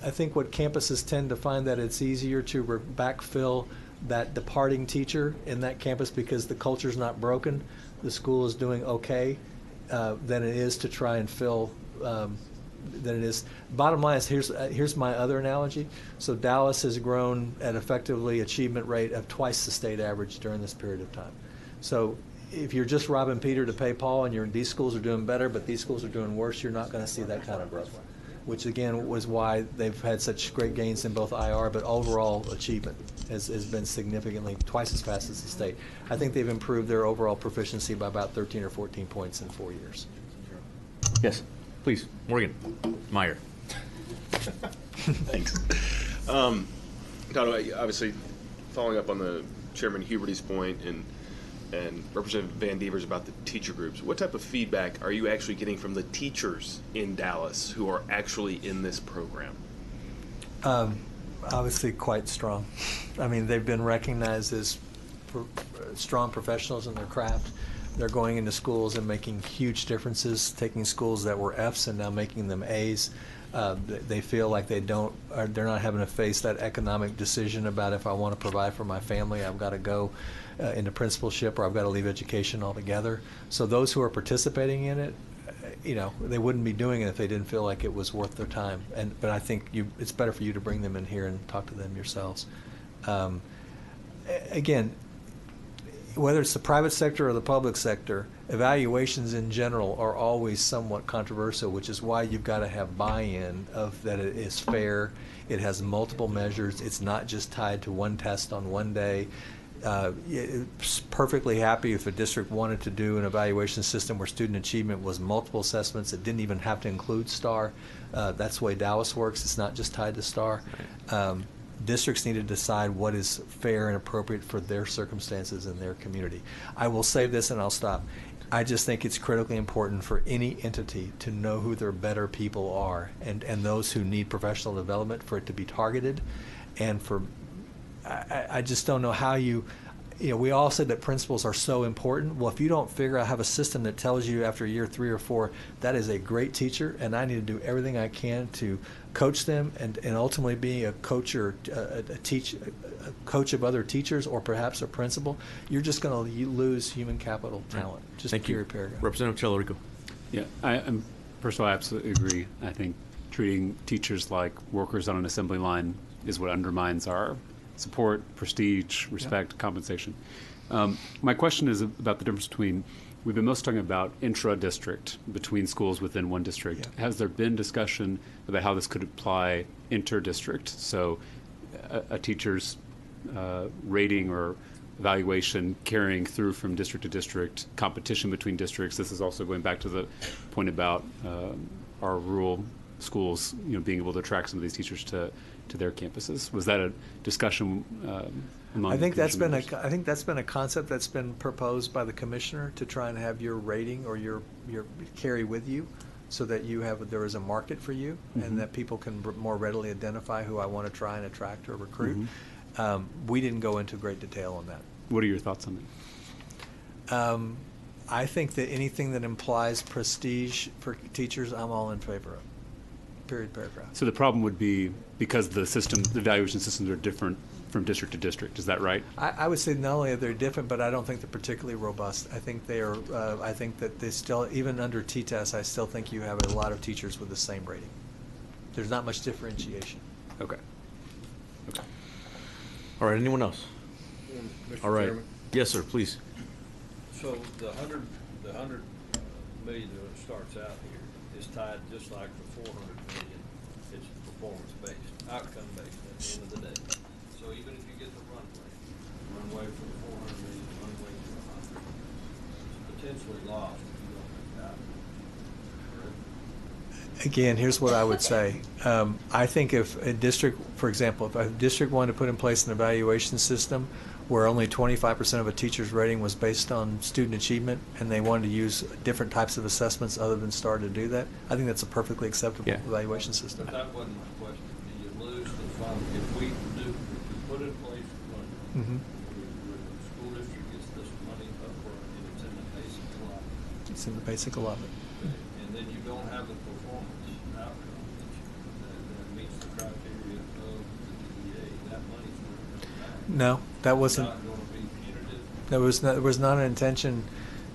I think what campuses tend to find that it's easier to backfill that departing teacher in that campus because the culture's not broken, the school is doing okay, than it is to try and fill. Than it is. Bottom line is here's my other analogy. So Dallas has grown at effectively achievement rate of twice the state average during this period of time. So if you're just robbing Peter to pay Paul and these schools are doing better, but these schools are doing worse, you're not going to see that kind of growth, which again was why they've had such great gains in both IR, but overall achievement has been significantly twice as fast as the state. I think they've improved their overall proficiency by about 13 or 14 points in 4 years. Yes, please, Morgan Meyer. Thanks. Todd, obviously, following up on the Chairman Huberty's point and Representative Van Devers about the teacher groups, what type of feedback are you actually getting from the teachers in Dallas who are actually in this program? Obviously quite strong. I mean, they've been recognized as strong professionals in their craft. They're going into schools and making huge differences, taking schools that were Fs and now making them As. They feel like they're not having to face that economic decision about if I want to provide for my family, I've got to go into principalship or I've got to leave education altogether. So those who are participating in it, they wouldn't be doing it if they didn't feel like it was worth their time. But I think it's better for you to bring them in here and talk to them yourselves. Again, whether it's the private sector or the public sector, evaluations in general are always somewhat controversial, which is why you've got to have buy-in of that it is fair, it has multiple measures, it's not just tied to one test on one day. It's perfectly happy if a district wanted to do an evaluation system where student achievement was multiple assessments. It didn't even have to include STAR. That's the way Dallas works. It's not just tied to STAR. Districts need to decide what is fair and appropriate for their circumstances and their community. I will say this and I'll stop. I just think it's critically important for any entity to know who their better people are and those who need professional development, for it to be targeted. And I just don't know how we all said that principals are so important. Well, if you don't have a system that tells you after year 3 or 4, that is a great teacher, and I need to do everything I can to coach them and ultimately be a coach or a coach of other teachers, or perhaps a principal, you're just going to lose human capital talent. Just Thank period, you. paragraph. Representative Tellerico. Yeah, first of all, I absolutely agree. I think treating teachers like workers on an assembly line is what undermines our support, prestige, respect, compensation. My question is about the difference between, we've been most talking about intra-district, between schools within one district. Yeah. Has there been discussion about how this could apply inter-district? So a teacher's rating or evaluation carrying through from district to district, competition between districts. This is also going back to the point about our rural schools, being able to attract some of these teachers to their campuses. Was that a discussion among? I think that's been members? a concept that's been proposed by the commissioner to try and have your rating or your carry with you, so that there is a market for you, and that people can more readily identify who I want to try and attract or recruit. We didn't go into great detail on that. What are your thoughts on that? I think that anything that implies prestige for teachers, I'm all in favor of. Period, paragraph. So the problem would be because the evaluation systems are different from district to district. Is that right? I would say not only are they different, but I don't think they're particularly robust. I think they are. I think that they still, even under T-TEST, I still think you have a lot of teachers with the same rating. There's not much differentiation. Okay. All right, anyone else? Mr. All right. Chairman, Yes, sir, please. so the 100 million that starts out here is tied just like the 400 million. It's performance-based, outcome-based at the end of the day. So even if you get the runway from 400 million, runway to 100, it's potentially lost if you don't make that. Correct? Again, here's what I would say. I think if a district, for example, if a district wanted to put in place an evaluation system where only 25% of a teacher's rating was based on student achievement, and they wanted to use different types of assessments other than STAR to do that, I think that's a perfectly acceptable evaluation system. But that wasn't my question. Do you lose the fund if we put in place money? Mm-hmm. The school district gets this money upfront and it's in the basic allotment. It's in the basic allotment. And then you don't have the performance outcome that meets the criteria of the DEA. That money's going to come back. No, that wasn't. Not going to be punitive. There was not an intention.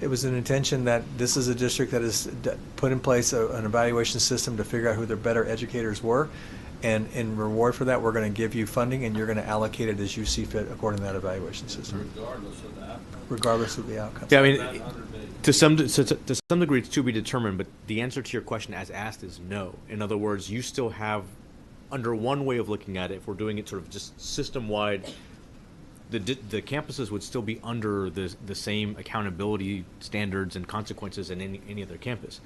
It was an intention that this is a district that has put in place an evaluation system to figure out who their better educators were, and in reward for that, we're going to give you funding, and you're going to allocate it as you see fit according to that evaluation system. Regardless of the outcome. Regardless of the outcome. Yeah, I mean, to some degree, it's to be determined. But the answer to your question, as asked, is no. In other words, you still have, under one way of looking at it, if we're doing it sort of just system-wide, the campuses would still be under the same accountability standards and consequences in any other campus.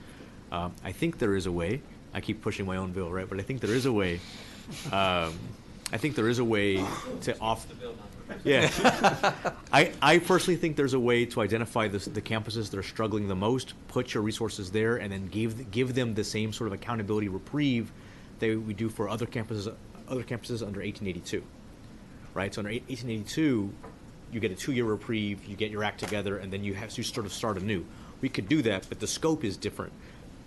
I think there is a way. I keep pushing my own bill, right? But I think there is a way. I think there is a way to off. Yeah, I personally think there's a way to identify the campuses that are struggling the most, put your resources there, and then give them the same sort of accountability reprieve that we do for other campuses under 1882. Right, so under 1882, you get a 2-year reprieve, you get your act together, and then you sort of start anew. We could do that, but the scope is different.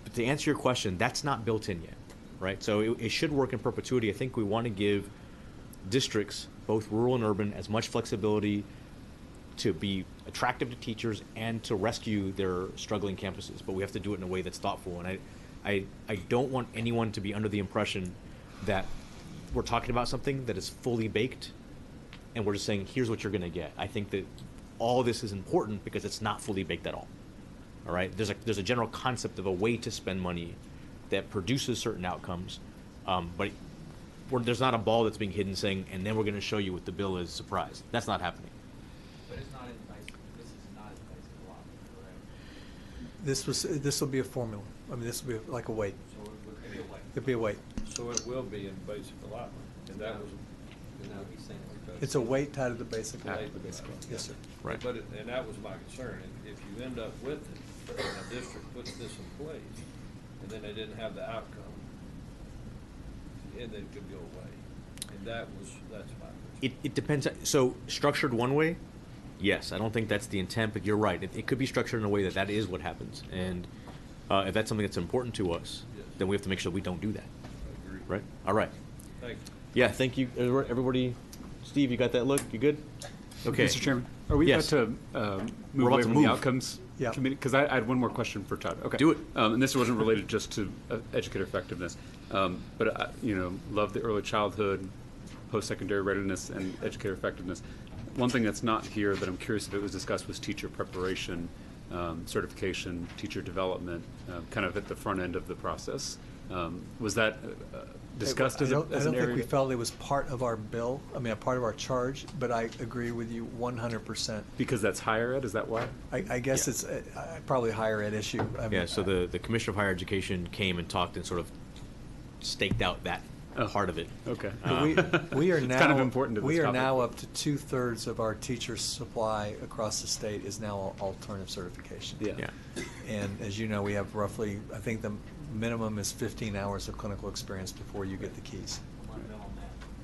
But to answer your question, that's not built in yet, right? So it should work in perpetuity. I think we want to give districts, both rural and urban, as much flexibility to be attractive to teachers and to rescue their struggling campuses. But we have to do it in a way that's thoughtful. And I don't want anyone to be under the impression that we're talking about something that is fully baked and we're just saying, here's what you're going to get. I think that all this is important because it's not fully baked at all. All right? There's a general concept of a way to spend money that produces certain outcomes, but there's not a ball that's being hidden saying, and then we're going to show you what the bill is, surprise. That's not happening. But it's not in the basic, this is not in the basic allotment, correct? This will be a formula. I mean, this will be like a weight. So it would be a weight. It'll be a weight. So it will be in basic allotment, and that was. He's saying It's a weight tied to the basic. Yes, sir. Right. And that was my concern. If you end up with it, and a district puts this in place, and then they didn't have the outcome, and then it could go away. And that's my concern. It depends. So structured one way, Yes, I don't think that's the intent, but you're right. It could be structured in a way that that is what happens. And if that's something that's important to us, then we have to make sure we don't do that. I agree. Right? All right. Thank you. Yeah, thank you. Everybody, Steve, you got that look? You good? Okay. Mr. Chairman, are we Yes. about to move about away to from move. the outcomes Yeah. committee? Because I had one more question for Todd. Okay. Do it. And this wasn't related just to educator effectiveness, but I, love the early childhood, post-secondary readiness, and educator effectiveness. One thing that's not here that I'm curious if it was discussed was teacher preparation, certification, teacher development, kind of at the front end of the process. Was that discussed as I an don't area? think we felt it was part of our bill, a part of our charge, but I agree with you 100%. Because that's higher ed, is that why? I guess it's probably a higher ed issue. I mean, Yeah, so the Commissioner of Higher Education came and talked and sort of staked out that part of it. Okay. we are It's now kind of important to this we are topic. now up to 2/3 of our teacher supply across the state is now alternative certification. Yeah. And as you know, we have roughly, I think the minimum is 15 hours of clinical experience before you get the keys.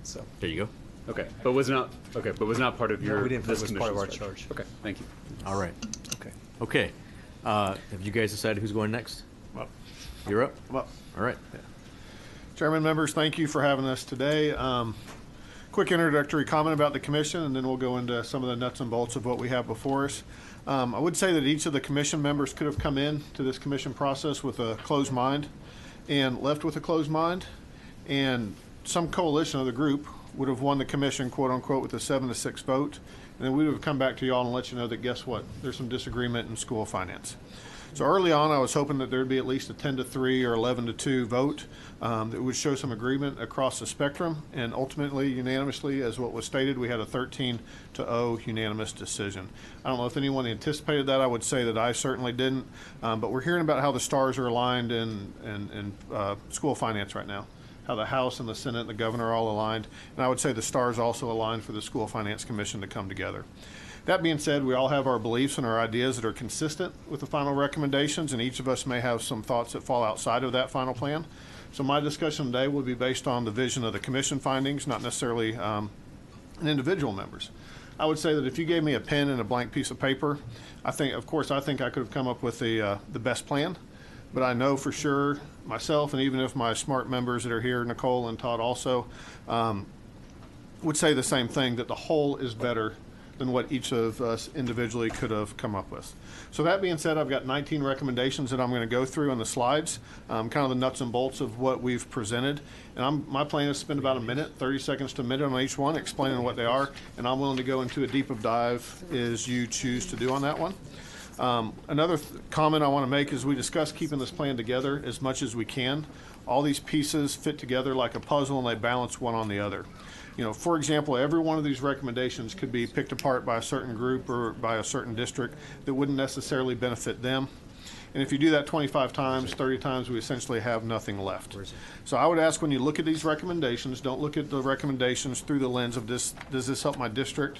So There you go. Okay, but was not part of No, your. we didn't feel this it was part of our commission's charge. Okay, thank you. All right. okay. Okay. Have you guys decided who's going next? Well, You're up? well, All right. Chairman, members, thank you for having us today. Quick introductory comment about the commission, and then we'll go into some of the nuts and bolts of what we have before us. I would say that each of the commission members could have come in to this commission process with a closed mind and left with a closed mind, and some coalition of the group would have won the commission, quote unquote, with a 7-6 vote, and then we would have come back to y'all and let you know that guess what? There's some disagreement in school finance. So early on, I was hoping that there'd be at least a 10-3 or 11-2 vote that would show some agreement across the spectrum, and ultimately, unanimously, as what was stated, we had a 13-0 unanimous decision. I don't know if anyone anticipated that. I would say that I certainly didn't, but we're hearing about how the stars are aligned in school finance right now, how the House and the Senate and the governor are all aligned, and I would say the stars also aligned for the School Finance Commission to come together. That being said, we all have our beliefs and our ideas that are consistent with the final recommendations, and each of us may have some thoughts that fall outside of that final plan. So my discussion today will be based on the vision of the commission findings, not necessarily an individual members. I would say that if you gave me a pen and a blank piece of paper, I think I could have come up with the best plan. But I know for sure myself, and even if my smart members that are here, Nicole and Todd also, would say the same thing, that the whole is better than what each of us individually could have come up with. So that being said, I've got 19 recommendations that I'm going to go through on the slides, kind of the nuts and bolts of what we've presented. And my plan is to spend about a minute, 30 seconds to a minute on each one, explaining what they are. And I'm willing to go into a deeper dive as you choose to do on that one. Another comment I want to make is we discuss keeping this plan together as much as we can. All these pieces fit together like a puzzle, and they balance one on the other. For example, every one of these recommendations could be picked apart by a certain group or by a certain district that wouldn't necessarily benefit them. And if you do that 25 times, 30 times, we essentially have nothing left. So I would ask, when you look at these recommendations, don't look at the recommendations through the lens of does this help my district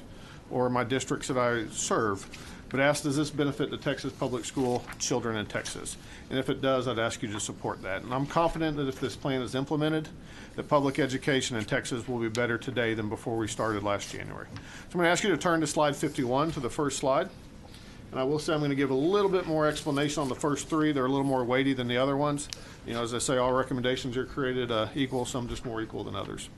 or my districts that I serve? But ask, does this benefit the Texas public school children in Texas? And if it does, I'd ask you to support that. And I'm confident that if this plan is implemented, that public education in Texas will be better today than before we started last January. So I'm going to ask you to turn to slide 51, to the first slide. And I will say I'm going to give a little bit more explanation on the first three. They're a little more weighty than the other ones. As I say, all recommendations are created equal, some just more equal than others.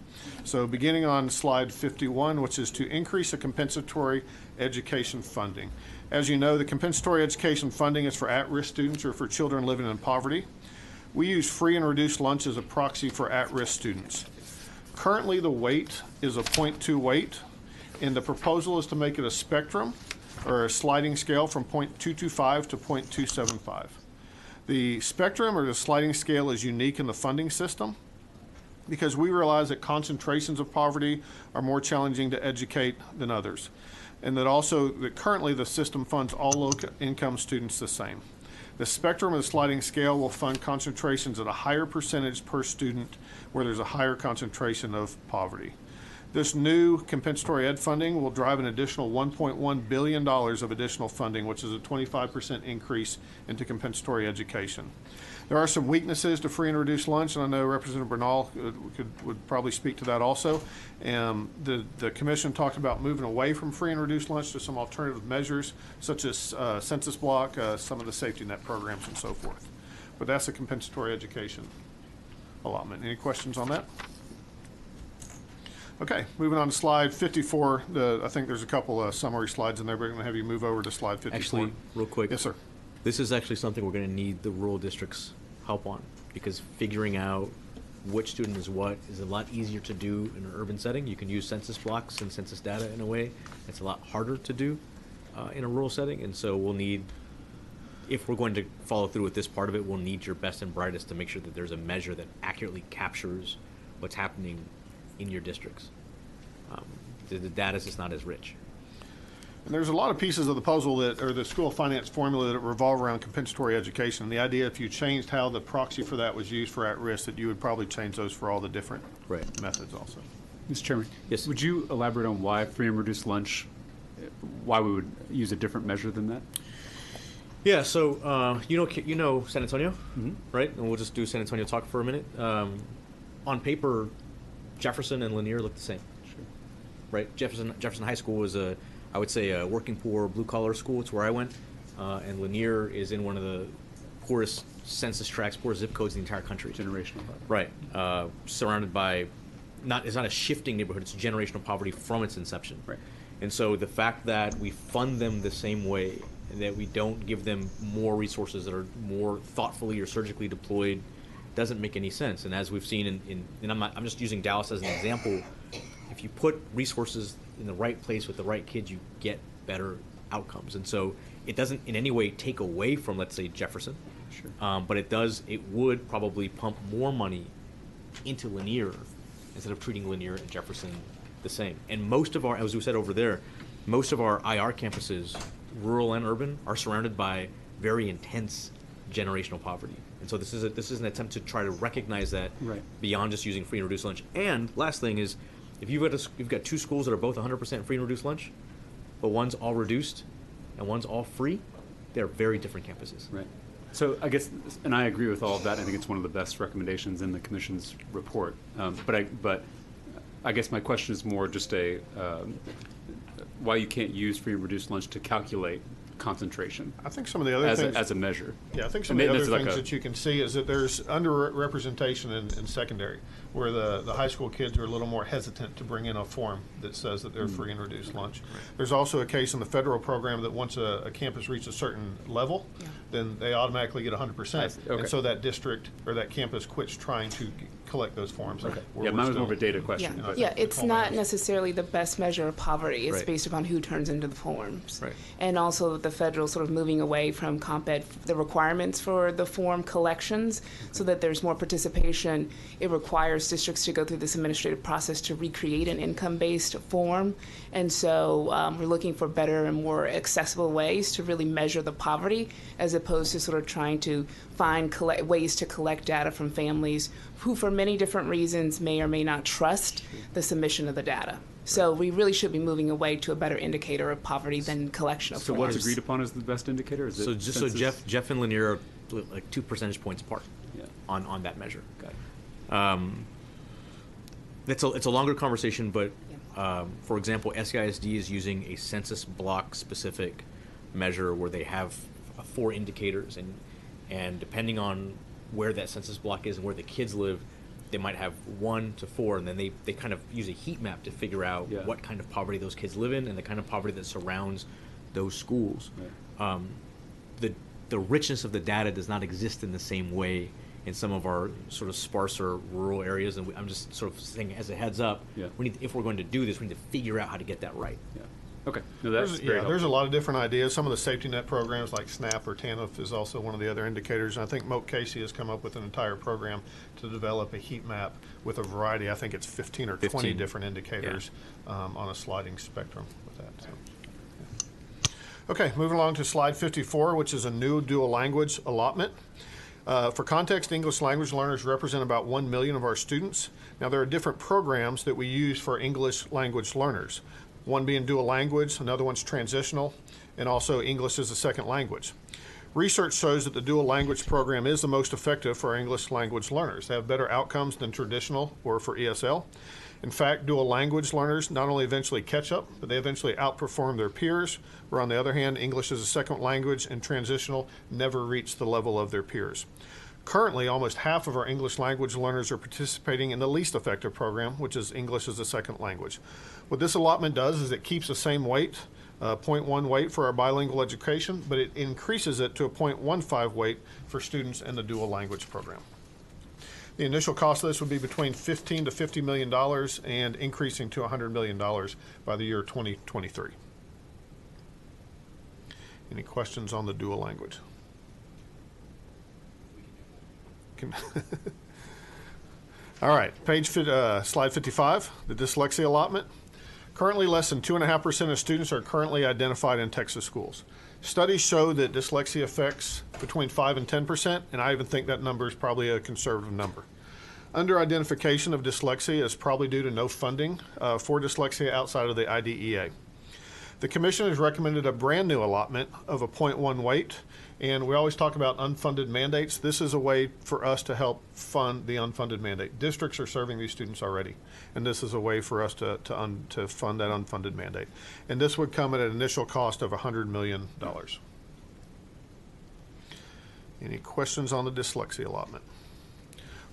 So beginning on slide 51, which is to increase the compensatory education funding. As you know, the compensatory education funding is for at-risk students or for children living in poverty. We use free and reduced lunch as a proxy for at-risk students. Currently, the weight is a 0.2 weight, and the proposal is to make it a spectrum or a sliding scale from 0.225 to 0.275. The spectrum or the sliding scale is unique in the funding system because we realize that concentrations of poverty are more challenging to educate than others, and that currently the system funds all low-income students the same. The spectrum of the sliding scale will fund concentrations at a higher percentage per student where there's a higher concentration of poverty. This new compensatory ed funding will drive an additional $1.1 billion of additional funding, which is a 25% increase into compensatory education. There are some weaknesses to free and reduced lunch, and I know Representative Bernal would probably speak to that also. The commission talked about moving away from free and reduced lunch to some alternative measures, such as census block, some of the safety net programs, and so forth. But that's a compensatory education allotment. Any questions on that? Okay, moving on to slide 54. I think there's a couple summary slides in there, but I'm going to have you move over to slide 54. Actually, real quick. Yes, sir. This is actually something we're going to need the rural districts' help on, because figuring out which student is what is a lot easier to do in an urban setting. You can use census blocks and census data in a way. It's a lot harder to do in a rural setting, and so we'll need, if we're going to follow through with this part of it, we'll need your best and brightest to make sure that there's a measure that accurately captures what's happening in your districts. The data is just not as rich. And there's a lot of pieces of the puzzle or the school finance formula that revolve around compensatory education. And the idea, if you changed how the proxy for that was used for at-risk, that you would probably change those for all the different methods also. Mr. Chairman, yes. Would you elaborate on why free and reduced lunch, why we would use a different measure than that? Yeah, so you know San Antonio, right? And we'll just do San Antonio talk for a minute. On paper, Jefferson and Lanier look the same. Sure. Right? Jefferson High School was I would say a working poor, blue-collar school. It's where I went. And Lanier is in one of the poorest census tracts, poorest zip codes in the entire country. Generational. Right. Surrounded by, it's not a shifting neighborhood, it's generational poverty from its inception. Right. And so the fact that we fund them the same way, and that we don't give them more resources that are more thoughtfully or surgically deployed, doesn't make any sense. And as we've seen and I'm just using Dallas as an example, if you put resources in the right place with the right kids, you get better outcomes. And so it doesn't in any way take away from, let's say, Jefferson, sure. But it would probably pump more money into Lanier instead of treating Lanier and Jefferson the same. And most of our, as we said over there, most of our IR campuses, rural and urban, are surrounded by very intense generational poverty. And so this is an attempt to try to recognize that beyond just using free and reduced lunch. And last thing is, if you've got two schools that are both 100% free and reduced lunch, but one's all reduced and one's all free, they're very different campuses. Right. So I guess, and I agree with all of that. I think it's one of the best recommendations in the Commission's report. But I guess my question is more just why you can't use free and reduced lunch to calculate concentration. I think some of the other things as a measure. Yeah, I think some of the other things that you can see is that there's underrepresentation in secondary, where the high school kids are a little more hesitant to bring in a form that says that they're free and reduced lunch. Right. There's also a case in the federal program that once a campus reaches a certain level, then they automatically get 100%. Okay. And so that district or that campus quits trying to collect those forms. Okay. Yeah, mine was more of a data question. Yeah, it's not necessarily the best measure of poverty. It's based upon who turns into the forms. Right. And also the federal sort of moving away from comp ed, the requirements for the form collections, so that there's more participation. It requires districts to go through this administrative process to recreate an income-based form. And so we're looking for better and more accessible ways to really measure the poverty, as opposed to sort of trying to find ways to collect data from families who, for many different reasons, may or may not trust the submission of the data. So we really should be moving away to a better indicator of poverty than collection of So forms. what's agreed upon as the best indicator? Is it so Jeff and Lanier are like 2 percentage points apart on that measure. Got it. It's a longer conversation, but for example, SEISD is using a census block specific measure where they have 4 indicators, and depending on where that census block is and where the kids live, they might have 1 to 4, and then they kind of use a heat map to figure out what kind of poverty those kids live in and the kind of poverty that surrounds those schools. Right. The richness of the data does not exist in the same way in some of our sort of sparser rural areas, and I'm just sort of saying as a heads up, if we're going to do this, we need to figure out how to get that right. Yeah. Okay. No, that's there's a lot of different ideas. Some of the safety net programs like SNAP or TANF is also one of the other indicators. And I think Moat Casey has come up with an entire program to develop a heat map with a variety. I think it's 15 or 20 different indicators on a sliding spectrum with that. So. Okay, moving along to slide 54, which is a new dual language allotment. For context, English language learners represent about 1 million of our students. Now, there are different programs that we use for English language learners. One being dual language, another one's transitional, and also English as a second language. Research shows that the dual language program is the most effective for English language learners. They have better outcomes than traditional or for ESL. In fact, dual language learners not only eventually catch up, but they eventually outperform their peers, where on the other hand, English as a second language and transitional never reach the level of their peers. Currently, almost half of our English language learners are participating in the least effective program, which is English as a second language. What this allotment does is it keeps the same weight, 0.1 weight for our bilingual education, but it increases it to a 0.15 weight for students in the dual language program. The initial cost of this would be between $15 to $50 million and increasing to $100 million by the year 2023. Any questions on the dual language? All right, slide 55, the dyslexia allotment. Currently, less than 2.5% of students are currently identified in Texas schools. Studies show that dyslexia affects between 5 and 10%, and I even think that number is probably a conservative number. Under-identification of dyslexia is probably due to no funding for dyslexia outside of the IDEA. The Commission has recommended a brand new allotment of a 0.1 weight, and we always talk about unfunded mandates. This is a way for us to help fund the unfunded mandate. Districts are serving these students already, and this is a way for us to fund that unfunded mandate. And this would come at an initial cost of $100 million. Any questions on the dyslexia allotment?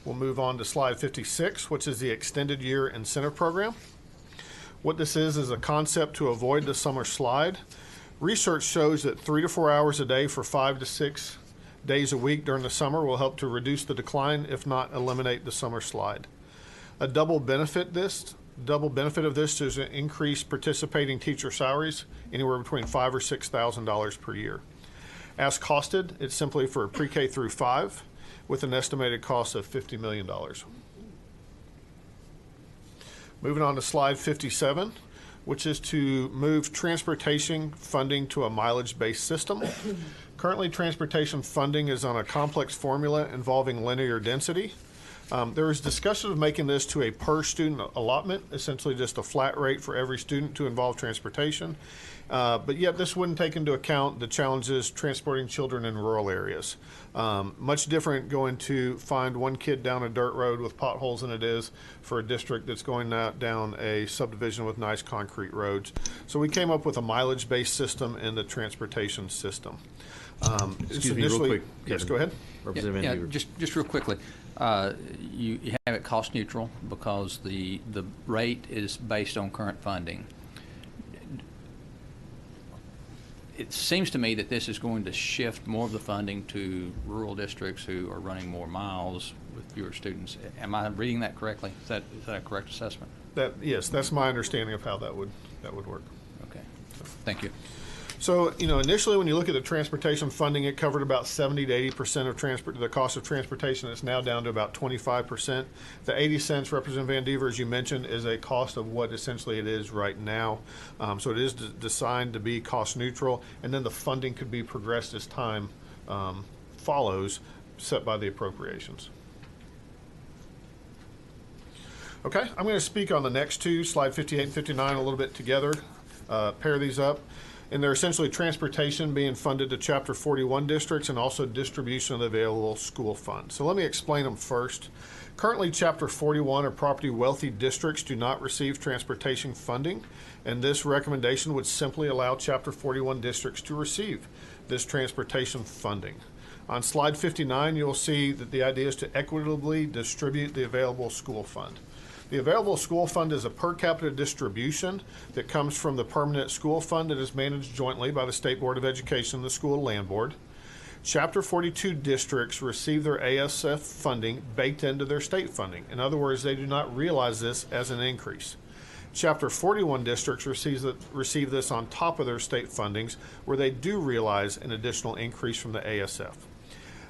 We'll move on to slide 56, which is the extended year incentive program. What this is a concept to avoid the summer slide. Research shows that 3 to 4 hours a day for 5 to 6 days a week during the summer will help to reduce the decline, if not eliminate the summer slide. A double benefit of this is an increased participating teacher salaries, anywhere between $5,000 or $6,000 per year. As costed, it's simply for pre-K through 5, with an estimated cost of $50 million. Moving on to slide 57, which is to move transportation funding to a mileage-based system. Currently, transportation funding is on a complex formula involving linear density. There is discussion of making this to a per-student allotment, essentially just a flat rate for every student to involve transportation. But yet this wouldn't take into account the challenges transporting children in rural areas. Much different going to find one kid down a dirt road with potholes than it is for a district that's going down a subdivision with nice concrete roads. So we came up with a mileage-based system in the transportation system. Excuse me, real quick. Yes, go ahead. Representative Van Deaver. Just real quickly. You have it cost neutral because the rate is based on current funding. It seems to me that this is going to shift more of the funding to rural districts who are running more miles with fewer students. Am I reading that correctly? Is that a correct assessment? Yes, that's my understanding of how that would work. Okay, thank you. So, initially when you look at the transportation funding, it covered about 70 to 80% of the cost of transportation. It's now down to about 25%. The 80 cents, Representative Van Deaver, as you mentioned, is a cost of what essentially it is right now. So it is designed to be cost neutral, and then the funding could be progressed as time follows, set by the appropriations. Okay, I'm going to speak on the next two, slide 58 and 59, a little bit together, pair these up. And they're essentially transportation being funded to Chapter 41 districts and also distribution of the available school funds. So let me explain them first. Currently, Chapter 41 or property wealthy districts do not receive transportation funding, and this recommendation would simply allow Chapter 41 districts to receive this transportation funding. On slide 59, you'll see that the idea is to equitably distribute the available school fund. The available school fund is a per capita distribution that comes from the permanent school fund that is managed jointly by the State Board of Education and the School Land Board. Chapter 42 districts receive their ASF funding baked into their state funding. In other words, they do not realize this as an increase. Chapter 41 districts receive this on top of their state fundings, where they do realize an additional increase from the ASF.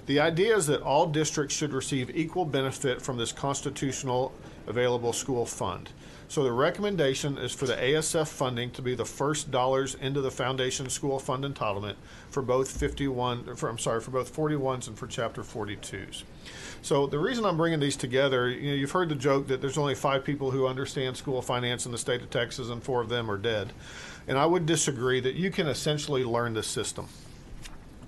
The idea is that all districts should receive equal benefit from this constitutional available school fund. So the recommendation is for the ASF funding to be the first dollars into the foundation school fund entitlement for both 41s and for Chapter 42s. So the reason I'm bringing these together, you've heard the joke that there's only 5 people who understand school finance in the state of Texas and 4 of them are dead. And I would disagree that you can essentially learn this system.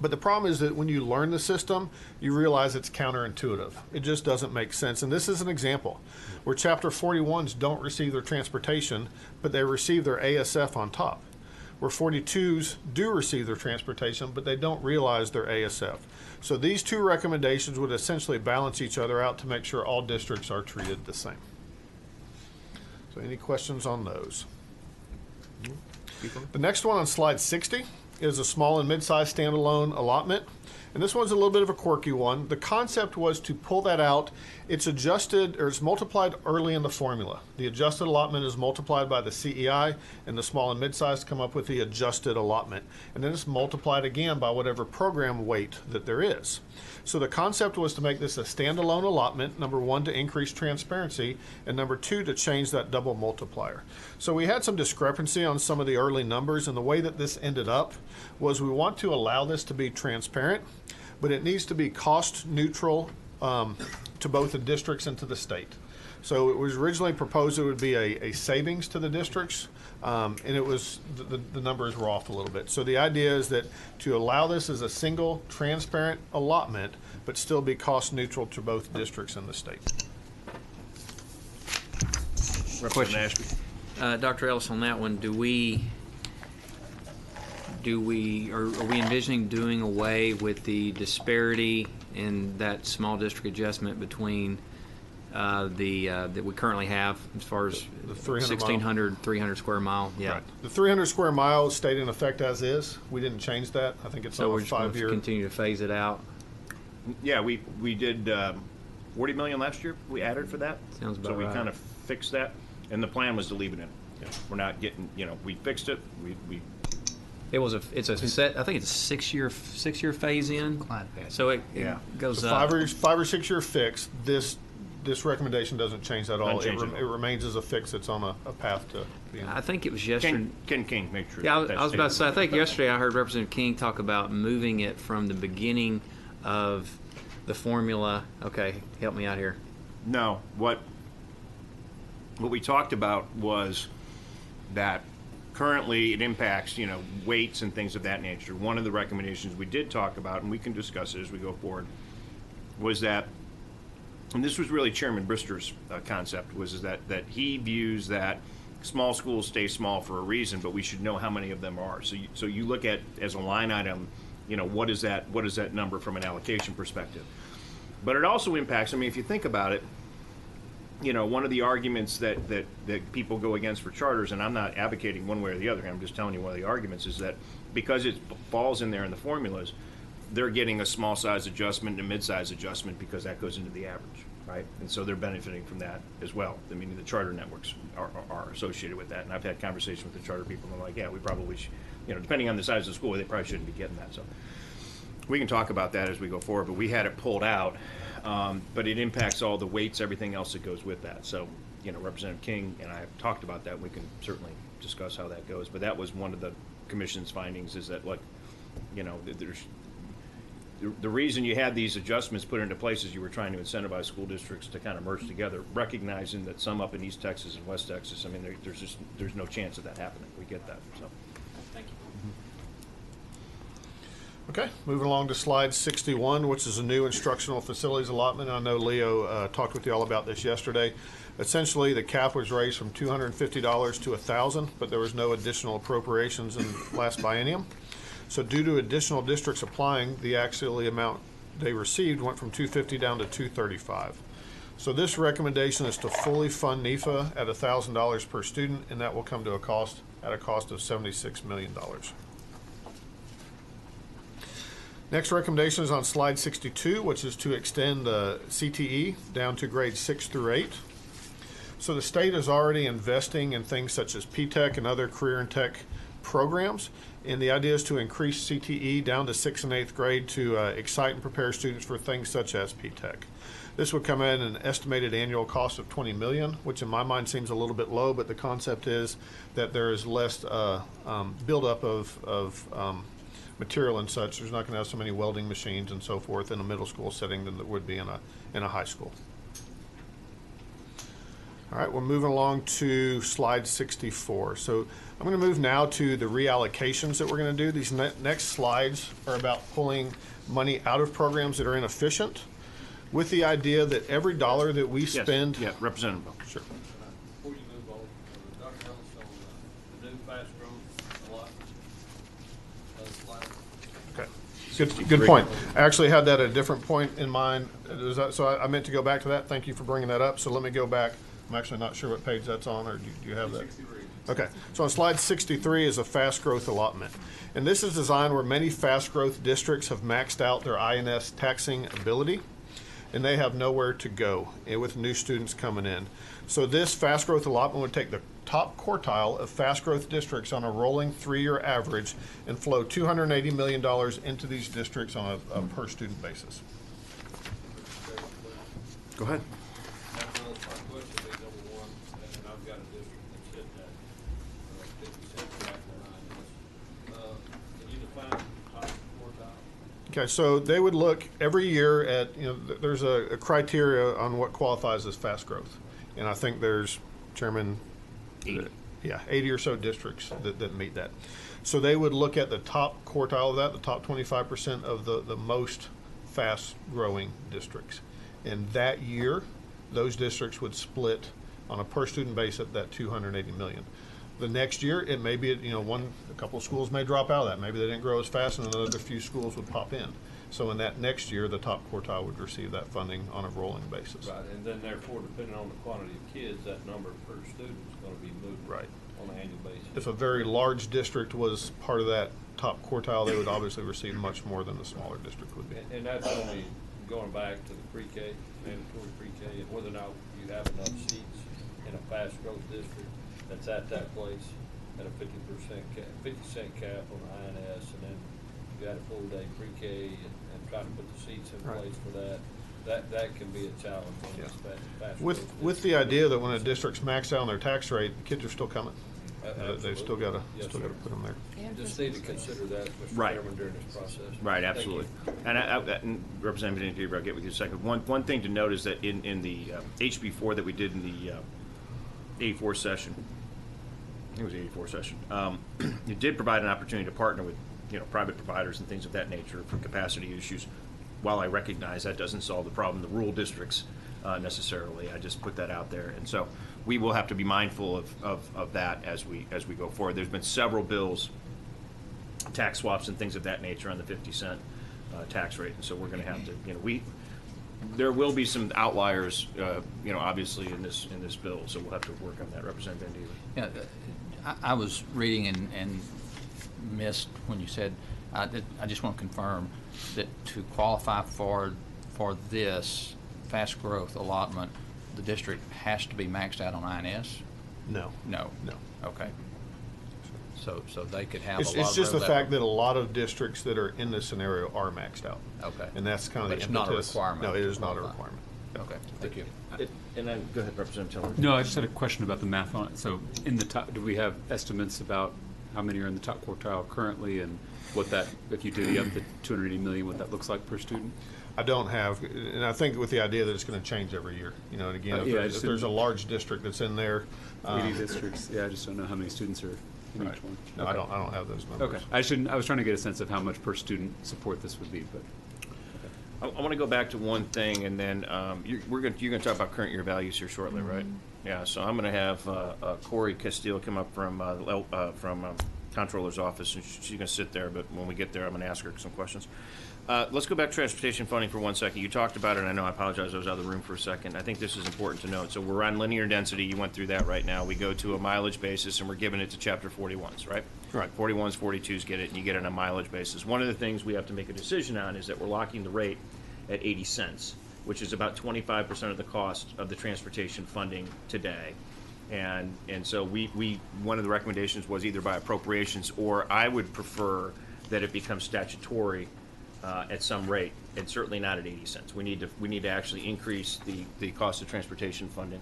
But the problem is that when you learn the system, you realize it's counterintuitive. It just doesn't make sense. And this is an example where Chapter 41s don't receive their transportation, but they receive their ASF on top. Where 42s do receive their transportation, but they don't realize their ASF. So these two recommendations would essentially balance each other out to make sure all districts are treated the same. So any questions on those? The next one on slide 60 is a small and mid-sized standalone allotment. And this one's a little bit of a quirky one. The concept was to pull that out. It's adjusted, or it's multiplied early in the formula. The adjusted allotment is multiplied by the CEI, and the small and mid-sized come up with the adjusted allotment. And then it's multiplied again by whatever program weight that there is. So the concept was to make this a standalone allotment, number one, to increase transparency, and number two, to change that double multiplier. So we had some discrepancy on some of the early numbers, and the way that this ended up was we want to allow this to be transparent, but it needs to be cost neutral to both the districts and to the state. So it was originally proposed it would be a savings to the districts, and it was the numbers were off a little bit. So the idea is that to allow this as a single transparent allotment, but still be cost neutral to both districts and the state. Question. Dr. Ellis, on that one, are we envisioning doing away with the disparity in that small district adjustment between that we currently have as far as the 300 square mile? Yeah. Right. The 300 square miles stayed in effect as is. We didn't change that. I think it's so now we're a just going 5-year. to continue to phase it out. Yeah, we did $40 million last year. We added for that. Sounds about so we right. kind of fixed that, and the plan was to leave it in. We're not getting, we fixed it. We It's a set. I think it's a six-year phase in. So it goes so up. 5 or 6 year fix. This recommendation doesn't change that at all. Doesn't change at all. It remains as a fix. It's on a path to being. I think it was yesterday. Ken King, make sure. Yeah, I that was about to stays. say. I think yesterday I heard Representative King talk about moving it from the beginning of the formula. Okay, help me out here. No, what we talked about was that currently it impacts, weights and things of that nature. One of the recommendations we did talk about, and we can discuss it as we go forward, was that, and this was really Chairman Brister's concept, was that he views that small schools stay small for a reason, but we should know how many of them are. So you look at as a line item, what is that number from an allocation perspective? But it also impacts, if you think about it, one of the arguments that people go against for charters, and I'm not advocating one way or the other, I'm just telling you one of the arguments, is that because it falls in there in the formulas, they're getting a small size adjustment and a mid-size adjustment because that goes into the average, right? And so they're benefiting from that as well. The charter networks are associated with that. And I've had conversations with the charter people, and they're like, yeah, we probably should, depending on the size of the school, they probably shouldn't be getting that. So we can talk about that as we go forward, but we had it pulled out. But it impacts all the weights, everything else that goes with that. So, Representative King and I have talked about that. We can certainly discuss how that goes. But that was one of the commission's findings, is that, there's the reason you had these adjustments put into place is you were trying to incentivize school districts to kind of merge together, recognizing that some up in East Texas and West Texas, there's no chance of that happening. We get that. So, Thank you. Okay, moving along to slide 61, which is a new instructional facilities allotment. I know Leo talked with you all about this yesterday. Essentially, the cap was raised from $250 to $1,000, but there was no additional appropriations in last biennium. So due to additional districts applying, the actual amount they received went from $250 down to $235. So this recommendation is to fully fund NEFA at $1,000 per student, and that will come to a cost of $76 million. Next recommendation is on slide 62, which is to extend the CTE down to grades 6 through 8. So the state is already investing in things such as P-TECH and other career and tech programs, and the idea is to increase CTE down to 6th and 8th grade to excite and prepare students for things such as P-TECH. This would come in an estimated annual cost of $20 million, which in my mind seems a little bit low, but the concept is that there is less buildup of material and such. There's not going to have so many welding machines and so forth in a middle school setting than there would be in a high school. All right, we're moving along to slide 64. So I'm going to move now to the reallocations that we're going to do. These next slides are about pulling money out of programs that are inefficient, with the idea that every dollar that we spend. Yeah, Representative Bell. Sure. Before you move on, Dr. Ellis, on the new fast growth slide. Okay. Good point. I actually had that at a different point in mind. So I meant to go back to that. Thank you for bringing that up. So let me go back. I'm actually not sure what page that's on, or do you have that? 63. Okay, so on slide 63 is a fast growth allotment. And this is designed where many fast growth districts have maxed out their INS taxing ability, and they have nowhere to go with new students coming in. So this fast growth allotment would take the top quartile of fast growth districts on a rolling 3-year average and flow $280 million into these districts on a per student basis. Go ahead. My question would be number one, and I've got a district that's hit that 50 cent cap on INS. Can you define top quartile? Okay, so they would look every year at, there's a criteria on what qualifies as fast growth. And I think there's, Chairman, 80. Yeah, 80 or so districts that meet that. So they would look at the top quartile of that, the top 25% of the most fast growing districts. And that year, those districts would split on a per student basis at that $280 million. The next year, it may be, a couple of schools may drop out of that. Maybe they didn't grow as fast, and another few schools would pop in. So in that next year, the top quartile would receive that funding on a rolling basis. Right, and then therefore, depending on the quantity of kids, that number per student is going to be moved Right. on an annual basis. If a very large district was part of that top quartile, they would obviously receive much more than the smaller district would be. And that's only going back to the pre-K, mandatory pre-K, and whether or not you have enough seats in a fast growth district that's at that place at a 50 cent cap on the INS, and then you got a full day pre-K and try to put the seats in Right. place for that. That can be a challenge on Yeah. this fast With growth the idea that when a district's maxed out on their tax rate, the kids are still coming. They've still got to Yes, put sir. them there. Just need to consider that, Mr. Right. Chairman, during this process. Right, Thank absolutely. you. And Representative Van Dever, I'll get with you in a second. One thing to note is that in the HB4 that we did in the 84 session, I think it was the 84 session, it did provide an opportunity to partner with private providers and things of that nature for capacity issues. While I recognize that doesn't solve the problem, the rural districts necessarily, I just put that out there. And so we will have to be mindful of that as we go forward. There's been several bills, tax swaps and things of that nature on the 50 cent tax rate. And so we're going to have to, there will be some outliers, obviously in this bill. So we'll have to work on that. Representative Van Dever. Yeah, I was reading and missed when you said, I just want to confirm that to qualify for this fast growth allotment, the district has to be maxed out on INS? No. No. No. Okay. So they could have It's a lot it's just the of fact that a lot of districts that are in this scenario are maxed out. Okay. And that's kind of But the it's not a impetus. requirement No, it to is not a qualify. requirement. Okay, thank you. And then go ahead, Representative Tiller. No, I just had a question about the math on it. So in the top, do we have estimates about how many are in the top quartile currently, and what that, if you divvy up the 280 million, what that looks like per student? I don't have, and I think with the idea that it's going to change every year. And again, Yeah, if there's a large district that's in there. 80 districts. Yeah, I just don't know how many students are in Right. each one. No, Okay. I don't have those numbers. Okay. I was trying to get a sense of how much per student support this would be, but. I want to go back to one thing, and then you're going to talk about current year values here shortly, right? Yeah. So I'm going to have Corey Castile come up from Comptroller's office, and she's going to sit there. But when we get there, I'm going to ask her some questions. Let's go back to transportation funding for 1 second. You talked about it, and I know I apologize, I was out of the room for a second. I think this is important to note. So we're on linear density. You went through that right now. We go to a mileage basis, and we're giving it to Chapter 41s, right? Right. 41s, 42s get it, and you get it on a mileage basis. One of the things we have to make a decision on is that we're locking the rate at 80 cents, which is about 25% of the cost of the transportation funding today. And so we one of the recommendations was either by appropriations, or I would prefer that it becomes statutory at some rate, and certainly not at 80 cents. We need to actually increase the cost of transportation funding,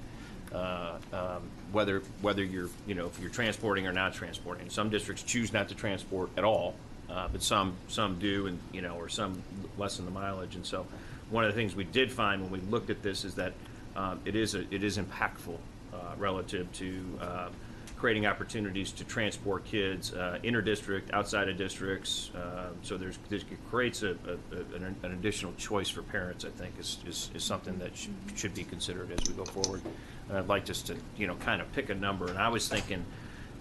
whether you're if you're transporting or not transporting. Some districts choose not to transport at all, but some do, and or some lessen the mileage. And so one of the things we did find when we looked at this is that it is impactful relative to creating opportunities to transport kids inter-district, outside of districts. So it creates an additional choice for parents, I think, is something that should be considered as we go forward. And I'd like just to, kind of pick a number. And I was thinking,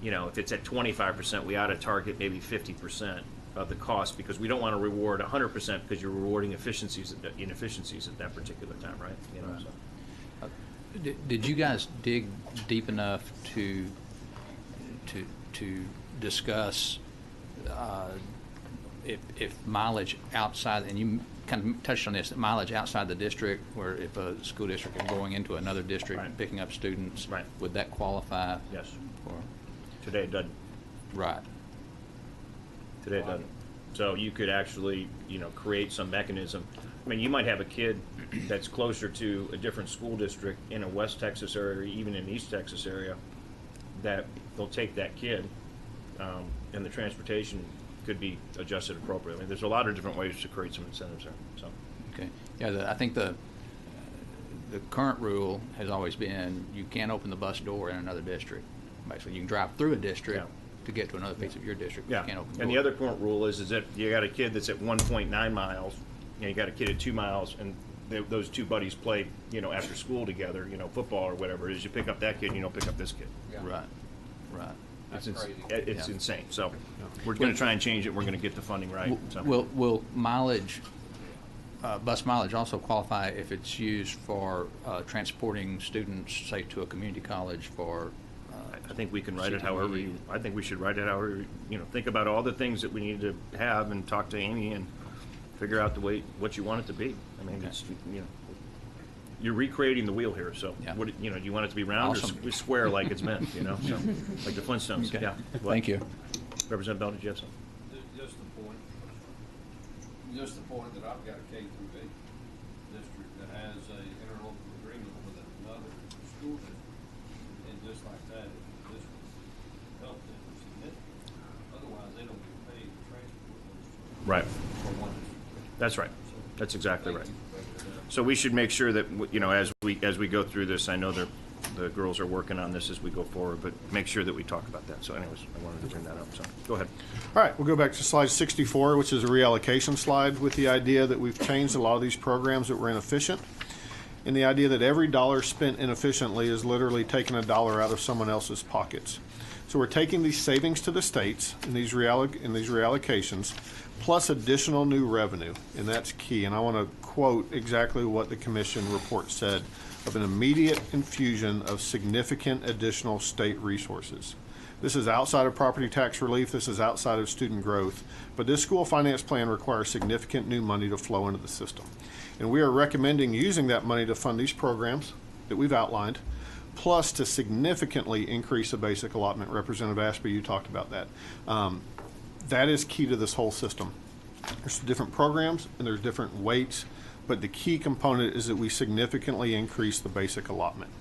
if it's at 25%, we ought to target maybe 50% of the cost, because we don't want to reward 100% because you're rewarding inefficiencies at that particular time, right? Right. So. Did you guys dig deep enough to discuss if mileage outside, and you kind of touched on this, mileage outside the district, where if a school district is going into another district and picking up students, would that qualify? Yes. For Today it doesn't. right. Today it doesn't. So you could actually, create some mechanism. I mean, you might have a kid that's closer to a different school district in a West Texas area, or even in East Texas area, that they'll take that kid, and the transportation could be adjusted appropriately. I mean, there's a lot of different ways to create some incentives there. So. Okay. Yeah, I think the current rule has always been you can't open the bus door in another district. Basically, you can drive through a district to get to another piece of your district. But you can't open the door. And the other current rule is that you got a kid that's at 1.9 miles, and you got a kid at 2 miles, and those two buddies play, after school together, football or whatever it is. You pick up that kid, and you don't pick up this kid. Yeah. Right. It's insane. So we're going to try and change it. We're going to get the funding right. So. Will mileage, bus mileage also qualify if it's used for transporting students, say, to a community college for? I think we can write it however I think we should write it however, think about all the things that we need to have and talk to Amy and figure out what you want it to be. I mean, it's, you're recreating the wheel here. So, what, do you want it to be round or square like it's meant, so, like the Flintstones? Okay. Yeah. Thank you. Representative Bell, did you have something? Just the point that I've got a K through 8 district that has a interlocal agreement with another school district, and just like that, if this would help them significantly. Otherwise, they don't get paid to transport those Right. for one district. That's right. That's exactly right. So we should make sure that, as we go through this, I know the girls are working on this as we go forward, but make sure that we talk about that. So anyways, I wanted to bring that up. So go ahead. All right, we'll go back to slide 64, which is a reallocation slide, with the idea that we've changed a lot of these programs that were inefficient, and the idea that every dollar spent inefficiently is literally taking a dollar out of someone else's pockets. So we're taking these savings to the states in these reallocations, plus additional new revenue, and that's key. And I want to quote exactly what the commission report said: of an immediate infusion of significant additional state resources. This is outside of property tax relief, this is outside of student growth, but this school finance plan requires significant new money to flow into the system. And we are recommending using that money to fund these programs that we've outlined, plus to significantly increase the basic allotment. Representative Ashby, you talked about that. That is key to this whole system. There's different programs and there's different weights, but the key component is that we significantly increase the basic allotment.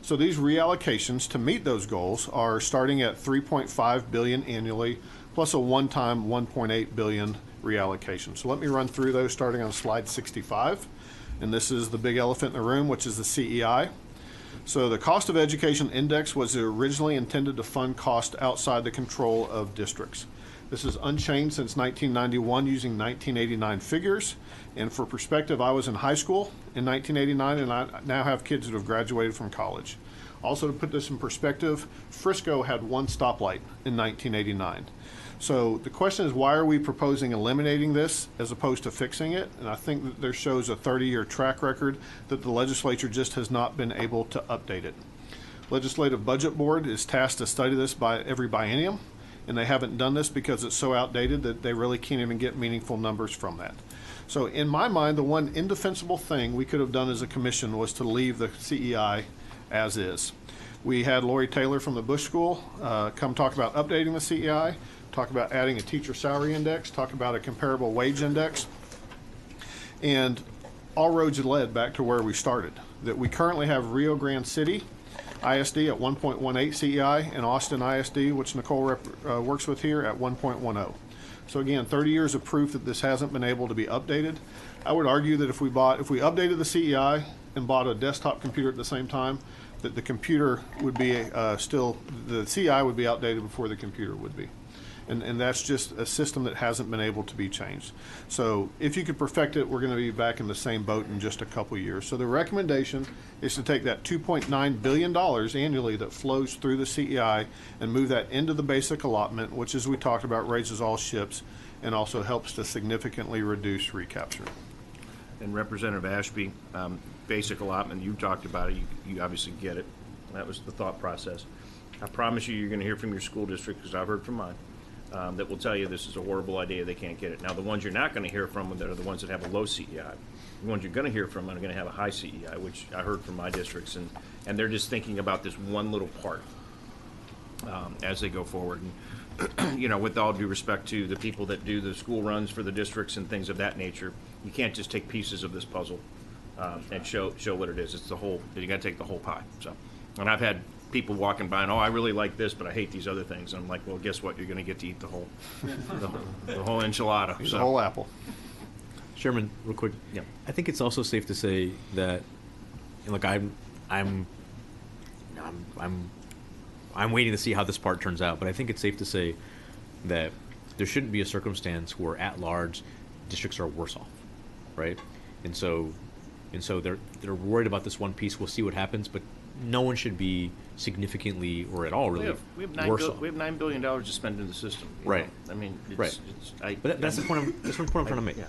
So these reallocations to meet those goals are starting at $3.5 billion annually, plus a one-time $1.8 billion reallocation. So let me run through those, starting on slide 65. And this is the big elephant in the room, which is the CEI. So the cost of education index was originally intended to fund cost outside the control of districts. This is unchanged since 1991 using 1989 figures. And for perspective, I was in high school in 1989, and I now have kids that have graduated from college. Also, to put this in perspective, Frisco had one stoplight in 1989. So the question is, why are we proposing eliminating this as opposed to fixing it? And I think that there shows a 30-year track record that the legislature just has not been able to update it. Legislative Budget Board is tasked to study this by every biennium, and they haven't done this because it's so outdated that they really can't even get meaningful numbers from that. So in my mind, the one indefensible thing we could have done as a commission was to leave the CEI as is. We had Lori Taylor from the Bush School come talk about updating the CEI, talk about adding a teacher salary index, talk about a comparable wage index, and all roads led back to where we started. That we currently have Rio Grande City ISD at 1.18 CEI and Austin ISD, which Nicole works with here, at 1.10. So again, 30 years of proof that this hasn't been able to be updated. I would argue that if we updated the CEI and bought a desktop computer at the same time, that the computer would be the CI would be outdated before the computer would be. And that's just a system that hasn't been able to be changed. So if you could perfect it, we're going to be back in the same boat in just a couple years. So the recommendation is to take that $2.9 billion annually that flows through the CEI and move that into the basic allotment, which, as we talked about, raises all ships and also helps to significantly reduce recapture. And Representative Ashby, basic allotment, you talked about it, you obviously get it. That was the thought process. I promise you're going to hear from your school district, because I've heard from mine, that will tell you this is a horrible idea, they can't get it. Now, the ones you're not going to hear from are the ones that have a low CEI. The ones you're going to hear from are going to have a high CEI, which I heard from my districts, and they're just thinking about this one little part as they go forward. And, you know, with all due respect to the people that do the school runs for the districts and things of that nature, you can't just take pieces of this puzzle and show what it is. It's the whole, you got to take the whole pie. So, and I've had people walking by and, oh, I really like this, but I hate these other things. And I'm like, well, guess what? You're going to get to eat the whole enchilada. The whole apple. Chairman, real quick. Yeah. I think it's also safe to say that, and look, I'm waiting to see how this part turns out, but I think it's safe to say that there shouldn't be a circumstance where at large districts are worse off, right? And so they're worried about this one piece. We'll see what happens, but no one should be significantly or at all really worse off. We have $9 billion to spend in the system. Right. I mean, right. But that's the point. That's the point I'm trying to make. Yeah.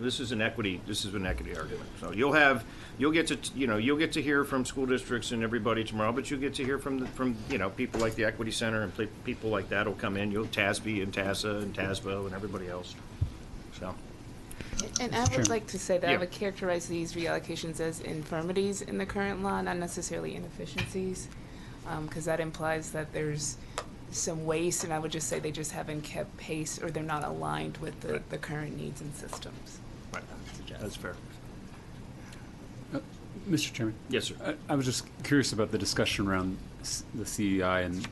This is about equity. This is an equity argument. So you'll get to hear from school districts and everybody tomorrow, but you'll get to hear from people like the Equity Center and people like that will come in. You'll TASB and TASA and TASBO and everybody else. So. And I would like to say that I would characterize these reallocations as infirmities in the current law, not necessarily inefficiencies, because that implies that there's some waste, and I would just say they just haven't kept pace or they're not aligned with the current needs and systems. Right. That's fair. Mr. Chairman? Yes, sir. I was just curious about the discussion around the CEI, and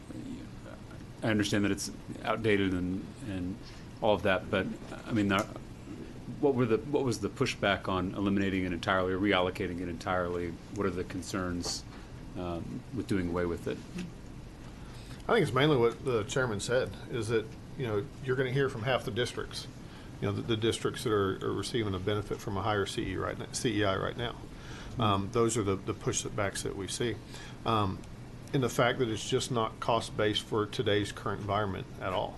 I understand that it's outdated and all of that, but I mean, what was the pushback on eliminating it entirely or reallocating it entirely? What are the concerns with doing away with it? I think it's mainly what the chairman said, is that, you're going to hear from half the districts, the districts that are receiving a benefit from a higher CEI right now. Those are the pushbacks that we see. And the fact that it's just not cost-based for today's current environment at all.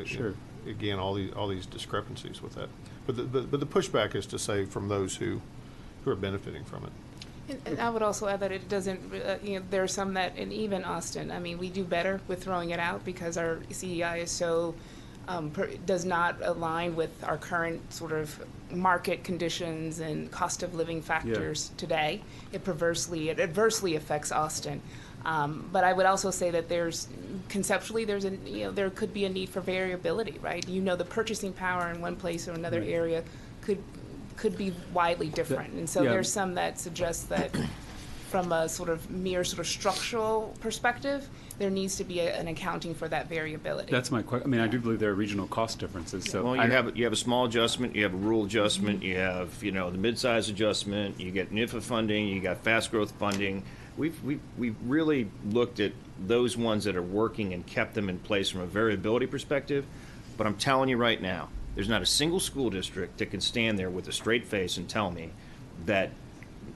Sure. Again, all these discrepancies with that. But the pushback is to say from those who are benefiting from it. And I would also add that it doesn't, there are some that, and even Austin, I mean, we do better with throwing it out because our CEI is so, does not align with our current sort of market conditions and cost of living factors today. It adversely affects Austin. But I would also say that conceptually, there could be a need for variability, right? The purchasing power in one place or another area could be widely different. And so there's some that suggest that from a sort of structural perspective, there needs to be an accounting for that variability. That's my question. I mean, I do believe there are regional cost differences. So well, you have a small adjustment, you have a rural adjustment, you have the mid-size adjustment, you get NIFA funding, you got fast growth funding. We've really looked at those ones that are working and kept them in place from a variability perspective. But I'm telling you right now, there's not a single school district that can stand there with a straight face and tell me that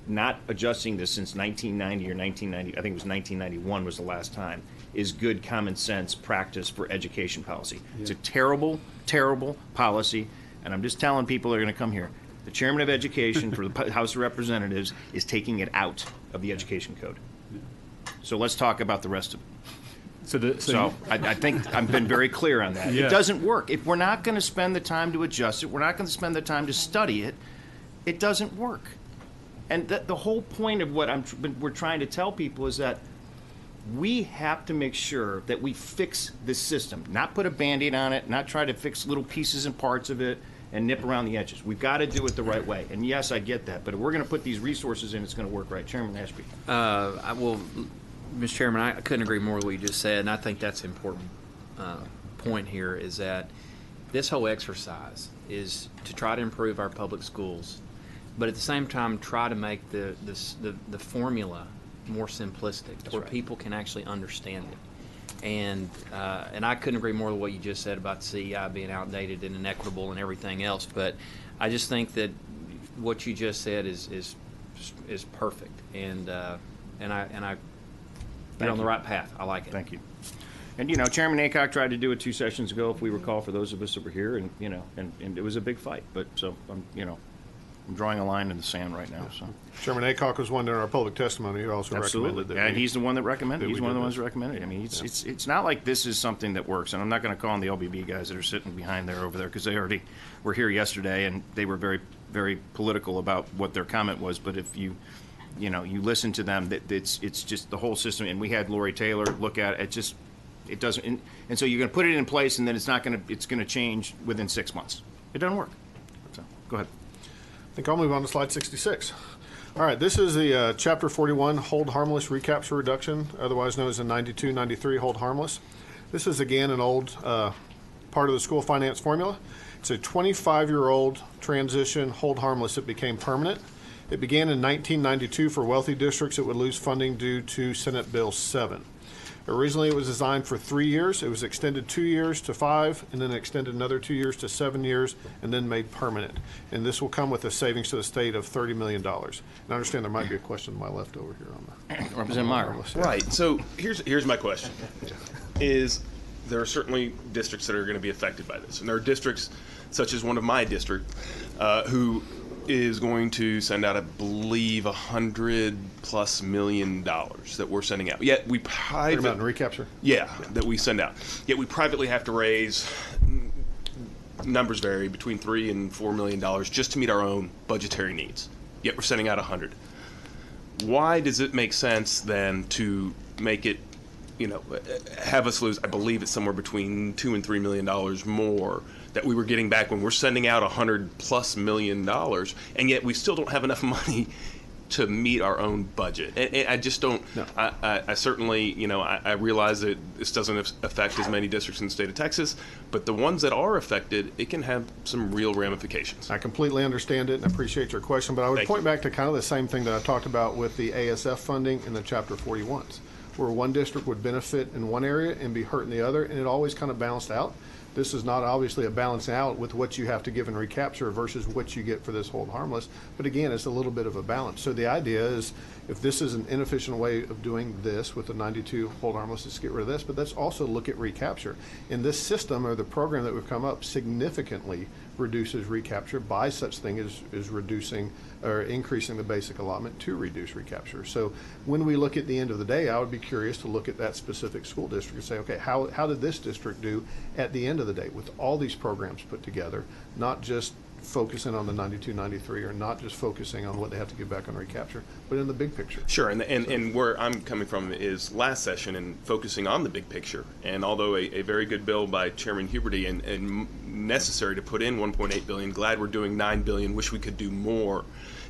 not adjusting this since 1990 or 1990, I think it was 1991 was the last time, is good common sense practice for education policy. Yeah. It's a terrible, terrible policy, and I'm just telling people that are going to come here. The chairman of education for the House of Representatives is taking it out of the education code. Yeah. So let's talk about the rest of it. So I think I've been very clear on that. Yeah. It doesn't work. If we're not going to spend the time to adjust it, we're not going to spend the time to study it, it doesn't work. And the whole point of what we're trying to tell people is that we have to make sure that we fix this system, not put a Band-Aid on it, not try to fix little pieces and parts of it and nip around the edges. We've got to do it the right way. And yes, I get that. But if we're going to put these resources in, it's going to work right. Chairman Ashby. Mr. Chairman, I couldn't agree more with what you just said, and I think that's an important point here is that this whole exercise is to try to improve our public schools but at the same time try to make the formula more simplistic, where right. people can actually understand it. And I couldn't agree more with what you just said about CEI being outdated and inequitable and everything else. But I just think that what you just said is perfect, and I you're on the right path. I like it. Thank you. And, Chairman Aycock tried to do it 2 sessions ago, if we recall, for those of us that were here, and, and it was a big fight. But so, I'm drawing a line in the sand right now. So Chairman Aycock was one during our public testimony who also recommended that. And he's the one that recommended. He's one of the ones that. that recommended. I mean, it's not like this is something that works. And I'm not going to call on the LBB guys that are sitting behind there over there, because they already were here yesterday, and they were very, very political about what their comment was. But if you listen to them, it's just the whole system. And we had Lori Taylor look at it. It doesn't. And so you're going to put it in place, and then it's going to change within 6 months. It doesn't work. So go ahead. I think I'll move on to slide 66. All right, this is the Chapter 41 Hold Harmless Recapture Reduction, otherwise known as the 92-93 Hold Harmless. This is, again, an old part of the school finance formula. It's a 25-year-old transition hold harmless that became permanent. It began in 1992 for wealthy districts that would lose funding due to Senate Bill 7. Originally, it was designed for 3 years. It was extended 2 years to 5, and then extended another 2 years to 7 years, and then made permanent. And this will come with a savings to the state of $30 million. And I understand there might be a question to my left over here on the Representative Meyer. Right. So here's my question: is there are certainly districts that are going to be affected by this, and there are districts such as one of my districts who is going to send out, I believe, $100+ million that we're sending out. Yet we privately about in recapture. Yeah, that we send out. Yet we privately have to raise, numbers vary, between $3 and $4 million just to meet our own budgetary needs. Yet we're sending out 100. Why does it make sense then to make it, have us lose? I believe it's somewhere between $2 and $3 million more that we were getting back when we're sending out $100+ million, and yet we still don't have enough money to meet our own budget. And I just don't. No. I certainly, I realize that this doesn't affect as many districts in the state of Texas, but the ones that are affected, it can have some real ramifications. I completely understand it and appreciate your question, but I would point back to kind of the same thing that I talked about with the ASF funding in the Chapter 41s, where one district would benefit in one area and be hurt in the other, and it always kind of balanced out. This is not obviously a balance out with what you have to give in recapture versus what you get for this hold harmless. But again, it's a little bit of a balance. So the idea is, if this is an inefficient way of doing this with the 92 hold harmless, let's get rid of this. But let's also look at recapture. In this system, or the program that we've come up, significantly reduces recapture by such thing as reducing or increasing the basic allotment to reduce recapture. So when we look at the end of the day, I would be curious to look at that specific school district and say, okay, how did this district do at the end of the day with all these programs put together, not just focusing on the 92-93 or not just focusing on what they have to give back on recapture, but in the big picture. Sure, and where I'm coming from is last session and focusing on the big picture. And although a very good bill by Chairman Huberty and necessary to put in $1.8 billion, glad we're doing $9 billion, wish we could do more.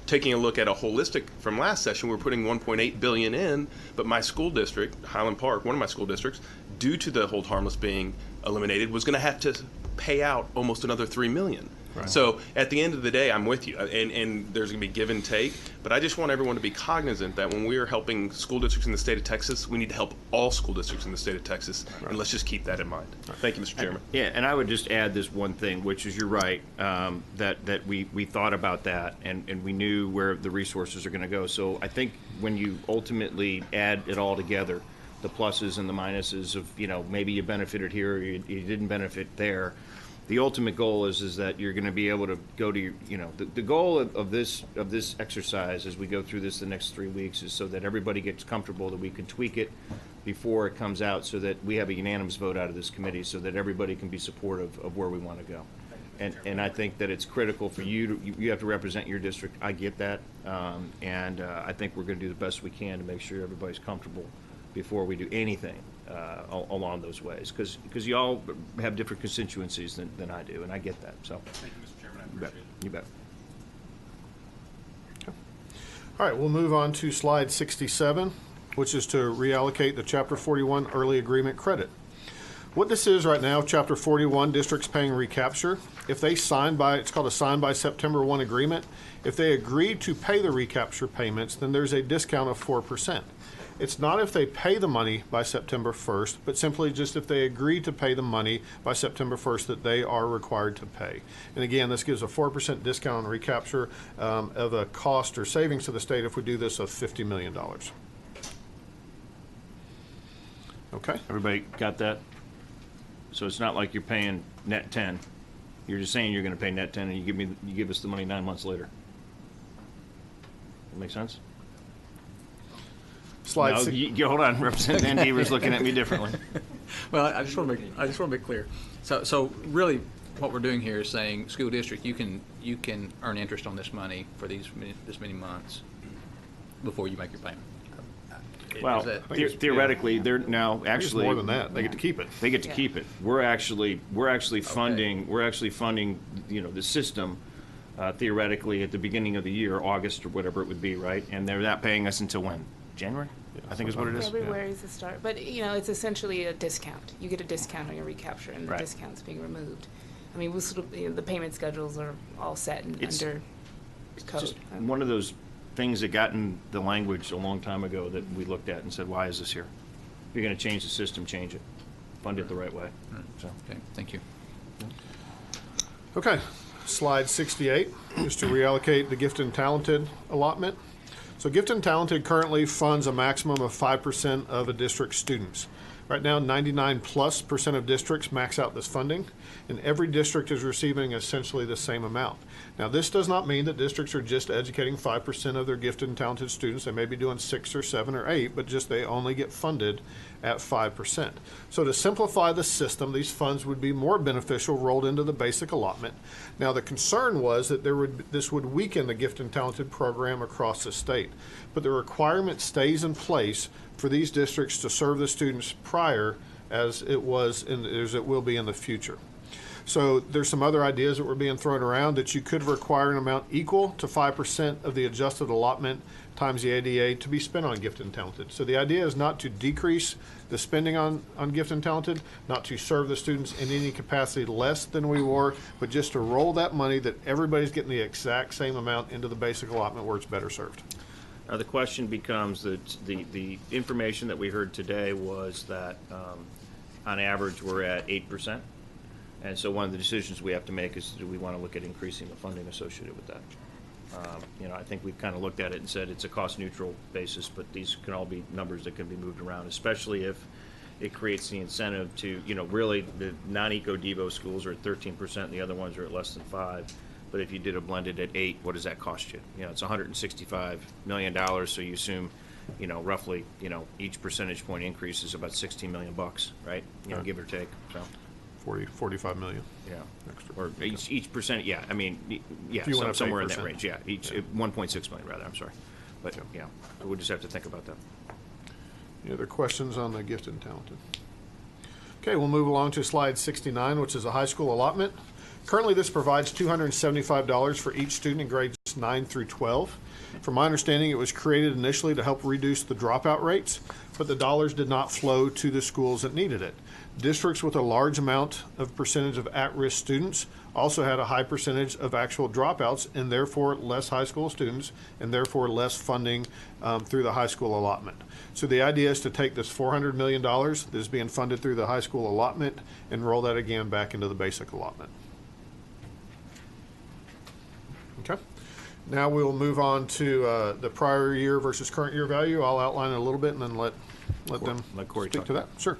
Taking a look at a holistic from last session, we're putting $1.8 billion in, but my school district, Highland Park, one of my school districts, due to the hold harmless being eliminated, was going to have to pay out almost another $3 million. Right. So at the end of the day, I'm with you, and there's going to be give and take, but I just want everyone to be cognizant that when we are helping school districts in the state of Texas, we need to help all school districts in the state of Texas, right. And let's just keep that in mind. Right. Thank you, Mr. Chairman. And I would just add this one thing, which is you're right, that we thought about that, and we knew where the resources are going to go. So I think when you ultimately add it all together, the pluses and the minuses of, maybe you benefited here or you didn't benefit there, the ultimate goal is that you're going to be able to go to your, the goal of this exercise as we go through this the next 3 weeks is so that everybody gets comfortable, that we can tweak it before it comes out, so that we have a unanimous vote out of this committee, so that everybody can be supportive of where we want to go. And I think that it's critical for you you have to represent your district. I get that, and I think we're going to do the best we can to make sure everybody's comfortable before we do anything along those ways, because you all have different constituencies than I do, and I get that. So, thank you, Mr. Chairman. I appreciate it. You bet. Okay. All right, we'll move on to slide 67, which is to reallocate the Chapter 41 early agreement credit. What this is right now, Chapter 41, districts paying recapture. If they sign by, it's called a sign by September 1 agreement. If they agree to pay the recapture payments, then there's a discount of 4%. It's not if they pay the money by September 1st, but simply just if they agree to pay the money by September 1st that they are required to pay. And again, this gives a 4% discount on recapture of a cost or savings to the state if we do this of $50 million. Okay. Everybody got that? So it's not like you're paying net 10. You're just saying you're going to pay net 10 and you give us the money 9 months later. That make sense? Slide no, six. Hold on, Representative Van Deaver's looking at me differently. Well, I just want to make clear. So really, what we're doing here is saying, school district, you can earn interest on this money for this many months before you make your payment. Well, theoretically, they're now actually more than that. They get to keep it. They get to keep it. We're actually funding. We're actually funding. The system. Theoretically, at the beginning of the year, August or whatever it would be, right? And they're not paying us until when? January? Yeah, I think is what it is. February is the start, but it's essentially a discount. You get a discount on your recapture, and the discount's being removed. I mean, the payment schedules are all set and under code. Just one of those things that got in the language a long time ago that we looked at and said, why is this here? If you're going to change the system, change it. Fund it the right way. So, okay, thank you. Okay, slide 68 is to reallocate the gifted and talented allotment. So gifted and talented currently funds a maximum of 5% of a district's students. Right now, 99+% of districts max out this funding, and every district is receiving essentially the same amount. Now, this does not mean that districts are just educating 5% of their gifted and talented students. They may be doing 6 or 7 or 8, but just they only get funded at 5%. So to simplify the system, these funds would be more beneficial rolled into the basic allotment. Now, the concern was that this would weaken the gifted and talented program across the state, but the requirement stays in place for these districts to serve the students prior as it will be in the future. So there's some other ideas that were being thrown around that you could require an amount equal to 5% of the adjusted allotment times the ADA to be spent on gifted and talented. So the idea is not to decrease the spending on gifted and talented, not to serve the students in any capacity less than we were, but just to roll that money that everybody's getting the exact same amount into the basic allotment where it's better served. Now the question becomes that the information that we heard today was that on average we're at 8%. And so one of the decisions we have to make is, do we want to look at increasing the funding associated with that? I think we've kind of looked at it and said it's a cost-neutral basis, but these can all be numbers that can be moved around, especially if it creates the incentive to, really the non-eco Devo schools are at 13% and the other ones are at less than 5%. But if you did a blended at 8%, what does that cost you? It's $165 million, so you assume, roughly, each percentage point increase is about $16 million, right? Give or take, so. 45 million. Yeah. Extra. Or each percent, yeah, I mean, yeah, somewhere in that range, yeah. Each, 1.6 million rather, I'm sorry. But, yeah, we'll just have to think about that. Any other questions on the gifted and talented? Okay, we'll move along to slide 69, which is a high school allotment. Currently, this provides $275 for each student in grades 9 through 12. From my understanding, it was created initially to help reduce the dropout rates, but the dollars did not flow to the schools that needed it. Districts with a large amount of percentage of at-risk students also had a high percentage of actual dropouts and therefore less high school students and therefore less funding through the high school allotment. So the idea is to take this $400 million that is being funded through the high school allotment and roll that again back into the basic allotment. Okay. Now we'll move on to the prior year versus current year value. I'll outline it a little bit and then let them speak to that. Sure.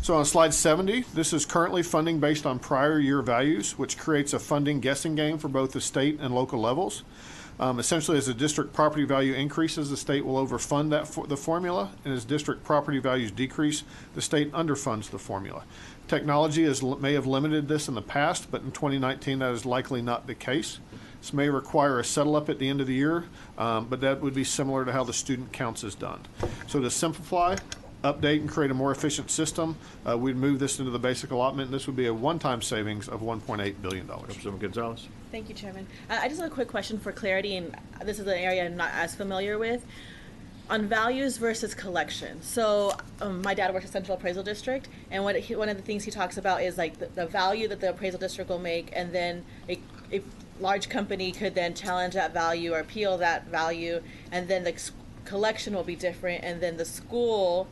So on slide 70, this is currently funding based on prior year values, which creates a funding guessing game for both the state and local levels. Essentially, as the district property value increases, the state will overfund the formula, and as district property values decrease, the state underfunds the formula. Technology may have limited this in the past, but in 2019, that is likely not the case. This may require a settle up at the end of the year, but that would be similar to how the student counts is done. So to simplify, update, and create a more efficient system, we'd move this into the basic allotment, and this would be a one-time savings of $1.8 billion. Representative Gonzalez. Thank you, Chairman. I just have a quick question for clarity, and this is an area I'm not as familiar with. on values versus collection. So my dad works at Central Appraisal District, and one of the things he talks about is like the value that the appraisal district will make, and then a large company could then challenge that value or appeal that value, and then the collection will be different, and then the school,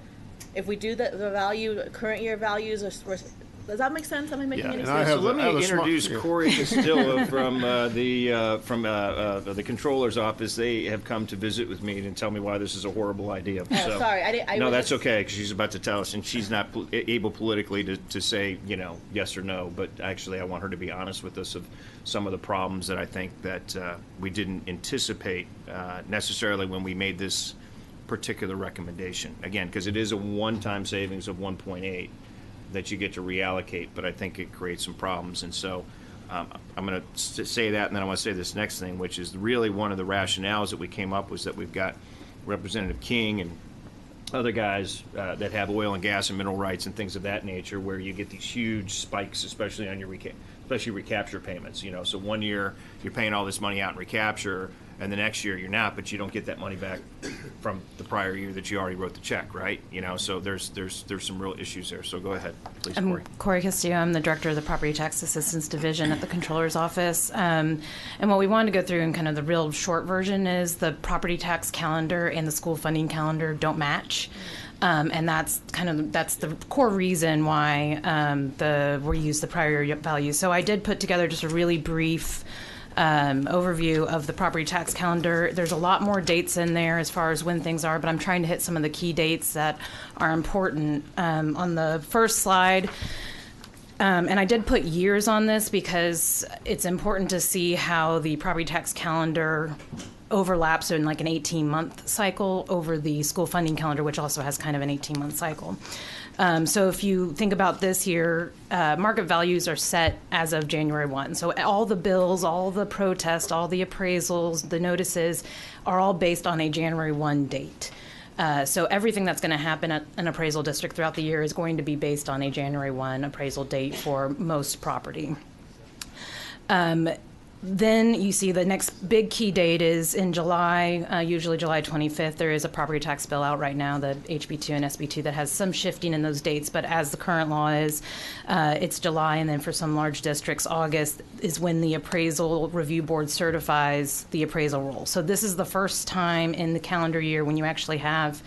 if we do the value, current year values, does that make sense? Am I making any sense? So let me introduce Corey Castillo from the controller's office. They have come to visit with me and tell me why this is a horrible idea. Oh, sorry. No, that's okay, because she's about to tell us, and she's not able politically to say, yes or no. But actually, I want her to be honest with us of some of the problems that I think that we didn't anticipate necessarily when we made this particular recommendation. Again, because it is a one-time savings of 1.8. that you get to reallocate, but I think it creates some problems. And so I'm going to say that, and then I want to say this next thing, which is really one of the rationales that we came up with, that we've got Representative King and other guys that have oil and gas and mineral rights and things of that nature, where you get these huge spikes, especially on your recapture payments. So 1 year you're paying all this money out in recapture, and the next year you're not, but you don't get that money back from the prior year that you already wrote the check, right? So there's some real issues there. So go ahead, please, Corey. I'm Corey Castillo. I'm the director of the Property Tax Assistance Division at the Controller's Office. And what we wanted to go through in kind of the real short version is the property tax calendar and the school funding calendar don't match. And that's the core reason why we use the prior year value. So I did put together just a really brief overview of the property tax calendar. There's a lot more dates in there as far as when things are, but I'm trying to hit some of the key dates that are important. On the first slide, and I did put years on this because it's important to see how the property tax calendar overlaps in like an 18-month cycle over the school funding calendar, which also has kind of an 18-month cycle. So if you think about this year, market values are set as of January 1. So all the bills, all the protests, all the appraisals, the notices are all based on a January 1 date. So everything that's going to happen at an appraisal district throughout the year is going to be based on a January 1 appraisal date for most property. Then you see the next big key date is in July, usually July 25th. There is a property tax bill out right now, the HB2 and SB2, that has some shifting in those dates. But as the current law is, it's July, and then for some large districts, August is when the appraisal review board certifies the appraisal roll. So this is the first time in the calendar year when you actually have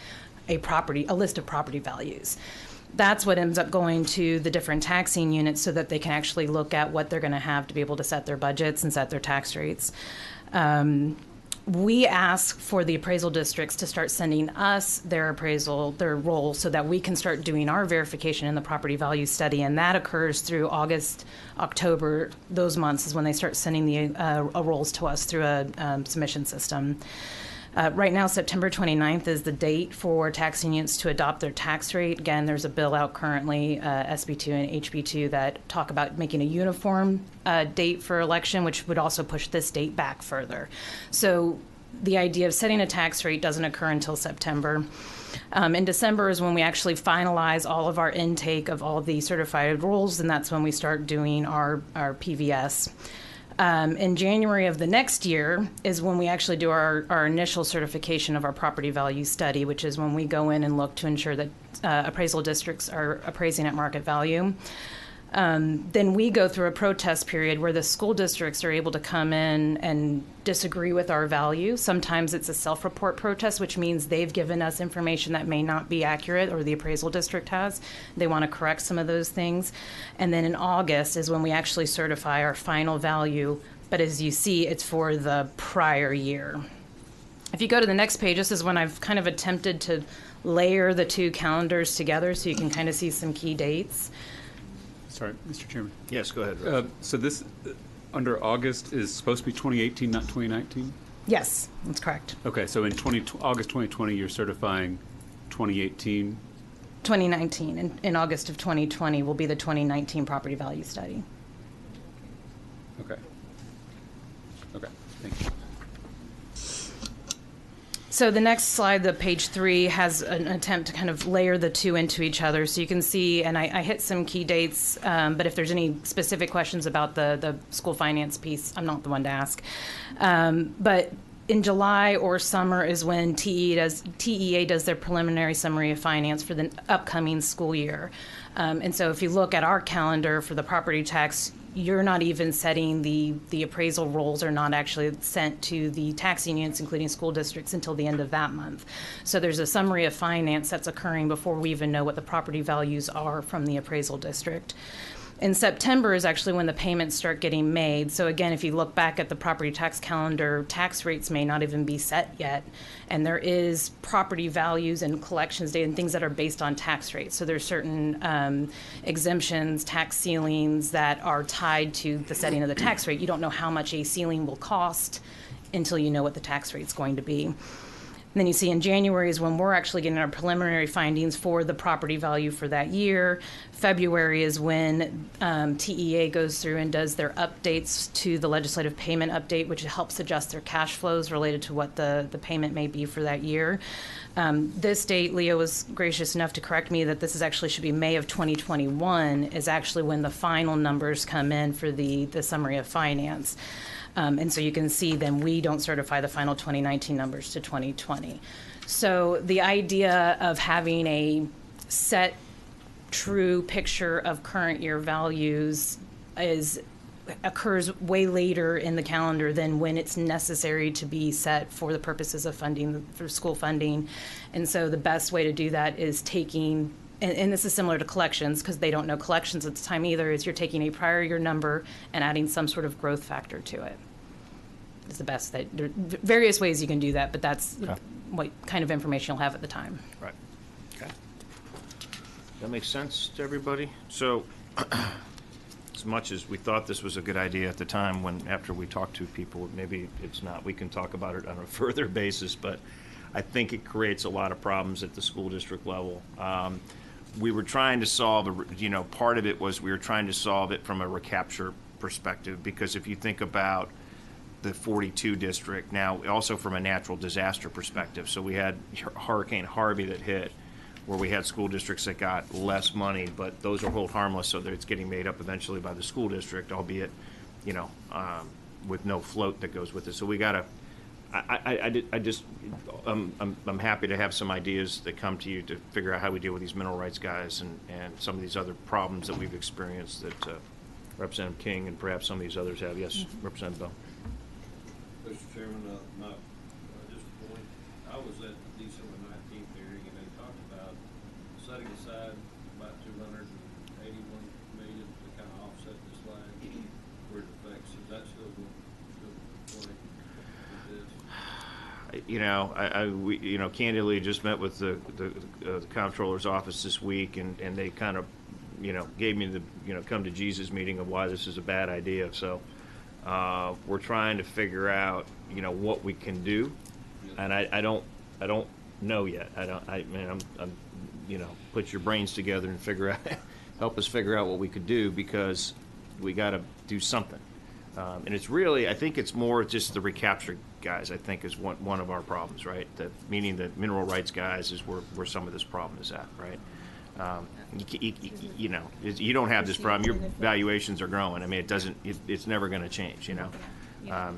a list of property values. That's what ends up going to the different taxing units so that they can actually look at what they're going to have to be able to set their budgets and set their tax rates. We ask for the appraisal districts to start sending us their roll, so that we can start doing our verification in the property value study, and that occurs through August, October. Those months is when they start sending the rolls to us through a submission system. Right now, September 29th is the date for taxing units to adopt their tax rate. Again, there's a bill out currently, SB2 and HB2, that talk about making a uniform date for election, which would also push this date back further. So the idea of setting a tax rate doesn't occur until September. In December is when we actually finalize all of our intake of all the certified rolls, and that's when we start doing our PVS. In January of the next year is when we actually do our initial certification of our property value study, which is when we go in and look to ensure that appraisal districts are appraising at market value. Then we go through a protest period where the school districts are able to come in and disagree with our value. Sometimes it's a self-report protest, which means they've given us information that may not be accurate, or the appraisal district has. They want to correct some of those things. And then in August is when we actually certify our final value. But as you see, it's for the prior year. If you go to the next page, this is when I've kind of attempted to layer the two calendars together so you can kind of see some key dates. Sorry, Mr. Chairman. Yes, go ahead. So this, under August, is supposed to be 2018, not 2019? Yes, that's correct. Okay, so in August 2020, you're certifying 2018? 2019. In August of 2020 will be the 2019 property value study. Okay. Okay, thank you. So the next slide, the page 3, has an attempt to kind of layer the two into each other. So you can see, and I hit some key dates, but if there's any specific questions about the school finance piece, I'm not the one to ask. But in July or summer is when TEA does their preliminary summary of finance for the upcoming school year. And so if you look at our calendar for the property tax, you're not even setting the appraisal rolls are not actually sent to the taxing units, including school districts, until the end of that month. So there's a summary of finance that's occurring before we even know what the property values are from the appraisal district. In September is actually when the payments start getting made. So again, if you look back at the property tax calendar, tax rates may not even be set yet. And there is property values and collections data and things that are based on tax rates. So there's certain exemptions, tax ceilings that are tied to the setting of the tax rate. You don't know how much a ceiling will cost until you know what the tax rate's going to be. And then you see in January is when we're actually getting our preliminary findings for the property value for that year. February is when TEA goes through and does their updates to the legislative payment update, which helps adjust their cash flows related to what the payment may be for that year. This date, Leo was gracious enough to correct me that this is actually should be May of 2021 is actually when the final numbers come in for the summary of finance. And so you can see then we don't certify the final 2019 numbers to 2020. So the idea of having a set, true picture of current year values occurs way later in the calendar than when it's necessary to be set for the purposes of funding, for school funding. And so the best way to do that is taking, and this is similar to collections because they don't know collections at the time either, is you're taking a prior year number and adding some sort of growth factor to it. It's the best. There are various ways you can do that, but that's what kind of information you'll have at the time. Right. Okay. That makes sense to everybody? So as much as we thought this was a good idea at the time, after we talked to people, maybe it's not. We can talk about it on a further basis, but I think it creates a lot of problems at the school district level. We were trying to solve, part of it was we were trying to solve it from a recapture perspective, because if you think about the 42 district, now also from a natural disaster perspective. So we had Hurricane Harvey that hit, where we had school districts that got less money, but those are hold harmless, so that it's getting made up eventually by the school district, albeit, with no float that goes with it. So we got to, I'm happy to have some ideas that come to you to figure out how we deal with these mineral rights guys and some of these other problems that we've experienced that Representative King and perhaps some of these others have. Yes, Representative Bell. Mr. Chairman, just a point. I was at the December 19th hearing, and they talked about setting aside about $281 million to kind of offset this lag where it affects. Is that still going with this? We candidly just met with the comptroller's office this week, and they kind of, gave me the, come to Jesus meeting of why this is a bad idea. So we're trying to figure out, what we can do, and I don't know yet. I'm put your brains together and figure out, help us figure out what we could do, because we got to do something. And it's really, I think it's more just the recapture guys, I think, is one of our problems, right? Meaning the mineral rights guys is where some of this problem is at, right? You don't have this problem. Your valuations are growing. I mean, it's never going to change,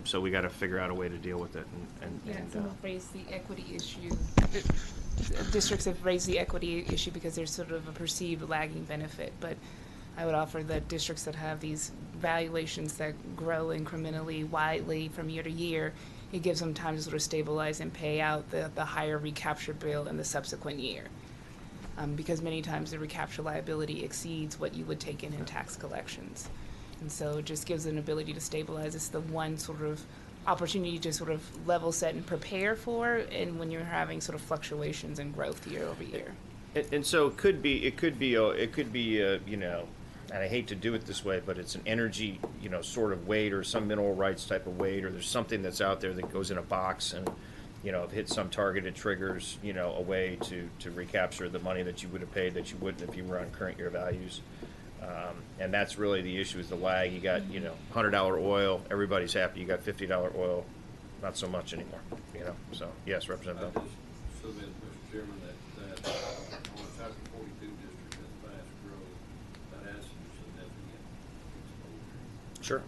So we got to figure out a way to deal with it. Some have raised the equity issue. Districts have raised the equity issue because there's sort of a perceived lagging benefit, but I would offer that districts that have these valuations that grow incrementally widely from year to year, it gives them time to sort of stabilize and pay out the higher recapture bill in the subsequent year. Because many times the recapture liability exceeds what you would take in tax collections. And so it just gives an ability to stabilize. It's the one sort of opportunity to sort of level set and prepare for, and when you're having sort of fluctuations and growth year over year. And so it could be, and I hate to do it this way, but it's an energy, sort of weight, or some mineral rights type of weight, or there's something that's out there that goes in a box and, have hit some targeted triggers, a way to recapture the money that you would have paid that you wouldn't if you were on current year values. And that's really the issue, is the lag. You got, $100 oil, everybody's happy. You got $50 oil, not so much anymore, So, yes, Representative Bell. So that, Mr. Chairman, that on a chapter 42 district that's fast growth, that has some significant exposure. Sure.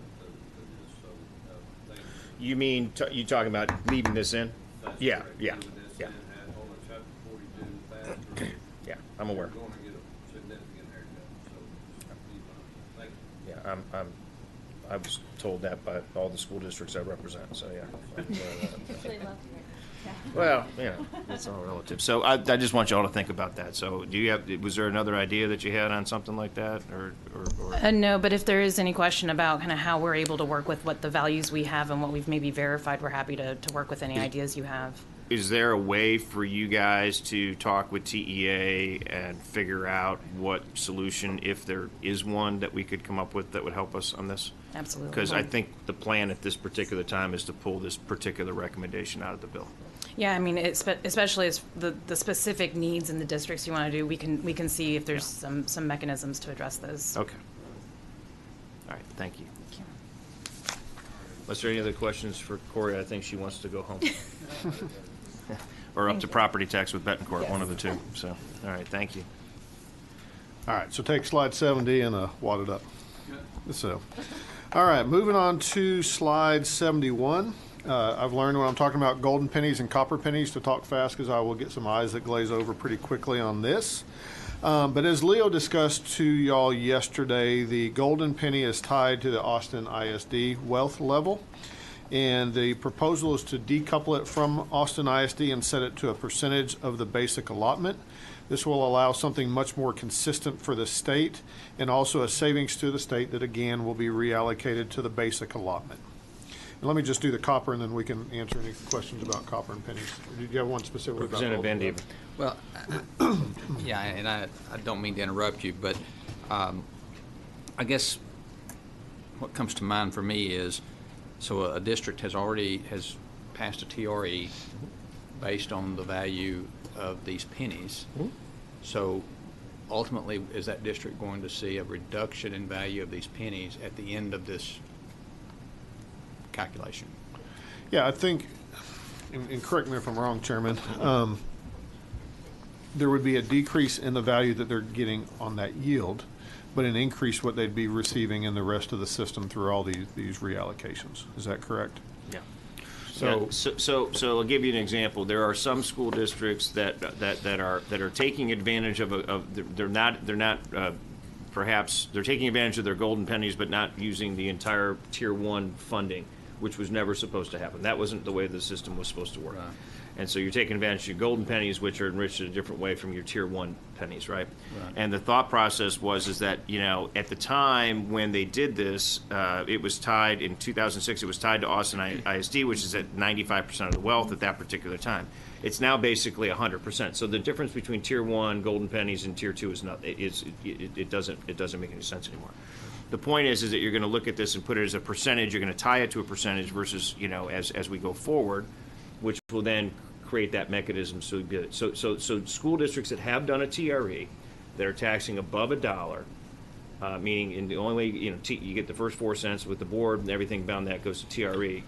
You mean, you talking about leaving this in? That's Yeah, correct. yeah, Moving this yeah. in at on a chapter 42 faster. Yeah, I'm aware. You're going to get a significant haircut, so just keep on. Thank you. Yeah, I was told that by all the school districts I represent, so yeah. I'm aware of that. Well, you know, it's all relative. So I just want you all to think about that. So was there another idea that you had on something like that, or? No, but if there is any question about kind of how we're able to work with what the values we have and what we've maybe verified, we're happy to work with any ideas you have. Is there a way for you guys to talk with TEA and figure out what solution, if there is one, that we could come up with that would help us on this? Absolutely. Because I think the plan at this particular time is to pull this particular recommendation out of the bill. Yeah, I mean, especially as the specific needs in the districts you want to do, we can see if there's some mechanisms to address those. Okay. All right, thank you. Was there any other questions for Corey? I think she wants to go home. Or up to property tax with Betancourt, one of the two. So, all right, thank you. All right, so take slide 70 and wad it up. So, all right, moving on to slide 71. I've learned when I'm talking about golden pennies and copper pennies to talk fast because I will get some eyes that glaze over pretty quickly on this. But as Leo discussed to y'all yesterday, the golden penny is tied to the Austin ISD wealth level. And the proposal is to decouple it from Austin ISD and set it to a percentage of the basic allotment. This will allow something much more consistent for the state and also a savings to the state that again will be reallocated to the basic allotment. And let me just do the copper and then we can answer any questions about copper and pennies. Did you have one specifically about Representative Van Dieven. Well, yeah, and I don't mean to interrupt you, but I guess what comes to mind for me is, so a district has passed a TRE based on the value of these pennies. So ultimately, is that district going to see a reduction in value of these pennies at the end of this calculation? Yeah, I think, and correct me if I'm wrong, Chairman, there would be a decrease in the value that they're getting on that yield, but an increase what they'd be receiving in the rest of the system through all these reallocations. Is that correct? Yeah. So, So I'll give you an example. There are some school districts that are taking advantage perhaps they're taking advantage of their golden pennies, but not using the entire Tier 1 funding, which was never supposed to happen. That wasn't the way the system was supposed to work. Right. And so you're taking advantage of your golden pennies, which are enriched in a different way from your Tier 1 pennies, right? And the thought process was that, at the time when they did this, it was tied, in 2006, it was tied to Austin ISD, which is at 95% of the wealth at that particular time. It's now basically 100%. So the difference between Tier 1 golden pennies and Tier 2 is not, it doesn't make any sense anymore. The point is that you're going to look at this and put it as a percentage. You're going to tie it to a percentage versus, as we go forward, which will then create that mechanism. So school districts that have done a TRE that are taxing above $1, meaning in the only way, you get the first 4 cents with the board and everything bound that goes to TRE,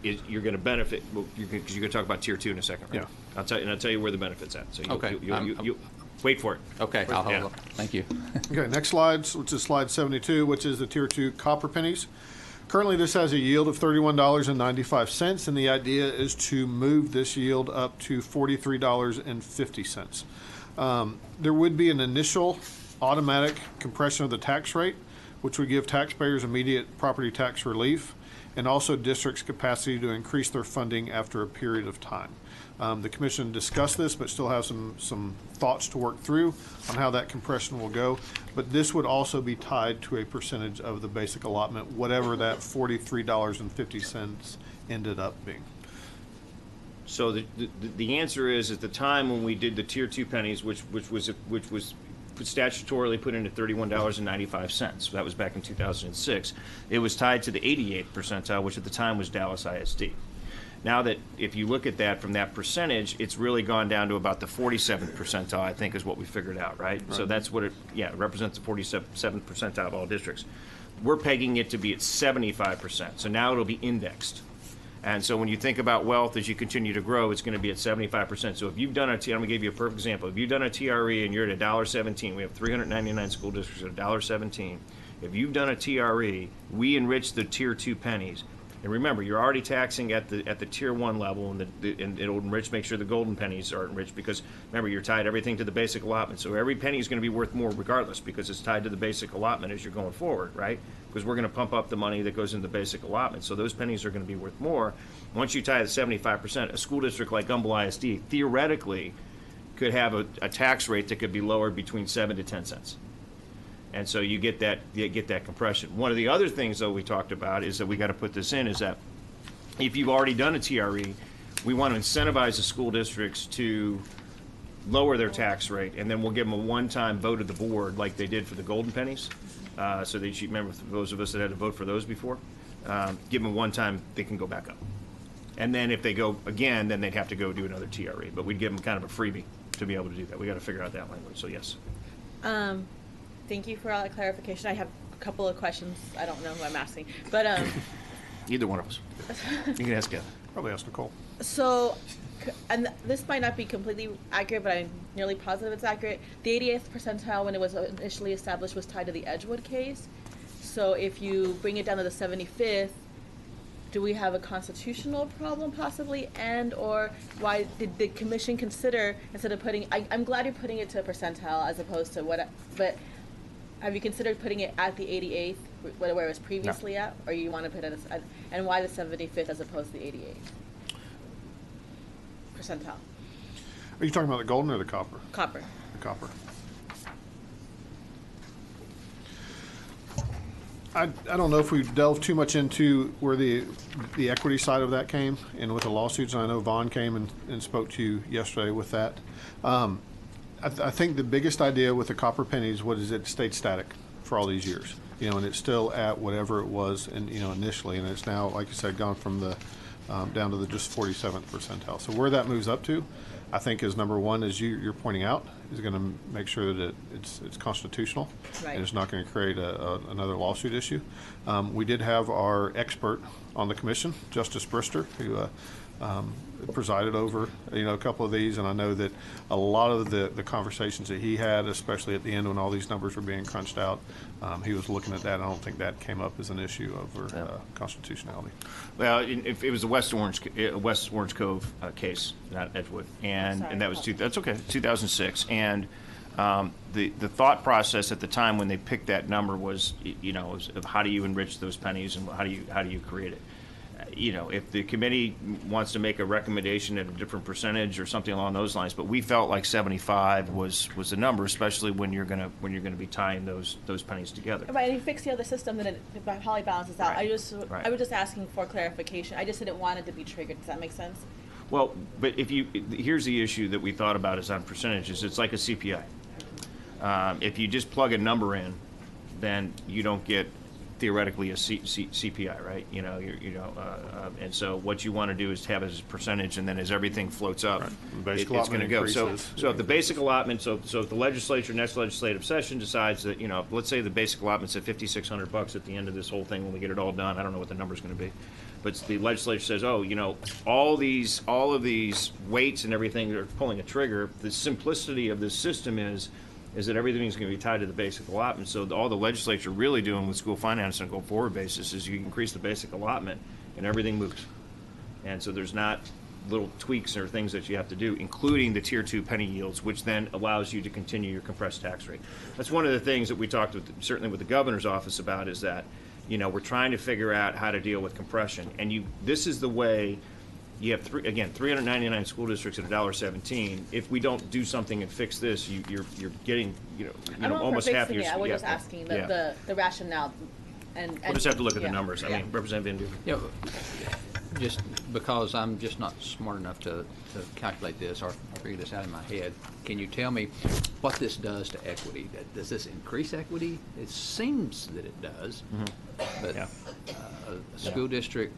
you're going to benefit, because you're going to talk about Tier 2 in a second, right? Yeah. I'll tell you where the benefit's at. So Okay. you wait for it. Okay, I'll hold up. Thank you. okay, next slide, which is slide 72, which is the Tier 2 copper pennies. Currently, this has a yield of $31.95, and the idea is to move this yield up to $43.50. There would be an initial automatic compression of the tax rate, which would give taxpayers immediate property tax relief, and also districts' capacity to increase their funding after a period of time. The Commission discussed this, but still have some thoughts to work through on how that compression will go. But this would also be tied to a percentage of the basic allotment, whatever that $43.50 ended up being. So the answer is, at the time when we did the Tier 2 pennies, which was statutorily put into $31.95. That was back in 2006. It was tied to the 88th percentile, which at the time was Dallas ISD. Now that, if you look at that from that percentage, it's really gone down to about the 47th percentile, I think, is what we figured out, right? So that's what it represents, the 47th percentile of all districts. We're pegging it to be at 75%. So now it'll be indexed. And so when you think about wealth as you continue to grow, it's going to be at 75%. So if you've done I'm going to give you a perfect example. If you've done a TRE and you're at $1.17, we have 399 school districts at $1.17. If you've done a TRE, we enrich the Tier 2 pennies And remember, you're already taxing at the tier 1 level, and it'll make sure the golden pennies are enriched, because remember, you're tied everything to the basic allotment. So every penny is going to be worth more regardless, because it's tied to the basic allotment as you're going forward, right? Because we're going to pump up the money that goes into the basic allotment. So those pennies are going to be worth more. Once you tie the 75%, a school district like Gumbel ISD theoretically could have a tax rate that could be lowered between 7 to 10 cents. And so you get that compression. One of the other things, though, we talked about is that we got to put this in, is that if you've already done a TRE, we want to incentivize the school districts to lower their tax rate, and then we'll give them a one-time vote of the board like they did for the golden pennies. So that you remember, for those of us that had to vote for those before, give them one time, they can go back up. And then if they go again, then they'd have to go do another TRE. But we'd give them kind of a freebie to be able to do that. We got to figure out that language. So yes. Thank you for all that clarification. I have a couple of questions. I don't know who I'm asking, but Either one of us. You can ask Kevin. Probably ask Nicole. So, and this might not be completely accurate, but I'm nearly positive it's accurate. The 88th percentile, when it was initially established, was tied to the Edgewood case. So if you bring it down to the 75th, do we have a constitutional problem possibly? And or why did the commission consider, instead of putting, I'm glad you're putting it to a percentile as opposed to what, but have you considered putting it at the 88th, where it was previously at? Or you want to put it at, and why the 75th as opposed to the 88th percentile? Are you talking about the golden or the copper? Copper. The copper. I don't know if we've delved too much into where the equity side of that came and with the lawsuits. And I know Vaughn came and spoke to you yesterday with that. I think the biggest idea with the copper pennies was it stayed static for all these years, and it's still at whatever it was, initially, and it's now, like you said, gone from the down to the just 47th percentile. So where that moves up to, I think, is number one, as you're pointing out, is going to make sure that it's constitutional, right, and it's not going to create another lawsuit issue. We did have our expert on the commission, Justice Brister, who presided over a couple of these, and I know that a lot of the conversations that he had, especially at the end when all these numbers were being crunched out, he was looking at that. I don't think that came up as an issue over constitutionality. Well, if it was the West Orange Cove case, not Edgewood, and that was that's okay, 2006, and the thought process at the time when they picked that number was, of how do you enrich those pennies and how do you create it. If the committee wants to make a recommendation at a different percentage or something along those lines, but we felt like 75 was the number, especially when you're gonna be tying those pennies together. Right, and you fix the other system, then it probably balances out. Right. I was just asking for clarification. I just didn't want it to be triggered. Does that make sense? Well, but here's the issue that we thought about is on percentages. It's like a CPI. If you just plug a number in, then you don't get theoretically a CPI, right? And so what you want to do is have it as a percentage, and then as everything floats up, it's going to go. So if the basic allotment, so if the legislature, next legislative session decides that, let's say the basic allotment's at $5,600 at the end of this whole thing when we get it all done. I don't know what the number's going to be, but the legislature says, all of these weights and everything are pulling a trigger. The simplicity of this system is that everything's going to be tied to the basic allotment. So all the legislature really doing with school finance on a go-forward basis is you increase the basic allotment and everything moves. And so there's not little tweaks or things that you have to do, including the Tier 2 penny yields, which then allows you to continue your compressed tax rate. That's one of the things that we talked certainly with the governor's office about, is that, we're trying to figure out how to deal with compression. And this is the way. You have 399 school districts at $1.17. If we don't do something and fix this, you're getting almost half your. I was just asking the rationale, and we'll just have to look at the numbers. I mean, Representative Van Duven. Just because I'm just not smart enough to calculate this or figure this out in my head, can you tell me what this does to equity? Does this increase equity? It seems that it does, but a school district.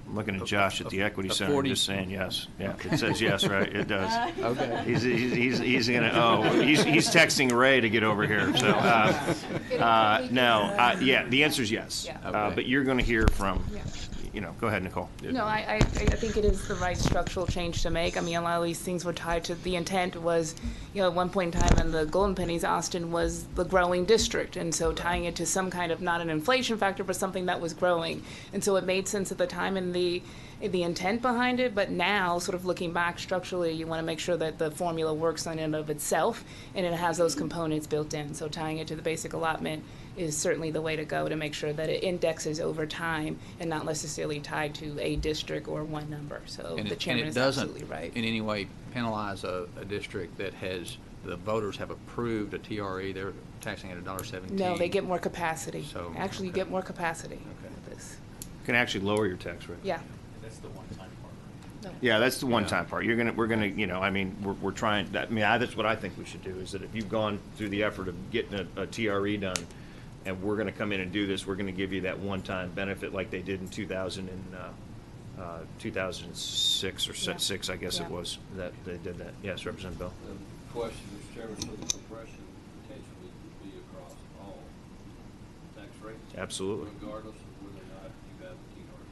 I'm looking at Josh at the Equity Center, just saying yes. Yeah, it says yes, right? It does. Okay. He's he's texting Ray to get over here. So no, the answer is yes. Okay. But you're going to hear from, go ahead, Nicole. No, I think it is the right structural change to make. I mean, a lot of these things were tied to the intent was, at one point in time in the Golden Pennies, Austin was the growing district. And so tying it to some kind of, not an inflation factor, but something that was growing. And so it made sense at the time in the intent behind it. But now, sort of looking back structurally, you want to make sure that the formula works on and of itself and it has those components built in. So tying it to the basic allotment is certainly the way to go to make sure that it indexes over time and not necessarily tied to a district or one number. So the chairman is absolutely right. In any way penalize a district that the voters have approved a TRE. They're taxing at $1.17. No, they get more capacity. So, actually, you get more capacity with this. You can actually lower your tax rate. Yeah. That's the one-time part, right? No. Yeah, that's the one-time part. We're gonna, we're trying. That's what I think we should do. Is that if you've gone through the effort of getting a TRE done, and we're going to come in and do this, we're going to give you that one-time benefit like they did in 2006 or six, I guess it was, that they did that. Yes, Representative Bell. The question, Mr. Chairman, so the compression potentially could be across all tax rates? Absolutely. Regardless of whether or not you have a TRE?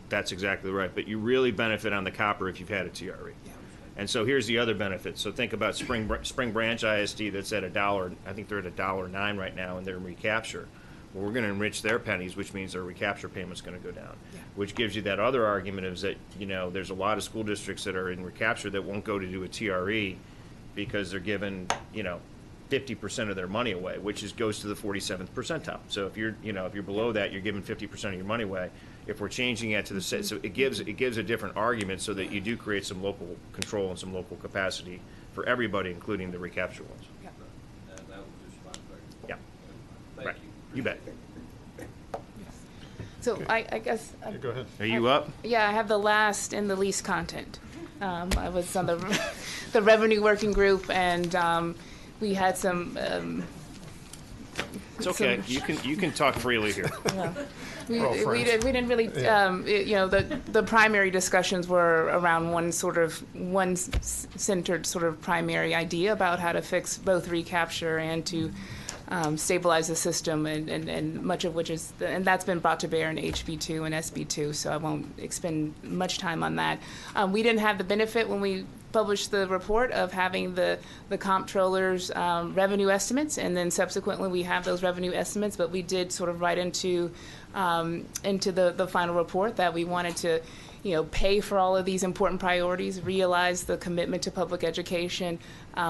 That's exactly right. But you really benefit on the copper if you've had a TRE. And so here's the other benefit. So think about Spring Branch ISD that's at $1. I think they're at $1.09 right now, and they're in recapture. Well, we're going to enrich their pennies, which means their recapture payment's going to go down. Yeah. Which gives you that other argument is that there's a lot of school districts that are in recapture that won't go to do a TRE because they're giving 50% of their money away, which goes to the 47th percentile. So if you're below that, you're giving 50% of your money away. If we're changing it to the so it gives a different argument so that you do create some local control and some local capacity for everybody, including the recapture ones. That was just my question. Yeah. Thank Right. you. You bet. So I guess. Go ahead. Are you up? Yeah, I have the last and the least content. I was on the revenue working group, and we had some. It's okay. You can talk freely here. Yeah. We didn't really, the primary discussions were around one centered sort of primary idea about how to fix both recapture and to stabilize the system, and much of which is, and that's been brought to bear in HB2 and SB2, so I won't expend much time on that. We didn't have the benefit when we published the report of having the comptroller's revenue estimates, and then subsequently we have those revenue estimates, but we did sort of write into the final report that we wanted to pay for all of these important priorities, realize the commitment to public education.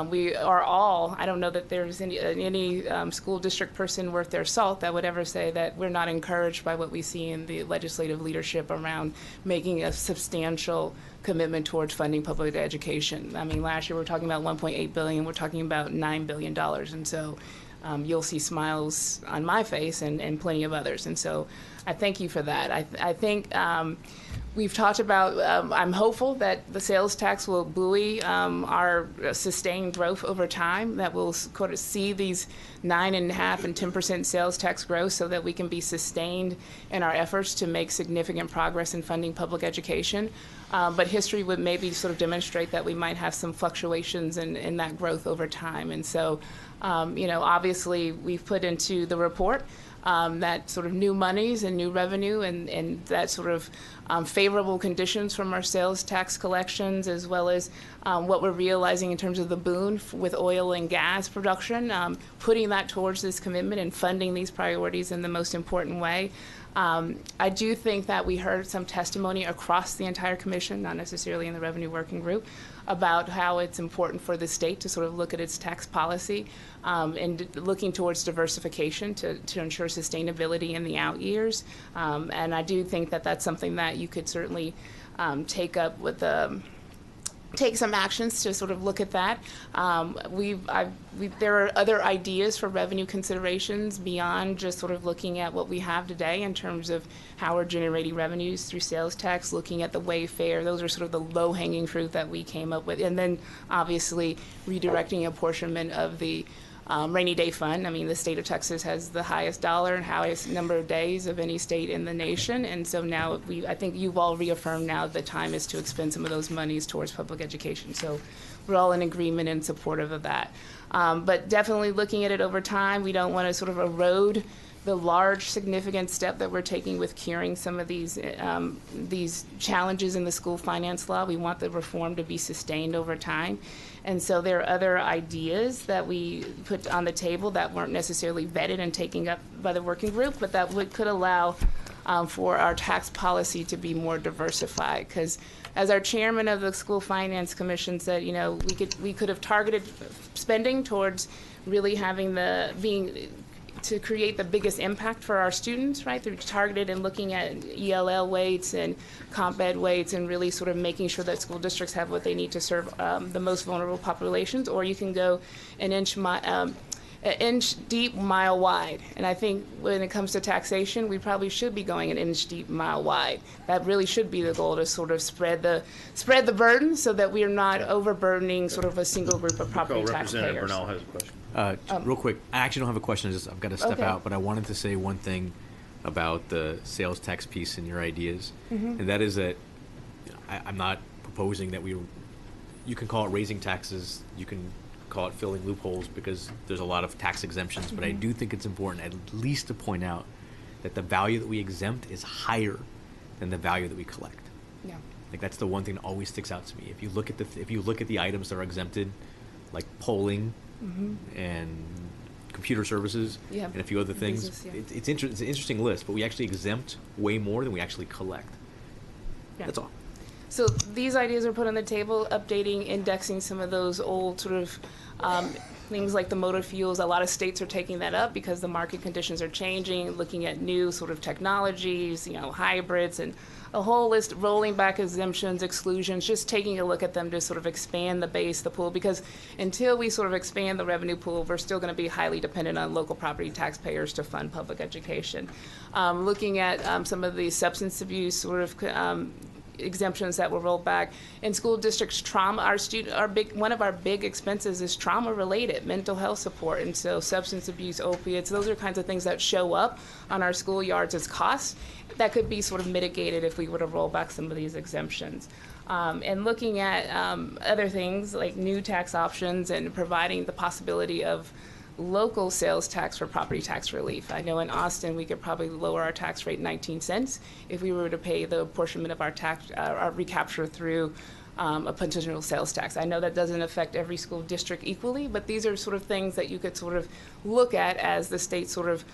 We are all, I don't know that there's any school district person worth their salt that would ever say that we're not encouraged by what we see in the legislative leadership around making a substantial commitment towards funding public education. I mean, last year we were talking about $1.8 billion, we're talking about $9 billion. And so you'll see smiles on my face and plenty of others. And so I thank you for that. I think we've talked about, I'm hopeful that the sales tax will buoy our sustained growth over time, that we'll sort of see these 9.5% and 10% sales tax growth so that we can be sustained in our efforts to make significant progress in funding public education. But history would maybe sort of demonstrate that we might have some fluctuations in that growth over time. And so, obviously we've put into the report that sort of new monies and new revenue and that sort of favorable conditions from our sales tax collections, as well as what we're realizing in terms of the boon with oil and gas production, putting that towards this commitment and funding these priorities in the most important way. I do think that we heard some testimony across the entire commission, not necessarily in the revenue working group, about how it's important for the state to sort of look at its tax policy and looking towards diversification to ensure sustainability in the out years. And I do think that that's something that you could certainly take up with take some actions to sort of look at that. There are other ideas for revenue considerations beyond just sort of looking at what we have today in terms of how we're generating revenues through sales tax, looking at the wayfare. Those are sort of the low-hanging fruit that we came up with. And then obviously redirecting apportionment of the rainy day fund. I mean, the state of Texas has the highest dollar and highest number of days of any state in the nation. And so now I think you've all reaffirmed now the time is to expend some of those monies towards public education. So we're all in agreement and supportive of that. But definitely looking at it over time, we don't want to sort of erode the large, significant step that we're taking with curing some of these challenges in the school finance law. We want the reform to be sustained over time. And so there are other ideas that we put on the table that weren't necessarily vetted and taken up by the working group, but that could allow for our tax policy to be more diversified. Because as our chairman of the School Finance Commission said, you know, we could have targeted spending towards really having to create the biggest impact for our students, right? Through targeted and looking at ELL weights and comp ed weights and really sort of making sure that school districts have what they need to serve the most vulnerable populations. Or you can go an inch deep, mile wide. And I think when it comes to taxation, we probably should be going an inch deep, mile wide. That really should be the goal, to sort of spread the burden so that we are not overburdening sort of a single group of property taxpayers. Representative Bernal has a question. Real quick, I actually don't have a question. I've got to step Okay. out, but I wanted to say one thing about the sales tax piece and your ideas, and that is that I'm not proposing that you can call it raising taxes, you can call it filling loopholes, because there's a lot of tax exemptions, but I do think it's important at least to point out that the value that we exempt is higher than the value that we collect. Yeah. Like, that's the one thing that always sticks out to me. If you look at the items that are exempted, like polling and computer services Yeah. and a few other things, Business, yeah. it's an interesting list, but we actually exempt way more than we actually collect. Yeah. That's all. So these ideas are put on the table, updating, indexing some of those old sort of things like the motor fuels. A lot of states are taking that up because the market conditions are changing, looking at new sort of technologies, you know, hybrids, and a whole list, rolling back exemptions, exclusions, just taking a look at them to sort of expand the base, the pool, because until we sort of expand the revenue pool, we're still going to be highly dependent on local property taxpayers to fund public education. Looking at some of the substance abuse sort of exemptions that were rolled back in school districts. Trauma, one of our big expenses is trauma related, mental health support, and so substance abuse, opiates, those are kinds of things that show up on our schoolyards as costs that could be sort of mitigated if we were to roll back some of these exemptions. And looking at other things like new tax options and providing the possibility of local sales tax for property tax relief. I know in Austin we could probably lower our tax rate 19 cents if we were to pay the apportionment of our recapture through a potential sales tax. I know that doesn't affect every school district equally, but these are sort of things that you could sort of look at as the state sort of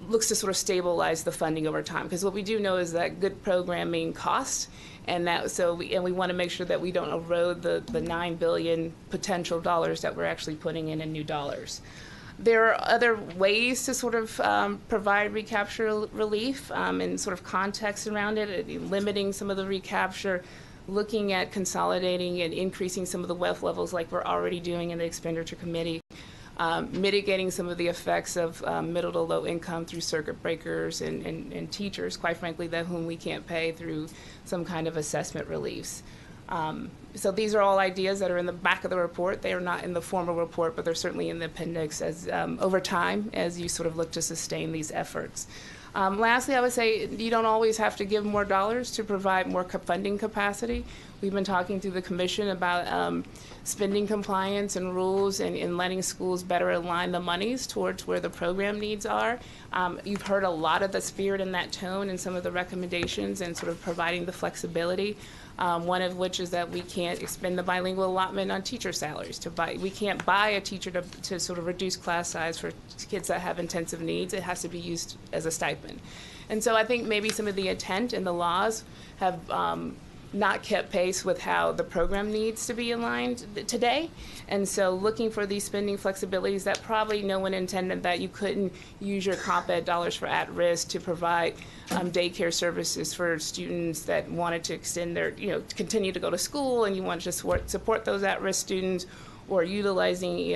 looks to sort of stabilize the funding over time. Because what we do know is that good programming costs, and we want to make sure that we don't erode the $9 billion potential dollars that we're actually putting in new dollars. There are other ways to sort of provide recapture relief and sort of context around it, limiting some of the recapture, looking at consolidating and increasing some of the wealth levels like we're already doing in the expenditure committee. Mitigating some of the effects of middle to low income through circuit breakers and teachers, quite frankly, whom we can't pay through some kind of assessment reliefs. So these are all ideas that are in the back of the report. They are not in the formal report, but they're certainly in the appendix as over time as you sort of look to sustain these efforts. Lastly, I would say you don't always have to give more dollars to provide more funding capacity. We've been talking to the commission about spending compliance and rules and letting schools better align the monies towards where the program needs are. You've heard a lot of the spirit in that tone in some of the recommendations and sort of providing the flexibility. One of which is that we can't expend the bilingual allotment on teacher salaries. We can't buy a teacher to sort of reduce class size for kids that have intensive needs. It has to be used as a stipend. And so I think maybe some of the intent in the laws have not kept pace with how the program needs to be aligned today. And so looking for these spending flexibilities that probably no one intended that you couldn't use your comp ed dollars for at-risk to provide daycare services for students that wanted to extend their, continue to go to school and you want to support those at-risk students, or utilizing,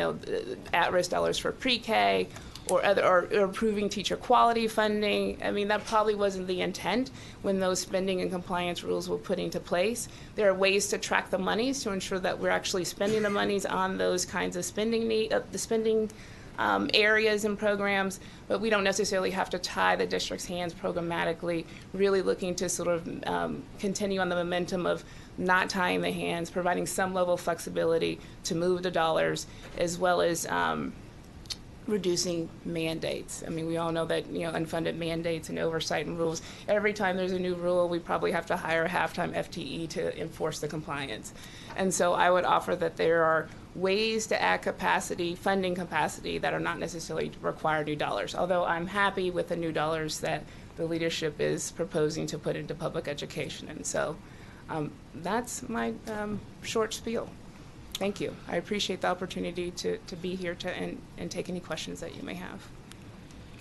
at-risk dollars for pre-K, or improving teacher quality funding. I mean, that probably wasn't the intent when those spending and compliance rules were put into place. There are ways to track the monies to ensure that we're actually spending the monies on those kinds of spending areas and programs, but we don't necessarily have to tie the district's hands programmatically, really looking to sort of continue on the momentum of not tying the hands, providing some level of flexibility to move the dollars, as well as reducing mandates. I mean, we all know that, unfunded mandates and oversight and rules, every time there's a new rule, we probably have to hire a half-time FTE to enforce the compliance. And so I would offer that there are ways to add capacity, funding capacity, that are not necessarily require new dollars, although I'm happy with the new dollars that the leadership is proposing to put into public education. And so that's my short spiel. Thank you. I appreciate the opportunity to be here and take any questions that you may have.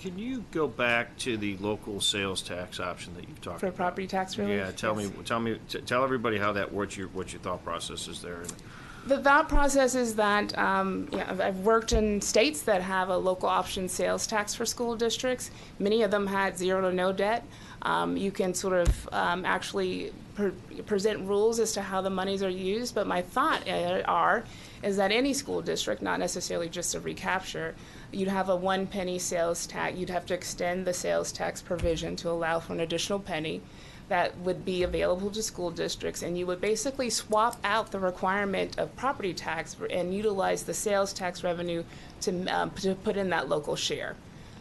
Can you go back to the local sales tax option that you've talked For about? property tax relief? Yeah, tell everybody how that, what your thought process is there. The thought process is that I've worked in states that have a local option sales tax for school districts. Many of them had zero to no debt. You can sort of actually present rules as to how the monies are used, but my thought is that any school district, not necessarily just a recapture, you'd have a 1 penny sales tax. You'd have to extend the sales tax provision to allow for an additional penny that would be available to school districts, and you would basically swap out the requirement of property tax and utilize the sales tax revenue to put in that local share.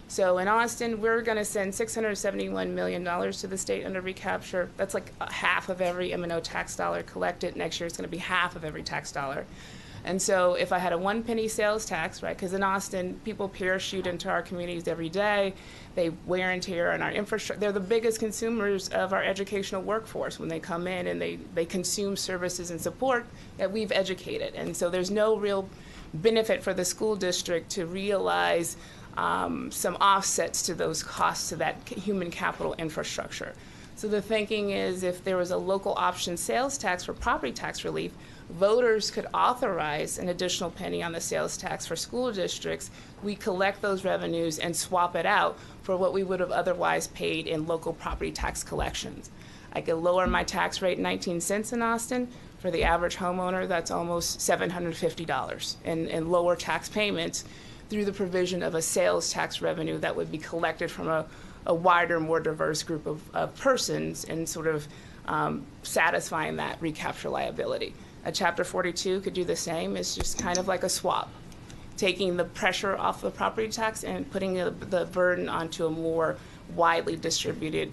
So in Austin, we're going to send $671 million to the state under recapture. That's like half of every M&O tax dollar collected. Next year, it's going to be half of every tax dollar. And so if I had a 1 penny sales tax, right, because in Austin, people parachute into our communities every day. They wear and tear on our infrastructure. They're the biggest consumers of our educational workforce when they come in and they consume services and support that we've educated. And so there's no real benefit for the school district to realize some offsets to those costs to that human capital infrastructure. So the thinking is if there was a local option sales tax for property tax relief, voters could authorize an additional penny on the sales tax for school districts. We collect those revenues and swap it out for what we would have otherwise paid in local property tax collections. I could lower my tax rate 19 cents in Austin. For the average homeowner, that's almost $750 in lower tax payments through the provision of a sales tax revenue that would be collected from a wider, more diverse group of persons and sort of satisfying that recapture liability. A Chapter 42 could do the same. It's just kind of like a swap, taking the pressure off the property tax and putting the burden onto a more widely distributed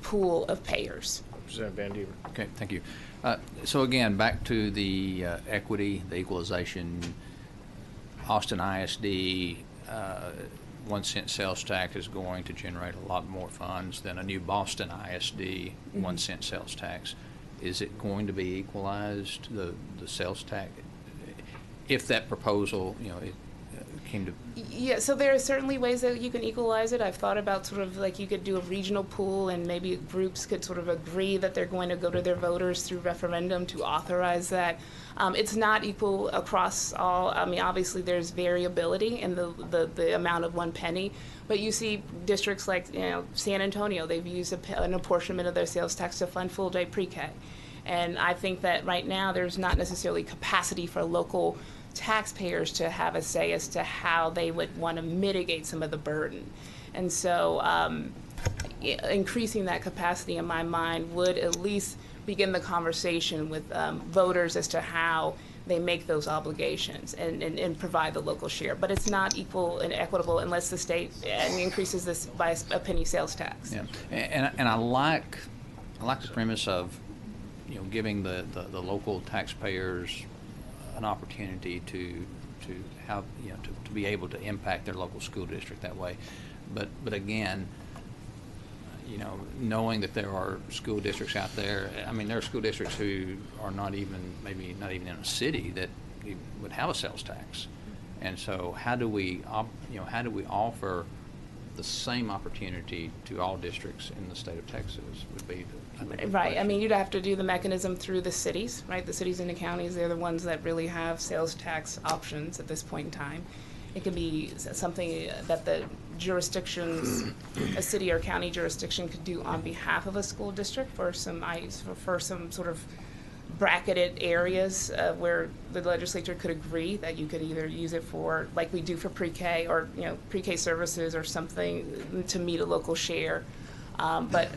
pool of payers. Representative Van Dever. Okay, thank you. So again, back to the equity, the equalization. Austin ISD 1 cent sales tax is going to generate a lot more funds than a new Boston ISD 1 cent sales tax. Is it going to be equalized, the sales tax, if that proposal, it came to? Yeah, so there are certainly ways that you can equalize it. I've thought about sort of like you could do a regional pool and maybe groups could sort of agree that they're going to go to their voters through referendum to authorize that. It's not equal across all. I mean, obviously there's variability in the amount of 1 penny, but you see districts like San Antonio, they've used an apportionment of their sales tax to fund full day pre-K. And I think that right now there's not necessarily capacity for local taxpayers to have a say as to how they would want to mitigate some of the burden. And so increasing that capacity in my mind would at least begin the conversation with voters as to how they make those obligations and provide the local share. But it's not equal and equitable unless the state increases this by a penny sales tax. Yeah, and I like the premise of giving the local taxpayers an opportunity to have to be able to impact their local school district that way, but again, knowing that there are school districts out there. I mean, there are school districts who are maybe not even in a city that would have a sales tax, and so how do we offer the same opportunity to all districts in the state of Texas would be the right. I mean, you'd have to do the mechanism through the cities, right? The cities and the counties, they're the ones that really have sales tax options at this point in time. It can be something that the jurisdictions, a city or county jurisdiction could do on behalf of a school district for some sort of bracketed areas where the legislature could agree that you could either use it for, like we do for pre-K or pre-K services or something to meet a local share. But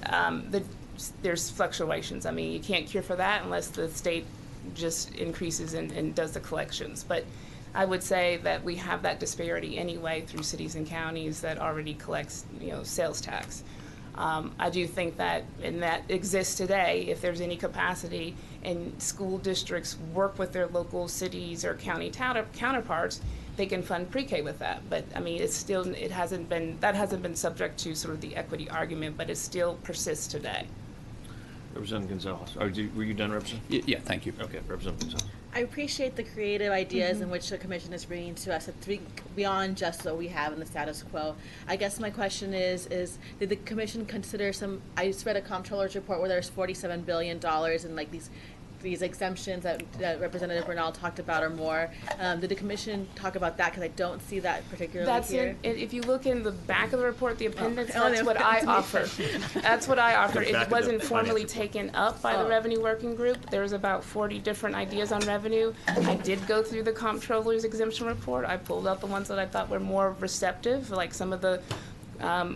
there's fluctuations. I mean, you can't cure for that unless the state just increases and does the collections. But I would say that we have that disparity anyway through cities and counties that already collects, sales tax. I do think that, and that exists today, if there's any capacity and school districts work with their local cities or county counterparts, they can fund pre-K with that. But I mean, that hasn't been subject to sort of the equity argument, but it still persists today. Representative Gonzalez. Were you done, Representative? Yeah, thank you. Okay, Representative Gonzalez. I appreciate the creative ideas in which the commission is bringing to us, beyond just what we have in the status quo. I guess my question is did the commission consider I just read a comptroller's report where there's $47 billion in like these exemptions that Representative Bernal talked about or more. Did the commission talk about that? Because I don't see that particularly here. If you look in the back of the report, the appendix, Oh, that's what I offer. That's what I offer. The back It of wasn't the formally finance taken up by the revenue working group. There was about 40 different ideas on revenue. I did go through the comptroller's exemption report. I pulled out the ones that I thought were more receptive, like some of the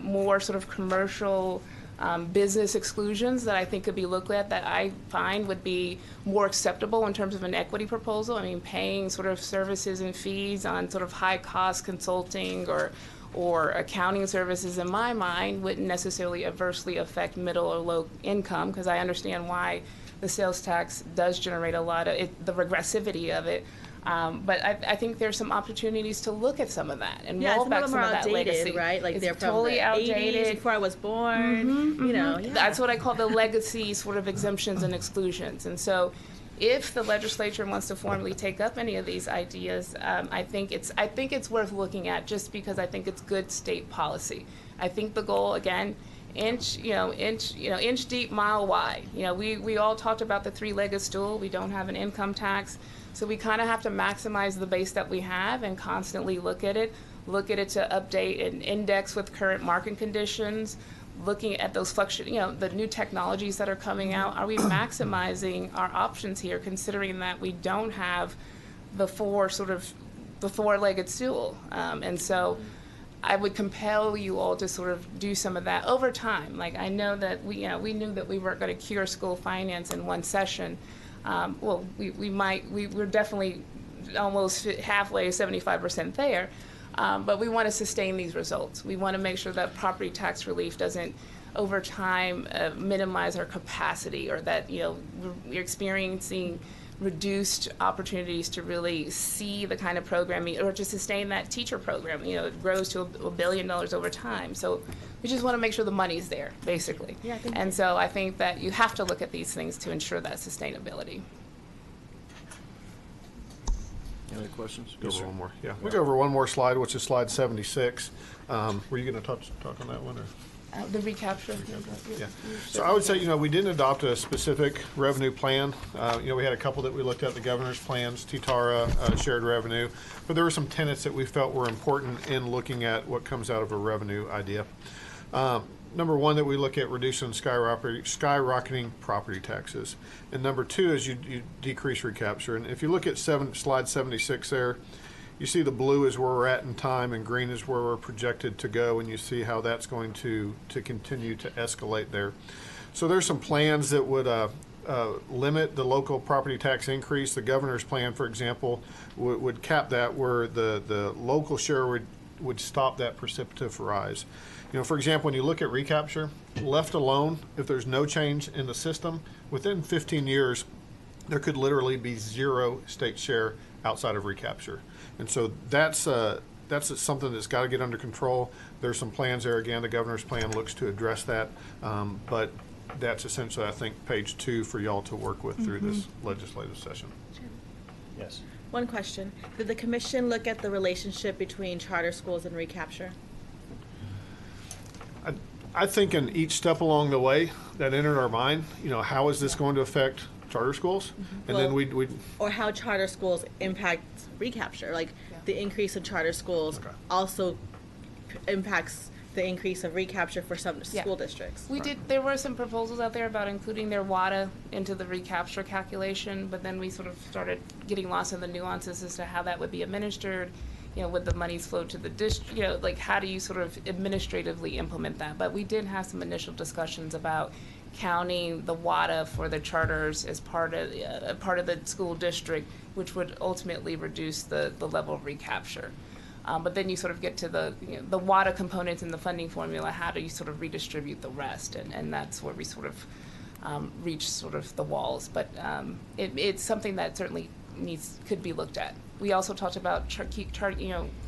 more sort of commercial business exclusions that I think could be looked at that I find would be more acceptable in terms of an equity proposal. I mean, paying sort of services and fees on sort of high cost consulting or accounting services, in my mind, wouldn't necessarily adversely affect middle or low income, because I understand why the sales tax does generate a lot of it, the regressivity of it. But I think there's some opportunities to look at some of that and roll back some of that legacy. Right? Like it's they're totally from the outdated. 80s, before I was born. Yeah. That's what I call the legacy sort of exemptions and exclusions. And so, if the legislature wants to formally take up any of these ideas, I think it's worth looking at, just because I think it's good state policy. I think the goal, again, inch deep, mile wide. We all talked about the three-legged stool. We don't have an income tax. So we kind of have to maximize the base that we have and constantly look at it to update and index with current market conditions, looking at those the new technologies that are coming out. Are we maximizing our options here, considering that we don't have the four-legged stool? And so I would compel you all to sort of do some of that over time. Like, I know that we knew that we weren't going to cure school finance in one session. We're definitely almost halfway, 75% there, but we want to sustain these results. We want to make sure that property tax relief doesn't, over time, minimize our capacity, or that we're experiencing reduced opportunities to really see the kind of programming, or to sustain that teacher program. It grows to $1 billion over time. So we just want to make sure the money's there, basically. Yeah, and so I think that you have to look at these things to ensure that sustainability. Any other questions? Go over one more. Yeah, we'll go over one more slide, which is slide 76. Were you going to talk on that one, or? The recapture. Yeah. So I would say, we didn't adopt a specific revenue plan. We had a couple that we looked at, the governor's plans, TTARA, shared revenue, but there were some tenets that we felt were important in looking at what comes out of a revenue idea. Number one, that we look at reducing skyrocketing property taxes. And number two is you decrease recapture. And if you look at slide 76 there, you see the blue is where we're at in time, and green is where we're projected to go, and you see how that's going to continue to escalate there. So there's some plans that would limit the local property tax increase. The governor's plan, for example, would cap that, where the local share would stop that precipitous rise. For example, when you look at recapture, left alone, if there's no change in the system, within 15 years, there could literally be zero state share outside of recapture. And so that's something that's got to get under control. There's some plans there. Again, the governor's plan looks to address that, but that's essentially, I think, page 2 for y'all to work with through this legislative session. Sure. Yes. One question. Did the commission look at the relationship between charter schools and recapture? I think in each step along the way that entered our mind, how is this going to affect charter schools? And then we'd or how charter schools impact recapture. Like, the increase in charter schools also impacts the increase of recapture for some school districts. There were some proposals out there about including their WADA into the recapture calculation, but then we sort of started getting lost in the nuances as to how that would be administered. Would the monies flow to the district? Like, how do you sort of administratively implement that? But we did have some initial discussions about counting the WADA for the charters as part of the school district, which would ultimately reduce the level of recapture. But then you sort of get to the WADA components in the funding formula. How do you sort of redistribute the rest? And that's where we sort of reach sort of the walls. But it's something that certainly could be looked at. We also talked about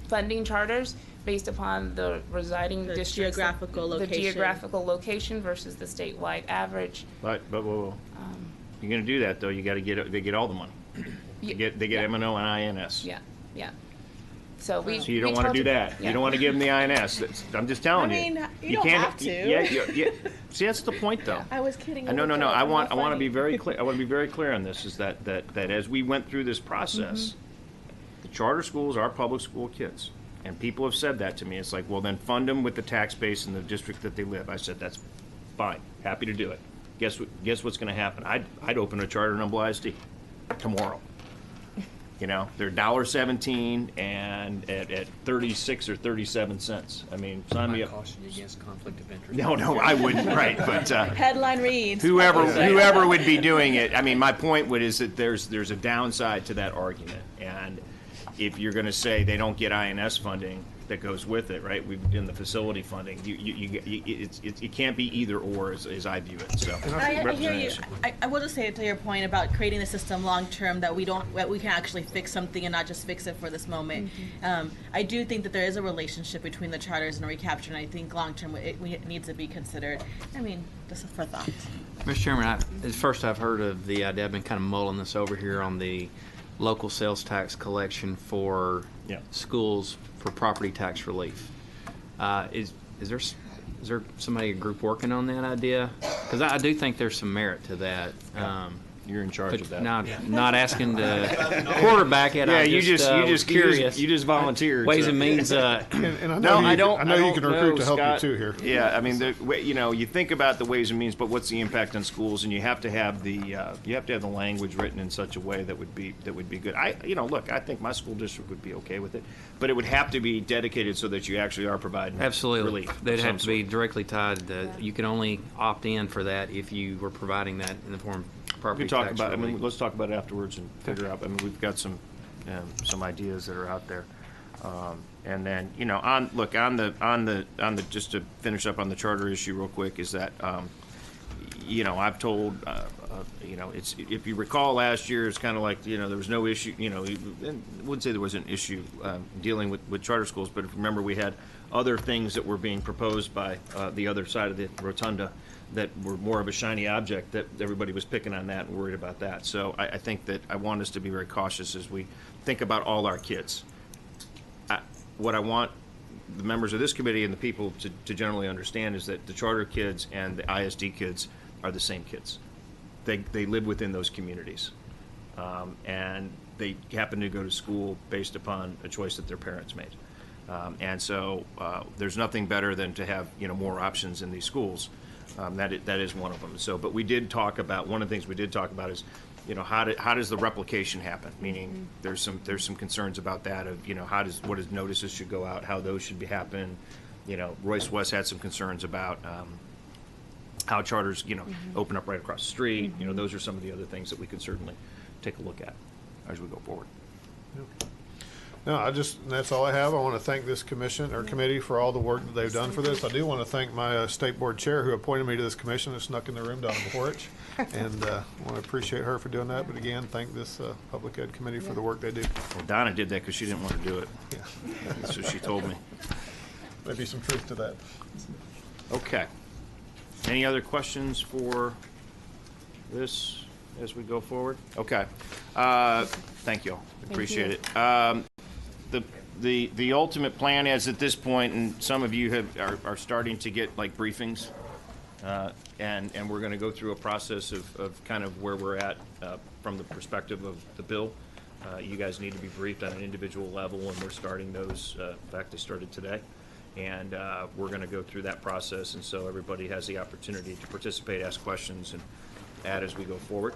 funding charters based upon the residing districts, geographical location. The geographical location versus the statewide average. But whoa. You're going to do that though. You got to they get all the money. They get M&O and INS. Yeah. So you don't want to do that. Yeah. You don't want to give them the INS. I'm just telling you. I mean, you don't can't have to. Yeah. See, that's the point, though. I was kidding. No. I want to be very clear. I want to be very clear on this. Is that as we went through this process, the charter schools are public school kids, and people have said that to me. It's like, well, then fund them with the tax base in the district that they live. I said that's fine. Happy to do it. Guess what's going to happen? I'd open a charter in Humble ISD tomorrow. You know, they're $1.17 and at 36 or 37 cents. I mean, sign me up. Caution you against conflict of interest. No, I wouldn't. Right, but headline reads. Whoever would be doing it. I mean, my point is that there's a downside to that argument, and if you're going to say they don't get INS funding that goes with it, right? We've done the facility funding. It can't be either or, as I view it. So I hear you. I will just say to your point about creating a system long term that we can actually fix something and not just fix it for this moment. I do think that there is a relationship between the charters and recapture, and I think long term it needs to be considered. I mean, just for thought. Mr. Chairman, it's first I've heard of the idea. I've been kind of mulling this over here on the local sales tax collection for schools for property tax relief. Is there somebody, a group working on that idea? Because I do think there's some merit to that. You're in charge of that. Not asking to quarterback it. Yeah, I'm you just curious. You just volunteered. Ways and means. And I know you can recruit to help Scott, you too here. Yeah, I mean, you think about the ways and means, but what's the impact on schools? And you have to have the language written in such a way that would be good. I think my school district would be okay with it, but it would have to be dedicated so that you actually are providing absolutely relief. They'd have to be directly tied. You can only opt in for that if you were providing that in the form of property tax relief. Let's talk about it afterwards and figure out. I mean, we've got some ideas that are out there, and then just to finish up on the charter issue real quick is that I've told it's, if you recall last year, it's kind of like there was no issue. I wouldn't say there was an issue dealing with charter schools, but if you remember, we had other things that were being proposed by the other side of the rotunda that were more of a shiny object, that everybody was picking on that and worried about that. So I think that I want us to be very cautious as we think about all our kids. What I want the members of this committee and the people to generally understand is that the charter kids and the ISD kids are the same kids. They live within those communities, and they happen to go to school based upon a choice that their parents made. And so there's nothing better than to have more options in these schools. That is one of them. So, but we did talk about, one of the things we did talk about is, how does the replication happen? Meaning, there's some concerns about that of, what is notices should go out, how those should be happen. Royce West had some concerns about how charters, open up right across the street. Those are some of the other things that we could certainly take a look at as we go forward. No, that's all I have. I want to thank this committee for all the work that they've done for this. I do want to thank my state board chair who appointed me to this commission and snuck in the room, Donna Horich, and I want to appreciate her for doing that. But again, thank this public ed committee for the work they do. Well, Donna did that because she didn't want to do it. Yeah. That's what she told me. Maybe some truth to that. Okay. Any other questions for this as we go forward? Okay. Thank you all. Appreciate it. The ultimate plan is at this point, and some of you are starting to get like briefings, and we're going to go through a process of kind of where we're at from the perspective of the bill. You guys need to be briefed on an individual level, and we're starting those. In fact, they started today, and we're going to go through that process, and so everybody has the opportunity to participate, ask questions, and add as we go forward.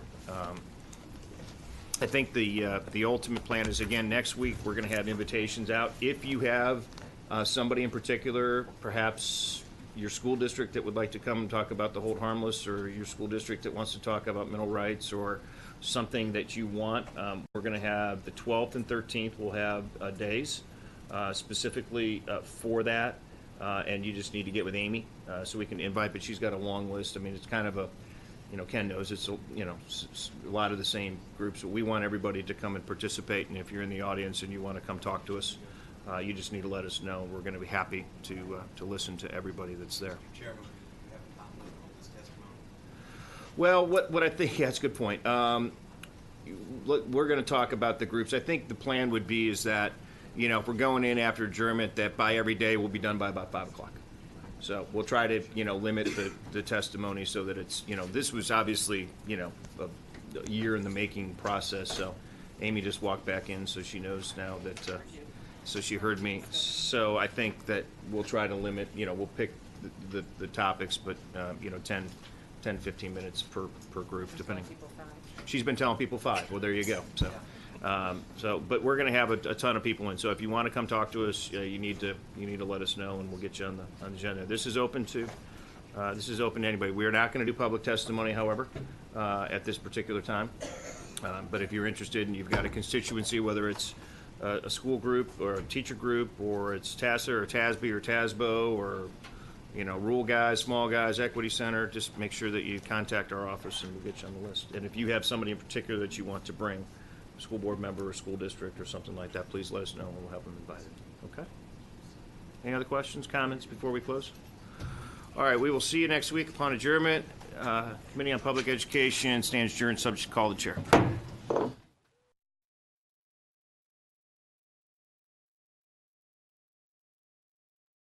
I think the ultimate plan is, again, next week we're going to have invitations out. If you have somebody in particular, perhaps your school district that would like to come and talk about the hold harmless, or your school district that wants to talk about mental rights, or something that you want, we're going to have the 12th and 13th. We'll have days specifically for that, and you just need to get with Amy so we can invite. But she's got a long list. I mean, it's kind of a, Ken knows it's a lot of the same groups. But we want everybody to come and participate. And if you're in the audience and you want to come talk to us, you just need to let us know. We're going to be happy to listen to everybody that's there. Chairman, do you have a comment on this testimony? Well, what I think, yeah, that's a good point. We're going to talk about the groups. I think the plan would be is that, if we're going in after adjournment, that by every day we'll be done by about 5 o'clock. So we'll try to, limit the testimony so that it's, this was obviously, a year in the making process. So Amy just walked back in, so she knows now that, so she heard me. So I think that we'll try to limit, we'll pick the topics, but, 10, 15 minutes per group, depending. She's been telling people 5. Well, there you go. So, but we're going to have a ton of people in. So if you want to come talk to us, you need to let us know, and we'll get you on the agenda. This is open to anybody. We are not going to do public testimony, however, at this particular time. But if you're interested and you've got a constituency, whether it's a school group or a teacher group, or it's TASA or TASB or TASBO, or rural guys, small guys, equity center, just make sure that you contact our office and we'll get you on the list. And if you have somebody in particular that you want to bring, a school board member or school district or something like that, please let us know and we'll have them invited. Okay? Any other questions, comments before we close? All right, we will see you next week upon adjournment. Committee on Public Education stands adjourned, subject to call the chair.